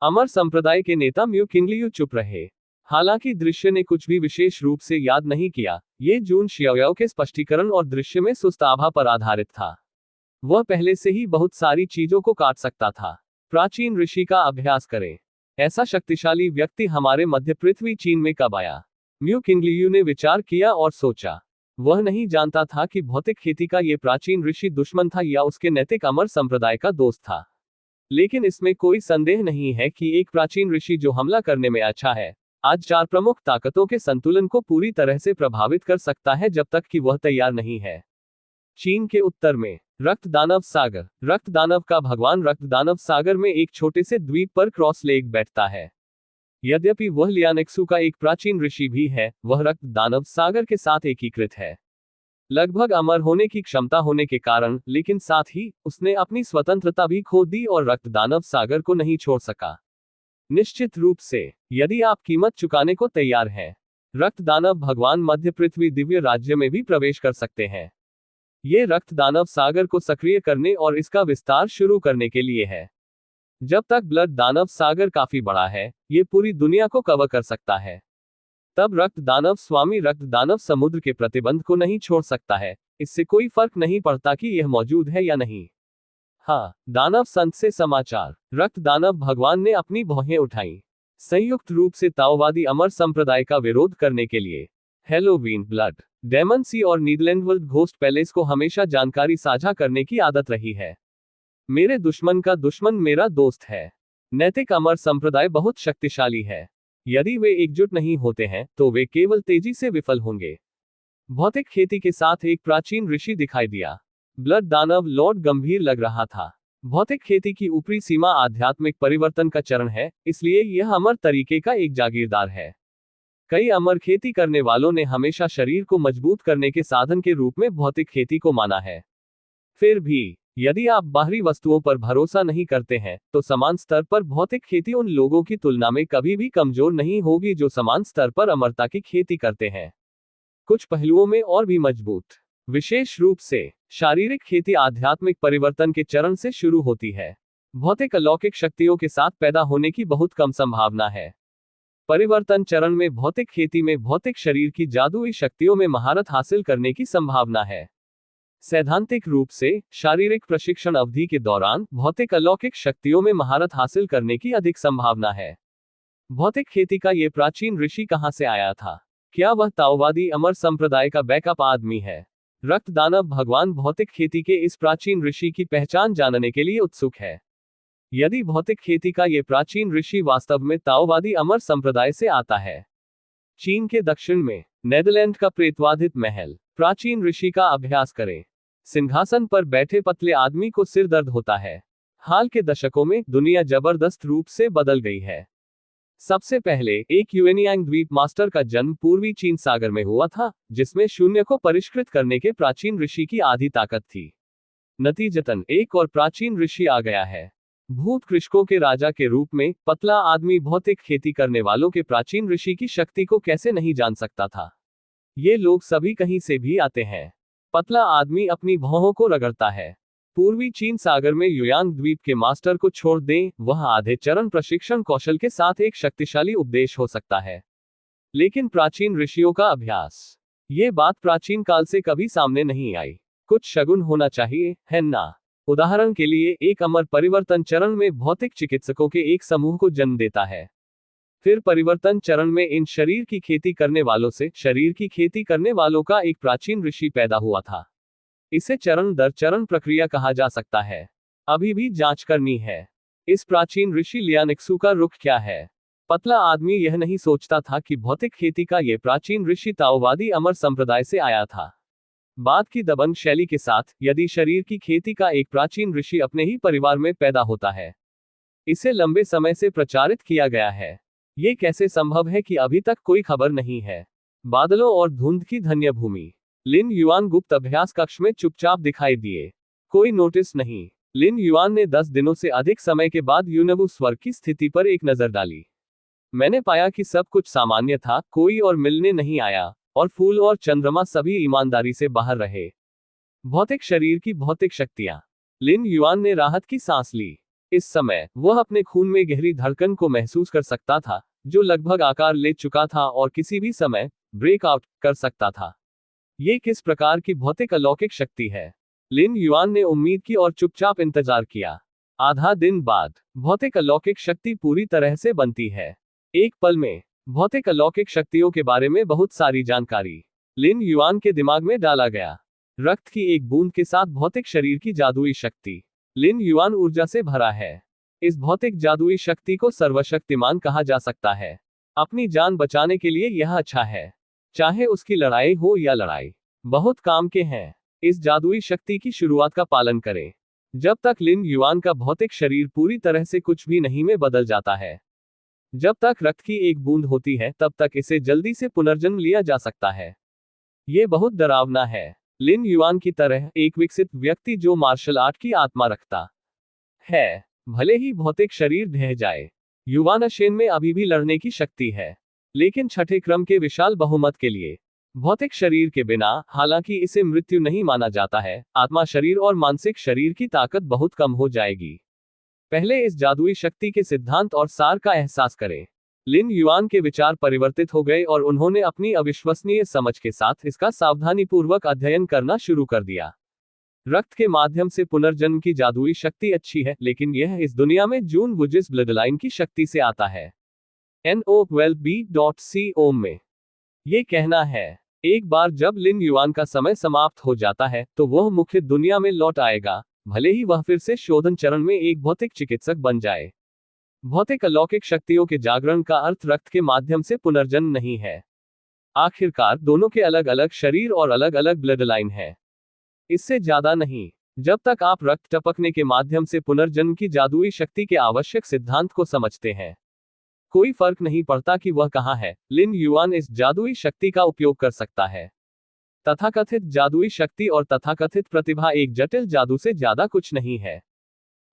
अमर संप्रदाय के नेता म्यू किंगलियू चुप रहे। हालांकि दृश्य ने कुछ भी विशेष रूप से याद नहीं किया, ये जून शियाओयाओ के स्पष्टीकरण और दृश्य में सुस्त आभा पर आधारित था। वह पहले से ही बहुत सारी चीजों को काट सकता था। प्राचीन ऋषि का अभ्यास करें। ऐसा शक्तिशाली व्यक्ति हमारे मध्य पृथ्वी चीन में कब आया? म्यू किंगलियू ने विचार किया और सोचा। वह नहीं जानता था कि भौतिक खेती का ये प्राचीन ऋषि दुश्मन था या उसके नैतिक अमर संप्रदाय का दोस्त था। लेकिन इसमें कोई संदेह नहीं है कि एक प्राचीन ऋषि जो हमला करने में अच्छा है, आज 4 प्रमुख ताकतों के संतुलन को पूरी तरह से प्रभावित कर सकता है जब तक कि वह तैयार नहीं है। चीन के उत्तर में रक्त दानव सागर। रक्त दानव का भगवान रक्त दानव सागर में एक छोटे से द्वीप पर क्रॉस लेक बैठता है। यद्यपि वह लियानेक्सू का एक प्राचीन ऋषि भी है, वह रक्त दानव सागर के साथ एकीकृत है। लगभग अमर होने की क्षमता होने के कारण, लेकिन साथ ही उसने अपनी स्वतंत्रता भी खो दी और रक्त दानव सागर को नहीं छोड़ सका। निश्चित रूप से, यदि आप कीमत चुकाने को तैयार हैं, रक्त दानव भगवान मध्य पृथ्वी दिव्य राज्य में भी प्रवेश कर सकते हैं। ये रक्त दानव सागर को सक्रिय करने और इसका विस्तार शुरू करने के लिए है। जब तक ब्लड दानव सागर काफी बड़ा है, ये पूरी दुनिया को कवर कर सकता है। तब रक्त दानव स्वामी रक्त दानव समुद्र के प्रतिबंध को नहीं छोड़ सकता है, इससे कोई फर्क नहीं पड़ता कि यह मौजूद है या नहीं। हाँ, दानव संत से समाचार। रक्त दानव भगवान ने अपनी भौहें उठाई, संयुक्त रूप से ताओवादी अमर संप्रदाय का विरोध करने के लिए। हैलोवीन, ब्लड डेमन सी और नीदरलैंड घोस्ट पैलेस को हमेशा जानकारी साझा करने की आदत रही है। मेरे दुश्मन का दुश्मन मेरा दोस्त है। नैतिक अमर संप्रदाय बहुत शक्तिशाली है। यदि वे एकजुट नहीं होते हैं तो वे केवल तेजी से विफल होंगे। भौतिक खेती के साथ एक प्राचीन ऋषि दिखाई दिया। ब्लड दानव लॉर्ड गंभीर लग रहा था। भौतिक खेती की ऊपरी सीमा आध्यात्मिक परिवर्तन का चरण है, इसलिए यह अमर तरीके का एक जागीरदार है। कई अमर खेती करने वालों ने हमेशा शरीर को मजबूत करने के साधन के रूप में भौतिक खेती को माना है। फिर भी यदि आप बाहरी वस्तुओं पर भरोसा नहीं करते हैं तो समान स्तर पर भौतिक खेती उन लोगों की तुलना में कभी भी कमजोर नहीं होगी जो समान स्तर पर अमरता की खेती करते हैं, कुछ पहलुओं में और भी मजबूत। विशेष रूप से शारीरिक खेती आध्यात्मिक परिवर्तन के चरण से शुरू होती है। भौतिक अलौकिक शक्तियों के साथ पैदा होने की बहुत कम संभावना है। परिवर्तन चरण में भौतिक खेती में भौतिक शरीर की जादुई शक्तियों में महारत हासिल करने की संभावना है। सैद्धांतिक रूप से शारीरिक प्रशिक्षण अवधि के दौरान भौतिक अलौकिक शक्तियों में महारत हासिल करने की अधिक संभावना है। भौतिक खेती का ये प्राचीन ऋषि कहां से आया था? क्या वह ताओवादी अमर संप्रदाय का बैकअप आदमी है? रक्त दानव भगवान भौतिक खेती के इस प्राचीन ऋषि की पहचान जानने के लिए उत्सुक है। यदि भौतिक खेती का ये प्राचीन ऋषि वास्तव में ताओवादी अमर संप्रदाय से आता है। चीन के दक्षिण में नेदरलैंड का प्रेतवाधित महल। प्राचीन ऋषि का अभ्यास करें। सिंहासन पर बैठे पतले आदमी को सिर दर्द होता है। हाल के दशकों में दुनिया जबरदस्त रूप से बदल गई है। सबसे पहले एक युएनियांग द्वीप मास्टर का जन्म पूर्वी चीन सागर में हुआ था, जिसमें शून्य को परिष्कृत करने के प्राचीन ऋषि की आधी ताकत थी। नतीजतन एक और प्राचीन ऋषि आ गया है। भूत कृषकों के राजा के रूप में पतला आदमी भौतिक खेती करने वालों के प्राचीन ऋषि की शक्ति को कैसे नहीं जान सकता था। ये लोग सभी कहीं से भी आते हैं। पतला आदमी अपनी भौहों को रगड़ता है। पूर्वी चीन सागर में युयांग द्वीप के मास्टर को छोड़ दें, वह आधे चरण प्रशिक्षण कौशल के साथ एक शक्तिशाली उपदेश हो सकता है। लेकिन प्राचीन ऋषियों का अभ्यास, ये बात प्राचीन काल से कभी सामने नहीं आई। कुछ शगुन होना चाहिए, है ना? उदाहरण के लिए एक अमर परिवर्तन चरण में भौतिक चिकित्सकों के एक समूह को जन्म देता है। फिर परिवर्तन चरण में इन शरीर की खेती करने वालों से शरीर की खेती करने वालों का एक प्राचीन ऋषि पैदा हुआ था। इसे चरण दर चरण प्रक्रिया कहा जा सकता है। अभी भी जांच करनी है। इस प्राचीन ऋषि लियानिक्सू का रुख क्या है? पतला आदमी यह नहीं सोचता था कि भौतिक खेती का यह प्राचीन ऋषि ताओवादी अमर संप्रदाय से आया था। बाद की दबंग शैली के साथ, यदि शरीर की खेती का एक प्राचीन ऋषि अपने ही परिवार में पैदा होता है, इसे लंबे समय से प्रचारित किया गया है। ये कैसे संभव है कि अभी तक कोई खबर नहीं है? बादलों और धुंध की धन्य भूमि। लिन युआन गुप्त अभ्यास कक्ष में चुपचाप दिखाई दिए। कोई नोटिस नहीं। लिन युआन ने 10 दिनों से अधिक समय के बाद यूनवू स्वर्ग की स्थिति पर एक नजर डाली। मैंने पाया कि सब कुछ सामान्य था, कोई और मिलने नहीं आया, और फूल और चंद्रमा सभी ईमानदारी से बाहर रहे। भौतिक शरीर की भौतिक शक्तियां। लिन युआन ने राहत की सांस ली। इस समय वह अपने खून में गहरी धड़कन को महसूस कर सकता था, जो लगभग आकार ले चुका था और किसी भी समय ब्रेकआउट कर सकता था। ये किस प्रकार की भौतिक अलौकिक शक्ति है? लिन युआन ने उम्मीद की और चुपचाप इंतजार किया। आधा दिन बाद भौतिक अलौकिक शक्ति पूरी तरह से बनती है। एक पल में भौतिक अलौकिक शक्तियों के बारे में बहुत सारी जानकारी लिन युआन के दिमाग में डाला गया। रक्त की एक बूंद के साथ भौतिक शरीर की जादुई शक्ति। लिन युआन ऊर्जा से भरा है। इस भौतिक जादुई शक्ति को सर्वशक्तिमान कहा जा सकता है। अपनी जान बचाने के लिए यह अच्छा है, चाहे उसकी लड़ाई हो या लड़ाई। बहुत काम के हैं। इस जादुई शक्ति की शुरुआत का पालन करें। जब तक लिन युआन का भौतिक शरीर पूरी तरह से कुछ भी नहीं में बदल जाता है, जब तक रक्त की एक बूंद होती है, तब तक इसे जल्दी से पुनर्जन्म लिया जा सकता है। ये बहुत डरावना है। लिन युआन की तरह एक विकसित व्यक्ति जो मार्शल आर्ट की आत्मा रखता है, भले ही भौतिक शरीर ढह जाए, युवानशेन में अभी भी लड़ने की शक्ति है। लेकिन छठे क्रम के विशाल बहुमत के लिए भौतिक शरीर के बिना, हालांकि इसे मृत्यु नहीं माना जाता है, आत्मा शरीर और मानसिक शरीर की ताकत बहुत कम हो जाएगी। पहले इस जादुई शक्ति के सिद्धांत और सार का एहसास करें। लिन युआन के विचार परिवर्तित हो गए और उन्होंने अपनी अविश्वसनीय समझ के साथ इसका सावधानीपूर्वक अध्ययन करना शुरू कर दिया। रक्त के माध्यम से पुनर्जन्म की जादुई शक्ति अच्छी है, लेकिन यह इस दुनिया में जून वुजिस ब्लडलाइन की शक्ति से आता है। NO12B.C ओम में ये कहना है, एक बार जब लिन युआन का समय समाप्त हो जाता है तो वह मुख्य दुनिया में लौट आएगा, भले ही वह फिर से शोधन चरण में एक भौतिक चिकित्सक बन जाए। भौतिक अलौकिक शक्तियों के जागरण का अर्थ रक्त के माध्यम से पुनर्जन्म नहीं है। आखिरकार दोनों के अलग अलग शरीर और अलग अलग ब्लड लाइन है, इससे ज्यादा नहीं। जब तक आप रक्त टपकने के माध्यम से पुनर्जन्म की जादुई शक्ति के आवश्यक सिद्धांत को समझते हैं, कोई फर्क नहीं पड़ता कि वह कहाँ है। लिन युआन इस जादुई शक्ति का उपयोग कर सकता है। तथाकथित जादुई शक्ति और तथाकथित प्रतिभा एक जटिल जादू से ज्यादा कुछ नहीं है।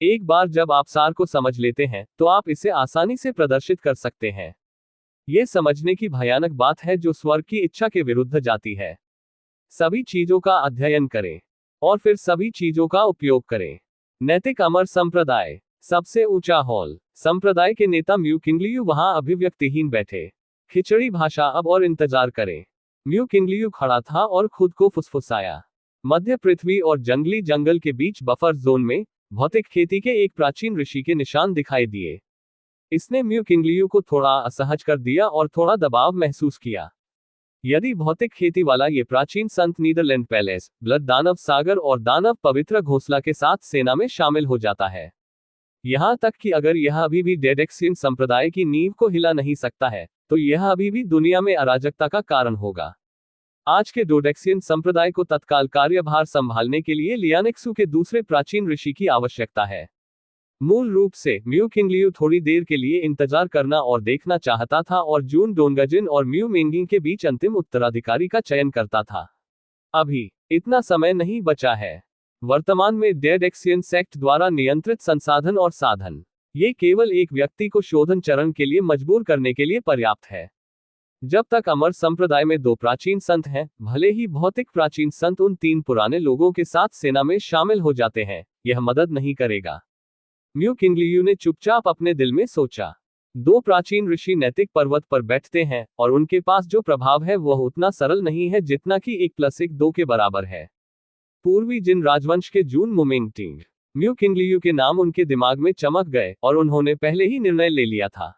एक बार जब आप सार को समझ लेते हैं तो आप इसे आसानी से प्रदर्शित कर सकते हैं। यह समझने की भयानक बात है जो स्वर्ग की इच्छा के विरुद्ध जाती है। सभी चीजों का अध्ययन करें और फिर सभी चीजों का उपयोग करें। नैतिक अमर संप्रदाय, सबसे ऊंचा हॉल। संप्रदाय के नेता म्यू किंगलियू वहां अभिव्यक्तिहीन बैठे। खिचड़ी भाषा अब और इंतजार करें। म्यू किंगलियू खड़ा था और खुद को फुसफुसाया। मध्य पृथ्वी और जंगली जंगल के बीच बफर जोन में भौतिक खेती के एक प्राचीन ऋषि के निशान दिखाई दिए। इसने म्यू किंगलियू को थोड़ा असहज कर दिया और थोड़ा दबाव महसूस किया। यदि भौतिक खेती वाला ये प्राचीन संत नीदरलैंड पैलेस, ब्लड दानव सागर और दानव पवित्र घोंसला के साथ सेना में शामिल हो जाता है, यहां तक कि अगर यह अभी भी डेडेक्सियन संप्रदाय की नींव को हिला नहीं सकता है, तो यह अभी भी दुनिया में अराजकता का कारण होगा। आज के डोडेक्सियन संप्रदाय को तत्काल कार्यभार संभालने के लिए लियानेक्सू के दूसरे प्राचीन ऋषि की आवश्यकता है। मूल रूप से म्यू किंगलियू थोड़ी देर के लिए इंतजार करना और देखना चाहता था और जून डोंगजिन और म्यू मेंगिंग के बीच अंतिम उत्तराधिकारी का चयन करता था। अभी इतना समय नहीं बचा है। वर्तमान में डेडेक्सियन सेक्ट द्वारा नियंत्रित संसाधन और साधन, ये केवल एक व्यक्ति को शोधन चरण के लिए मजबूर करने के लिए पर्याप्त है। जब तक अमर संप्रदाय में 2 प्राचीन संत हैं, भले ही भौतिक प्राचीन संत उन 3 पुराने लोगों के साथ सेना में शामिल हो जाते हैं, यह मदद नहीं करेगा। म्यू किंगलियू ने चुपचाप अपने दिल में सोचा। 2 प्राचीन ऋषि नैतिक पर्वत पर बैठते हैं और उनके पास जो प्रभाव है वह उतना सरल नहीं है जितना कि 1+1 2 के बराबर है। पूर्वी जिन राजवंश के जून मुमिंगटिंग, म्यू किंगलियू के नाम उनके दिमाग में चमक गए और उन्होंने पहले ही निर्णय ले लिया था।